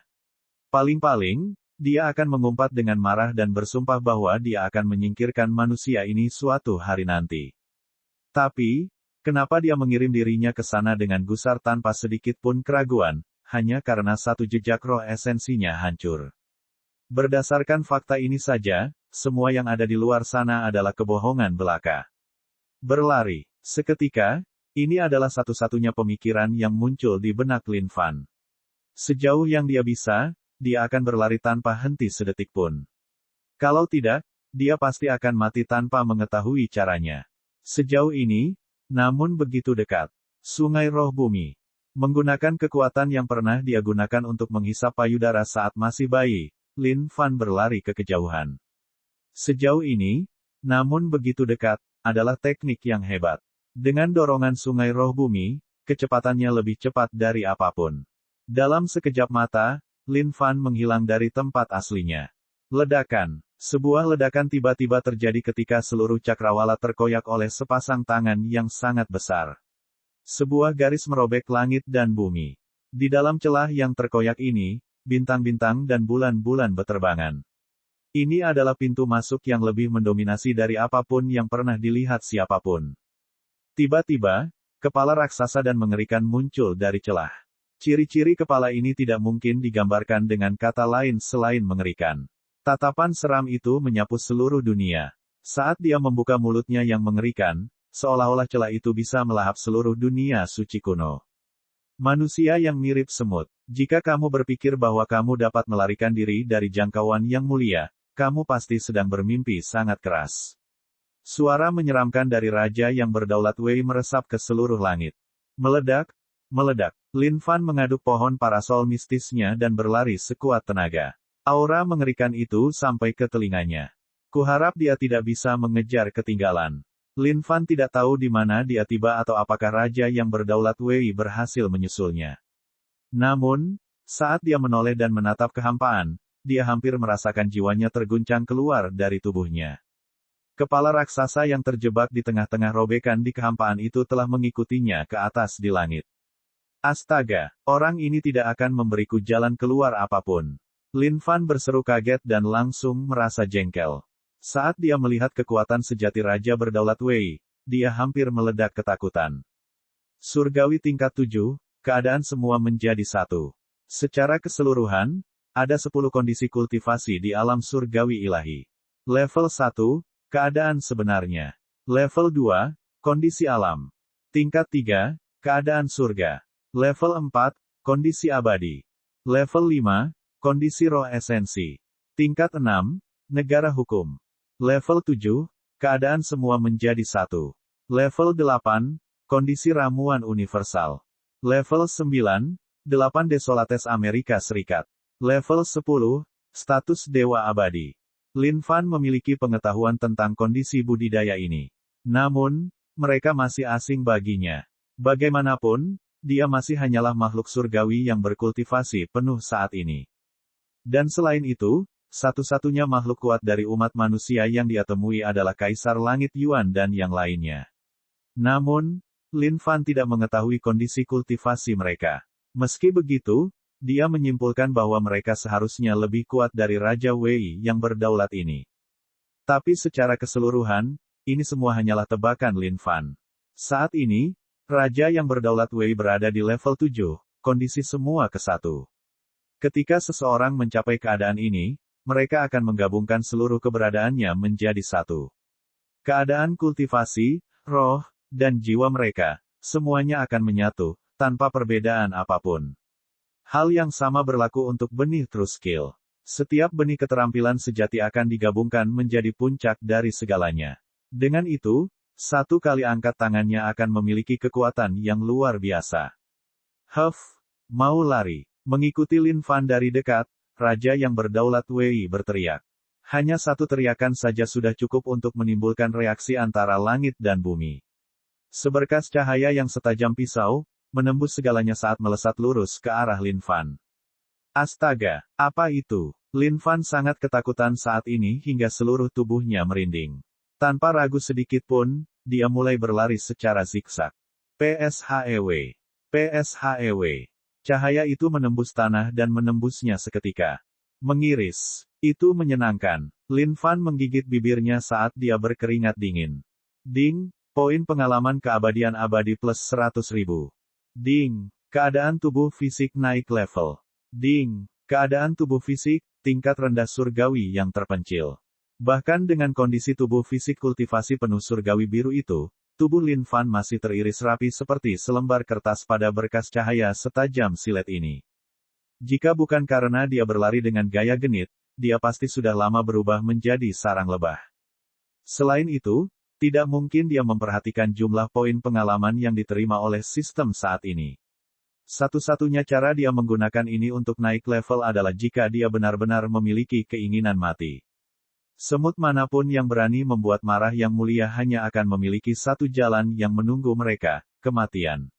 A: Paling-paling, dia akan mengumpat dengan marah dan bersumpah bahwa dia akan menyingkirkan manusia ini suatu hari nanti. Tapi, kenapa dia mengirim dirinya ke sana dengan gusar tanpa sedikit pun keraguan, hanya karena satu jejak roh esensinya hancur? Berdasarkan fakta ini saja, semua yang ada di luar sana adalah kebohongan belaka. Berlari. Seketika, ini adalah satu-satunya pemikiran yang muncul di benak Lin Fan. Sejauh yang dia bisa, dia akan berlari tanpa henti sedetik pun. Kalau tidak, dia pasti akan mati tanpa mengetahui caranya. Sejauh ini, namun begitu dekat. Sungai Roh Bumi. Menggunakan kekuatan yang pernah dia gunakan untuk menghisap payudara saat masih bayi, Lin Fan berlari ke kejauhan. Sejauh ini, namun begitu dekat, adalah teknik yang hebat. Dengan dorongan Sungai Roh Bumi, kecepatannya lebih cepat dari apapun. Dalam sekejap mata, Lin Fan menghilang dari tempat aslinya. Ledakan. Sebuah ledakan tiba-tiba terjadi ketika seluruh cakrawala terkoyak oleh sepasang tangan yang sangat besar. Sebuah garis merobek langit dan bumi. Di dalam celah yang terkoyak ini, bintang-bintang dan bulan-bulan beterbangan. Ini adalah pintu masuk yang lebih mendominasi dari apapun yang pernah dilihat siapapun. Tiba-tiba, kepala raksasa dan mengerikan muncul dari celah. Ciri-ciri kepala ini tidak mungkin digambarkan dengan kata lain selain mengerikan. Tatapan seram itu menyapu seluruh dunia. Saat dia membuka mulutnya yang mengerikan, seolah-olah celah itu bisa melahap seluruh dunia suci kuno. Manusia yang mirip semut. Jika kamu berpikir bahwa kamu dapat melarikan diri dari jangkauan yang mulia, kamu pasti sedang bermimpi sangat keras. Suara menyeramkan dari raja yang berdaulat Wei meresap ke seluruh langit. Meledak, meledak. Lin Fan mengaduk pohon parasol mistisnya dan berlari sekuat tenaga. Aura mengerikan itu sampai ke telinganya. Kuharap dia tidak bisa mengejar ketinggalan. Lin Fan tidak tahu di mana dia tiba atau apakah raja yang berdaulat Wei berhasil menyusulnya. Namun, saat dia menoleh dan menatap kehampaan, dia hampir merasakan jiwanya terguncang keluar dari tubuhnya. Kepala raksasa yang terjebak di tengah-tengah robekan di kehampaan itu telah mengikutinya ke atas di langit. Astaga, orang ini tidak akan memberiku jalan keluar apapun. Lin Fan berseru kaget dan langsung merasa jengkel. Saat dia melihat kekuatan sejati Raja Berdaulat Wei, dia hampir meledak ketakutan. Surgawi tingkat 7, keadaan semua menjadi satu. Secara keseluruhan, ada 10 kondisi kultivasi di alam surgawi ilahi. Level 1, keadaan sebenarnya. Level 2, kondisi alam. Tingkat 3, keadaan surga. Level 4, kondisi abadi. Level 5, kondisi roh esensi. Tingkat 6, negara hukum. Level 7, keadaan semua menjadi satu. Level 8, kondisi ramuan universal. Level 9, 8 Desolates Amerika Serikat. Level 10, status dewa abadi. Lin Fan memiliki pengetahuan tentang kondisi budidaya ini. Namun, mereka masih asing baginya. Bagaimanapun, dia masih hanyalah makhluk surgawi yang berkultivasi penuh saat ini. Dan selain itu, satu-satunya makhluk kuat dari umat manusia yang dia temui adalah Kaisar Langit Yuan dan yang lainnya. Namun, Lin Fan tidak mengetahui kondisi kultivasi mereka. Meski begitu, dia menyimpulkan bahwa mereka seharusnya lebih kuat dari Raja Wei yang berdaulat ini. Tapi secara keseluruhan, ini semua hanyalah tebakan Lin Fan. Saat ini, Raja yang berdaulat Wei berada di level 7, kondisi semua ke satu. Ketika seseorang mencapai keadaan ini, mereka akan menggabungkan seluruh keberadaannya menjadi satu. Keadaan kultivasi, roh, dan jiwa mereka, semuanya akan menyatu, tanpa perbedaan apapun. Hal yang sama berlaku untuk benih true skill. Setiap benih keterampilan sejati akan digabungkan menjadi puncak dari segalanya. Dengan itu, satu kali angkat tangannya akan memiliki kekuatan yang luar biasa. Huff, mau lari. Mengikuti Lin Fan dari dekat, Raja yang berdaulat Wei berteriak. Hanya satu teriakan saja sudah cukup untuk menimbulkan reaksi antara langit dan bumi. Seberkas cahaya yang setajam pisau, menembus segalanya saat melesat lurus ke arah Lin Fan. Astaga, apa itu? Lin Fan sangat ketakutan saat ini hingga seluruh tubuhnya merinding. Tanpa ragu sedikit pun, dia mulai berlari secara zigzag. PSHEW. PSHEW. Cahaya itu menembus tanah dan menembusnya seketika. Mengiris. Itu menyenangkan. Lin Fan menggigit bibirnya saat dia berkeringat dingin. Ding, poin pengalaman keabadian abadi plus 100.000. Ding, keadaan tubuh fisik naik level. Ding, keadaan tubuh fisik, tingkat rendah surgawi yang terpencil. Bahkan dengan kondisi tubuh fisik kultivasi penuh surgawi biru itu, tubuh Lin Fan masih teriris rapi seperti selembar kertas pada berkas cahaya setajam silet ini. Jika bukan karena dia berlari dengan gaya genit, dia pasti sudah lama berubah menjadi sarang lebah. Selain itu, tidak mungkin dia memperhatikan jumlah poin pengalaman yang diterima oleh sistem saat ini. Satu-satunya cara dia menggunakan ini untuk naik level adalah jika dia benar-benar memiliki keinginan mati. Semut manapun yang berani membuat marah Yang Mulia hanya akan memiliki satu jalan yang menunggu mereka, kematian.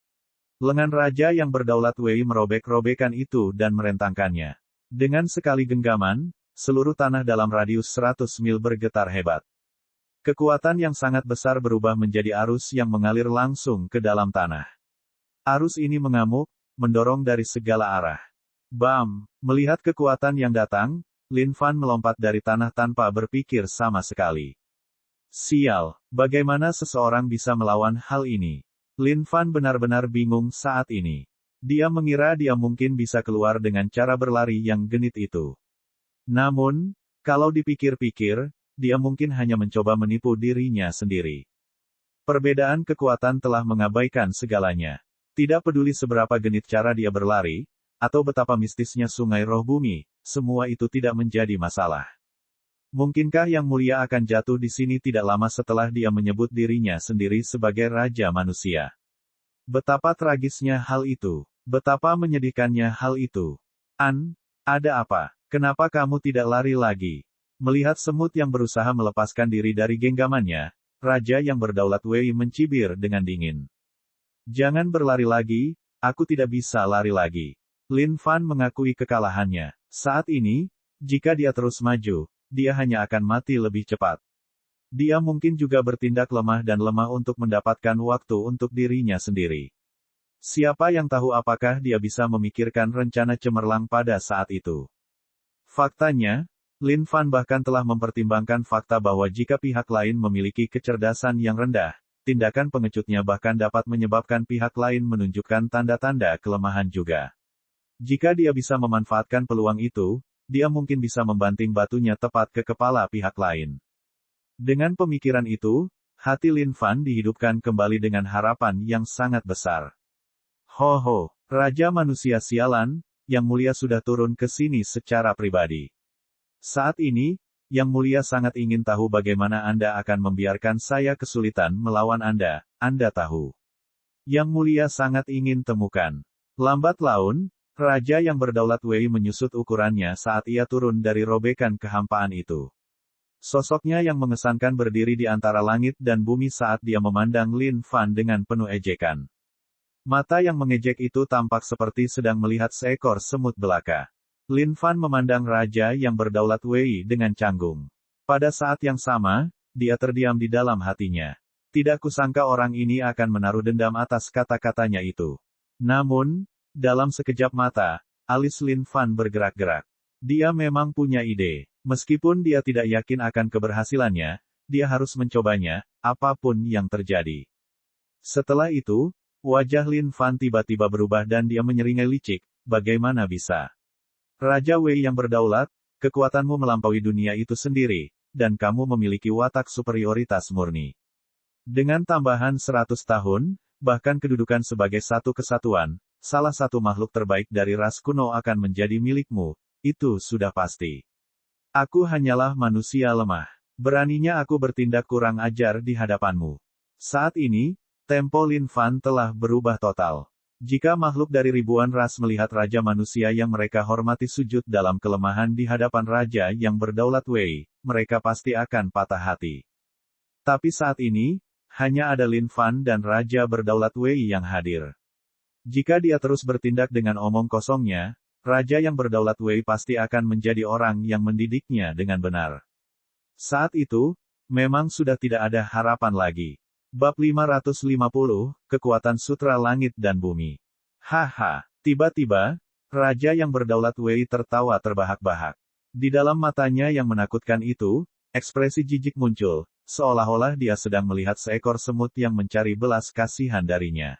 A: Lengan raja yang berdaulat Wei merobek-robekan itu dan merentangkannya. Dengan sekali genggaman, seluruh tanah dalam radius 100 mil bergetar hebat. Kekuatan yang sangat besar berubah menjadi arus yang mengalir langsung ke dalam tanah. Arus ini mengamuk, mendorong dari segala arah. Bam! Melihat kekuatan yang datang, Lin Fan melompat dari tanah tanpa berpikir sama sekali. Sial, bagaimana seseorang bisa melawan hal ini? Lin Fan benar-benar bingung saat ini. Dia mengira dia mungkin bisa keluar dengan cara berlari yang genit itu. Namun, kalau dipikir-pikir, dia mungkin hanya mencoba menipu dirinya sendiri. Perbedaan kekuatan telah mengabaikan segalanya. Tidak peduli seberapa genit cara dia berlari, atau betapa mistisnya sungai roh bumi, semua itu tidak menjadi masalah. Mungkinkah Yang Mulia akan jatuh di sini tidak lama setelah dia menyebut dirinya sendiri sebagai Raja Manusia? Betapa tragisnya hal itu. Betapa menyedihkannya hal itu. Ada apa? Kenapa kamu tidak lari lagi? Melihat semut yang berusaha melepaskan diri dari genggamannya, Raja yang berdaulat Wei mencibir dengan dingin. Jangan berlari lagi, aku tidak bisa lari lagi. Lin Fan mengakui kekalahannya. Saat ini, jika dia terus maju, dia hanya akan mati lebih cepat. Dia mungkin juga bertindak lemah dan lemah untuk mendapatkan waktu untuk dirinya sendiri. Siapa yang tahu apakah dia bisa memikirkan rencana cemerlang pada saat itu. Faktanya, Lin Fan bahkan telah mempertimbangkan fakta bahwa jika pihak lain memiliki kecerdasan yang rendah, tindakan pengecutnya bahkan dapat menyebabkan pihak lain menunjukkan tanda-tanda kelemahan juga. Jika dia bisa memanfaatkan peluang itu, dia mungkin bisa membanting batunya tepat ke kepala pihak lain. Dengan pemikiran itu, hati Lin Fan dihidupkan kembali dengan harapan yang sangat besar. Ho, Raja Manusia Sialan, Yang Mulia sudah turun ke sini secara pribadi. Saat ini, Yang Mulia sangat ingin tahu bagaimana Anda akan membiarkan saya kesulitan melawan Anda tahu. Yang Mulia sangat ingin temukan. Lambat laun, Raja yang berdaulat Wei menyusut ukurannya saat ia turun dari robekan kehampaan itu. Sosoknya yang mengesankan berdiri di antara langit dan bumi saat dia memandang Lin Fan dengan penuh ejekan. Mata yang mengejek itu tampak seperti sedang melihat seekor semut belaka. Lin Fan memandang Raja yang berdaulat Wei dengan canggung. Pada saat yang sama, dia terdiam di dalam hatinya. Tidak kusangka orang ini akan menaruh dendam atas kata-katanya itu. Namun, dalam sekejap mata, alis Lin Fan bergerak-gerak. Dia memang punya ide. Meskipun dia tidak yakin akan keberhasilannya, dia harus mencobanya, apapun yang terjadi. Setelah itu, wajah Lin Fan tiba-tiba berubah dan dia menyeringai licik, bagaimana bisa? Raja Wei yang berdaulat, kekuatanmu melampaui dunia itu sendiri, dan kamu memiliki watak superioritas murni. Dengan tambahan 100 tahun, bahkan kedudukan sebagai satu kesatuan, salah satu makhluk terbaik dari ras kuno akan menjadi milikmu, itu sudah pasti. Aku hanyalah manusia lemah. Beraninya aku bertindak kurang ajar di hadapanmu. Saat ini, tempo Lin Fan telah berubah total. Jika makhluk dari ribuan ras melihat Raja Manusia yang mereka hormati sujud dalam kelemahan di hadapan Raja yang berdaulat Wei, mereka pasti akan patah hati. Tapi saat ini, hanya ada Lin Fan dan Raja berdaulat Wei yang hadir. Jika dia terus bertindak dengan omong kosongnya, Raja yang berdaulat Wei pasti akan menjadi orang yang mendidiknya dengan benar. Saat itu, memang sudah tidak ada harapan lagi. Bab 550, Kekuatan Sutra Langit dan Bumi. Haha, Tiba-tiba, raja yang berdaulat Wei tertawa terbahak-bahak. Di dalam matanya yang menakutkan itu, ekspresi jijik muncul, seolah-olah dia sedang melihat seekor semut yang mencari belas kasihan darinya.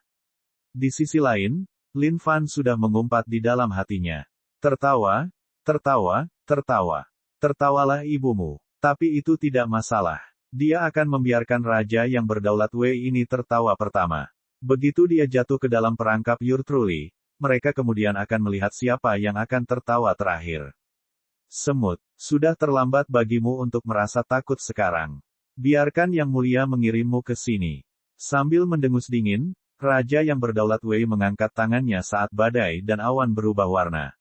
A: Di sisi lain, Lin Fan sudah mengumpat di dalam hatinya. Tertawa, tertawa, tertawa. Tertawalah ibumu. Tapi itu tidak masalah. Dia akan membiarkan raja yang berdaulat Wei ini tertawa pertama. Begitu dia jatuh ke dalam perangkap Your Truly, mereka kemudian akan melihat siapa yang akan tertawa terakhir. Semut, sudah terlambat bagimu untuk merasa takut sekarang. Biarkan Yang Mulia mengirimmu ke sini. Sambil mendengus dingin, raja yang berdaulat Wei mengangkat tangannya saat badai dan awan berubah warna.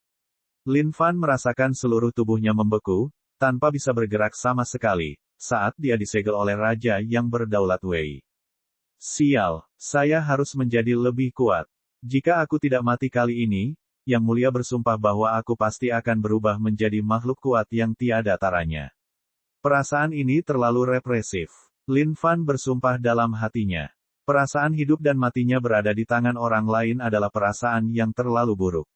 A: Lin Fan merasakan seluruh tubuhnya membeku, tanpa bisa bergerak sama sekali, saat dia disegel oleh raja yang berdaulat Wei. Sial, saya harus menjadi lebih kuat. Jika aku tidak mati kali ini, Yang Mulia bersumpah bahwa aku pasti akan berubah menjadi makhluk kuat yang tiada taranya. Perasaan ini terlalu represif. Lin Fan bersumpah dalam hatinya. Perasaan hidup dan matinya berada di tangan orang lain adalah perasaan yang terlalu buruk.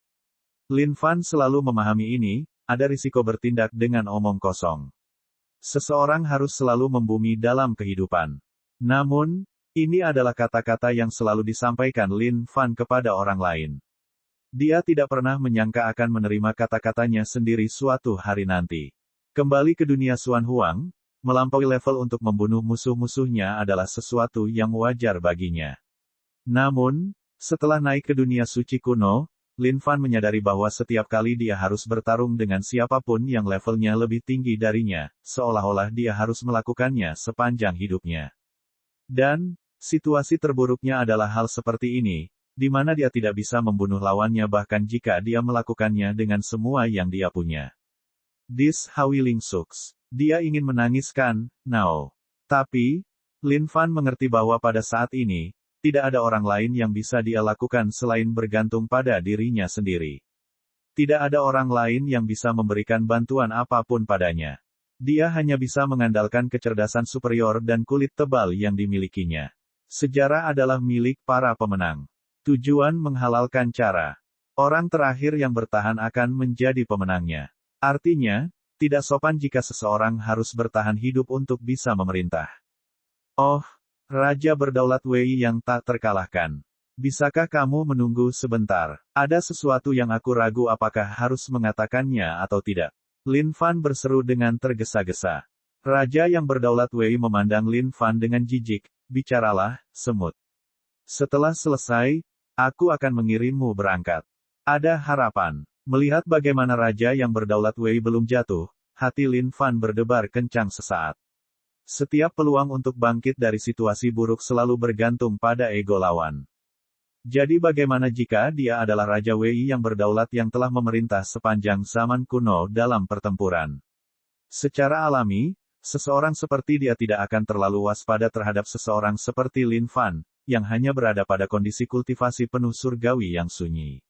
A: Lin Fan selalu memahami ini, ada risiko bertindak dengan omong kosong. Seseorang harus selalu membumi dalam kehidupan. Namun, ini adalah kata-kata yang selalu disampaikan Lin Fan kepada orang lain. Dia tidak pernah menyangka akan menerima kata-katanya sendiri suatu hari nanti. Kembali ke dunia Xuan Huang, melampaui level untuk membunuh musuh-musuhnya adalah sesuatu yang wajar baginya. Namun, setelah naik ke dunia suci kuno, Lin Fan menyadari bahwa setiap kali dia harus bertarung dengan siapapun yang levelnya lebih tinggi darinya, seolah-olah dia harus melakukannya sepanjang hidupnya. Dan, situasi terburuknya adalah hal seperti ini, di mana dia tidak bisa membunuh lawannya bahkan jika dia melakukannya dengan semua yang dia punya. This how willing sucks. Dia ingin menangiskan, no. Tapi, Lin Fan mengerti bahwa pada saat ini, tidak ada orang lain yang bisa dia lakukan selain bergantung pada dirinya sendiri. Tidak ada orang lain yang bisa memberikan bantuan apapun padanya. Dia hanya bisa mengandalkan kecerdasan superior dan kulit tebal yang dimilikinya. Sejarah adalah milik para pemenang. Tujuan menghalalkan cara. Orang terakhir yang bertahan akan menjadi pemenangnya. Artinya, tidak sopan jika seseorang harus bertahan hidup untuk bisa memerintah. Oh, Raja berdaulat Wei yang tak terkalahkan. Bisakah kamu menunggu sebentar? Ada sesuatu yang aku ragu apakah harus mengatakannya atau tidak. Lin Fan berseru dengan tergesa-gesa. Raja yang berdaulat Wei memandang Lin Fan dengan jijik. Bicaralah, semut. Setelah selesai, aku akan mengirimmu berangkat. Ada harapan. Melihat bagaimana raja yang berdaulat Wei belum jatuh, hati Lin Fan berdebar kencang sesaat. Setiap peluang untuk bangkit dari situasi buruk selalu bergantung pada ego lawan. Jadi bagaimana jika dia adalah Raja Wei yang berdaulat yang telah memerintah sepanjang zaman kuno dalam pertempuran? Secara alami, seseorang seperti dia tidak akan terlalu waspada terhadap seseorang seperti Lin Fan, yang hanya berada pada kondisi kultivasi penuh surgawi yang sunyi.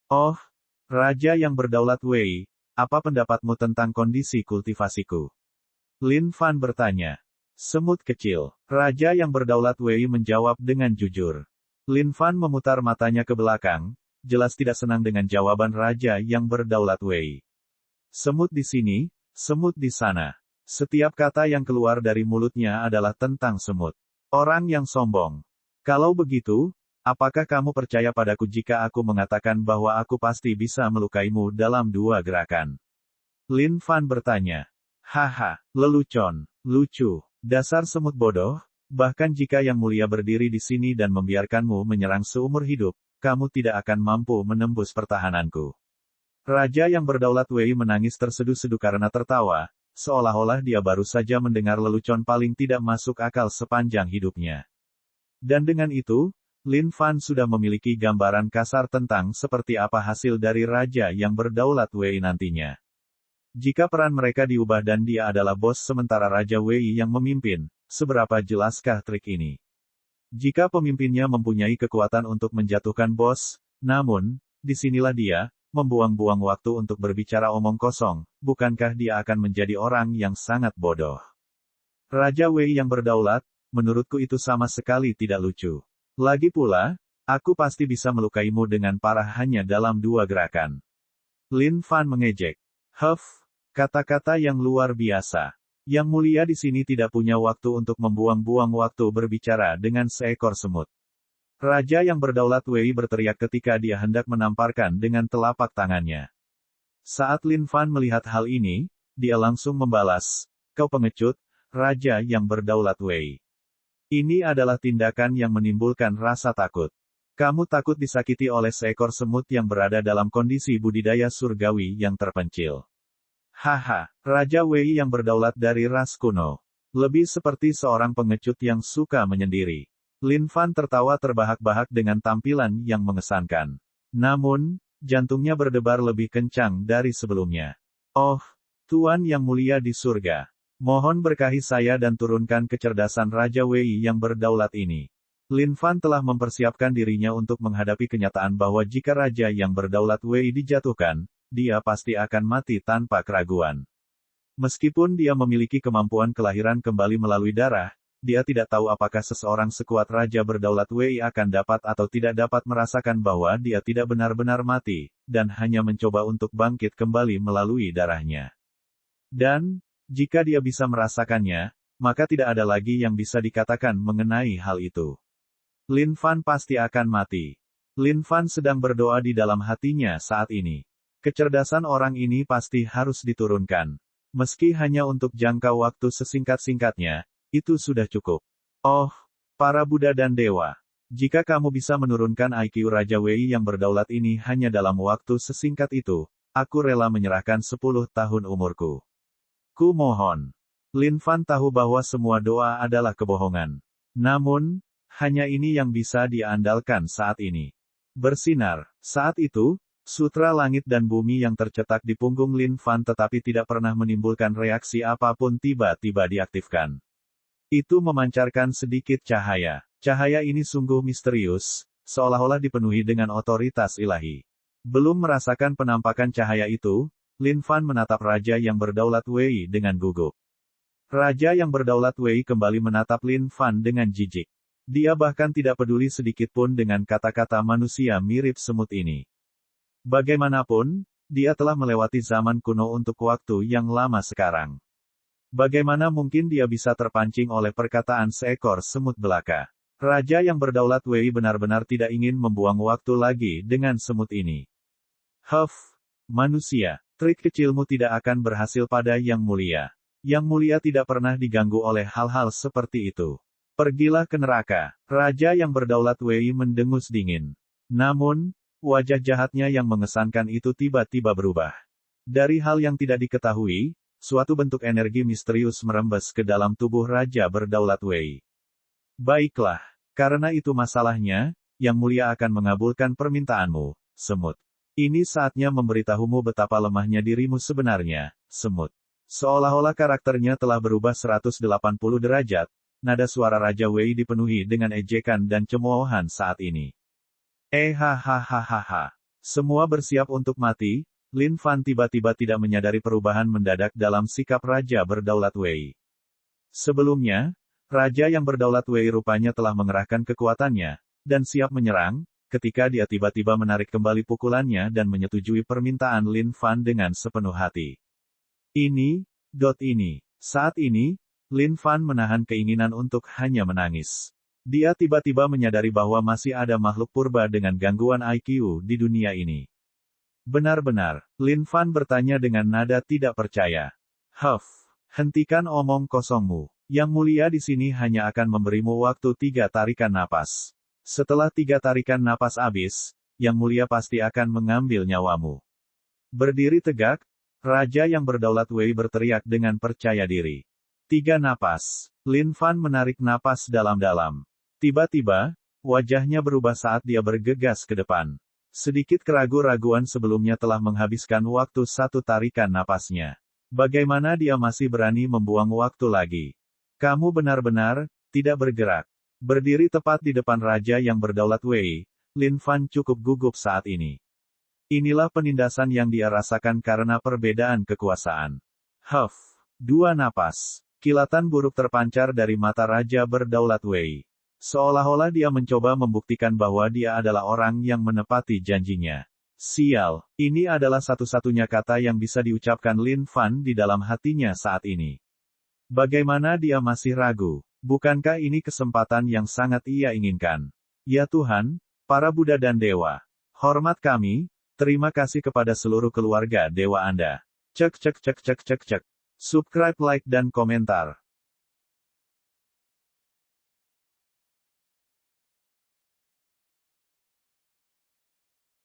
A: Oh, Raja yang berdaulat Wei, apa pendapatmu tentang kondisi kultivasiku? Lin Fan bertanya. Semut kecil. Raja yang berdaulat Wei menjawab dengan jujur. Lin Fan memutar matanya ke belakang, jelas tidak senang dengan jawaban Raja yang berdaulat Wei. Semut di sini, semut di sana. Setiap kata yang keluar dari mulutnya adalah tentang semut. Orang yang sombong. Kalau begitu, apakah kamu percaya padaku jika aku mengatakan bahwa aku pasti bisa melukaimu dalam 2 gerakan? Lin Fan bertanya. Haha, lelucon, lucu, dasar semut bodoh, bahkan jika Yang Mulia berdiri di sini dan membiarkanmu menyerang seumur hidup, kamu tidak akan mampu menembus pertahananku. Raja yang berdaulat Wei menangis terseduh-seduh karena tertawa, seolah-olah dia baru saja mendengar lelucon paling tidak masuk akal sepanjang hidupnya. Dan dengan itu, Lin Fan sudah memiliki gambaran kasar tentang seperti apa hasil dari Raja yang berdaulat Wei nantinya. Jika peran mereka diubah dan dia adalah bos sementara Raja Wei yang memimpin, seberapa jelaskah trik ini? Jika pemimpinnya mempunyai kekuatan untuk menjatuhkan bos, namun, disinilah dia, membuang-buang waktu untuk berbicara omong kosong, bukankah dia akan menjadi orang yang sangat bodoh? Raja Wei yang berdaulat, menurutku itu sama sekali tidak lucu. Lagi pula, Aku pasti bisa melukaimu dengan parah hanya dalam 2 gerakan. Lin Fan mengejek. Huff, kata-kata yang luar biasa. Yang mulia di sini tidak punya waktu untuk membuang-buang waktu berbicara dengan seekor semut. Raja yang berdaulat Wei berteriak ketika dia hendak menamparkan dengan telapak tangannya. Saat Lin Fan melihat hal ini, dia langsung membalas, "Kau pengecut, Raja yang berdaulat Wei. Ini adalah tindakan yang menimbulkan rasa takut. Kamu takut disakiti oleh seekor semut yang berada dalam kondisi budidaya surgawi yang terpencil. Haha, Raja Wei yang berdaulat dari ras kuno. Lebih seperti seorang pengecut yang suka menyendiri." Lin Fan tertawa terbahak-bahak dengan tampilan yang mengesankan. Namun, jantungnya berdebar lebih kencang dari sebelumnya. "Oh, Tuan yang mulia di surga. Mohon berkahi saya dan turunkan kecerdasan Raja Wei yang berdaulat ini." Lin Fan telah mempersiapkan dirinya untuk menghadapi kenyataan bahwa jika Raja yang berdaulat Wei dijatuhkan, dia pasti akan mati tanpa keraguan. Meskipun dia memiliki kemampuan kelahiran kembali melalui darah, dia tidak tahu apakah seseorang sekuat Raja berdaulat Wei akan dapat atau tidak dapat merasakan bahwa dia tidak benar-benar mati, dan hanya mencoba untuk bangkit kembali melalui darahnya. Dan, jika dia bisa merasakannya, maka tidak ada lagi yang bisa dikatakan mengenai hal itu. Lin Fan pasti akan mati. Lin Fan sedang berdoa di dalam hatinya saat ini. Kecerdasan orang ini pasti harus diturunkan. Meski hanya untuk jangka waktu sesingkat-singkatnya, itu sudah cukup. Oh, para Buddha dan Dewa. Jika kamu bisa menurunkan IQ Raja Wei yang berdaulat ini hanya dalam waktu sesingkat itu, aku rela menyerahkan 10 tahun umurku. Ku mohon. Lin Fan tahu bahwa semua doa adalah kebohongan. Namun, hanya ini yang bisa dia andalkan saat ini. Bersinar. Saat itu, sutra langit dan bumi yang tercetak di punggung Lin Fan tetapi tidak pernah menimbulkan reaksi apapun tiba-tiba diaktifkan. Itu memancarkan sedikit cahaya. Cahaya ini sungguh misterius, seolah-olah dipenuhi dengan otoritas ilahi. Belum merasakan penampakan cahaya itu, Lin Fan menatap Raja yang berdaulat Wei dengan gugup. Raja yang berdaulat Wei kembali menatap Lin Fan dengan jijik. Dia bahkan tidak peduli sedikit pun dengan kata-kata manusia mirip semut ini. Bagaimanapun, dia telah melewati zaman kuno untuk waktu yang lama sekarang. Bagaimana mungkin dia bisa terpancing oleh perkataan seekor semut belaka? Raja yang berdaulat Wei benar-benar tidak ingin membuang waktu lagi dengan semut ini. Huff, manusia, trik kecilmu tidak akan berhasil pada Yang Mulia. Yang Mulia tidak pernah diganggu oleh hal-hal seperti itu. Pergilah ke neraka. Raja yang berdaulat Wei mendengus dingin. Namun, wajah jahatnya yang mengesankan itu tiba-tiba berubah. Dari hal yang tidak diketahui, suatu bentuk energi misterius merembes ke dalam tubuh Raja berdaulat Wei. Baiklah, karena itu masalahnya, Yang Mulia akan mengabulkan permintaanmu, semut. Ini saatnya memberitahumu betapa lemahnya dirimu sebenarnya, semut. Seolah-olah karakternya telah berubah 180 derajat, nada suara Raja Wei dipenuhi dengan ejekan dan cemoohan saat ini. Hahaha. Semua bersiap untuk mati. Lin Fan tiba-tiba tidak menyadari perubahan mendadak dalam sikap Raja berdaulat Wei. Sebelumnya, Raja yang berdaulat Wei rupanya telah mengerahkan kekuatannya, dan siap menyerang, ketika dia tiba-tiba menarik kembali pukulannya dan menyetujui permintaan Lin Fan dengan sepenuh hati. Ini. Saat ini, Lin Fan menahan keinginan untuk hanya menangis. Dia tiba-tiba menyadari bahwa masih ada makhluk purba dengan gangguan IQ di dunia ini. Benar-benar, Lin Fan bertanya dengan nada tidak percaya. Huff, hentikan omong kosongmu. Yang Mulia di sini hanya akan memberimu waktu 3 tarikan napas. Setelah 3 tarikan napas habis, Yang Mulia pasti akan mengambil nyawamu. Berdiri tegak, Raja yang berdaulat Wei berteriak dengan percaya diri. 3 napas. Lin Fan menarik napas dalam-dalam. Tiba-tiba, wajahnya berubah saat dia bergegas ke depan. Sedikit keraguan-raguan sebelumnya telah menghabiskan waktu 1 tarikan napasnya. Bagaimana dia masih berani membuang waktu lagi? Kamu benar-benar tidak bergerak. Berdiri tepat di depan Raja yang berdaulat Wei, Lin Fan cukup gugup saat ini. Inilah penindasan yang dia rasakan karena perbedaan kekuasaan. Huff, 2 napas. Kilatan buruk terpancar dari mata Raja berdaulat Wei. Seolah-olah dia mencoba membuktikan bahwa dia adalah orang yang menepati janjinya. Sial, ini adalah satu-satunya kata yang bisa diucapkan Lin Fan di dalam hatinya saat ini. Bagaimana dia masih ragu? Bukankah ini kesempatan yang sangat ia inginkan? Ya Tuhan, para Buddha dan Dewa, hormat kami, terima kasih kepada seluruh keluarga Dewa Anda. Cek cek cek cek cek cek. Subscribe, like dan komentar.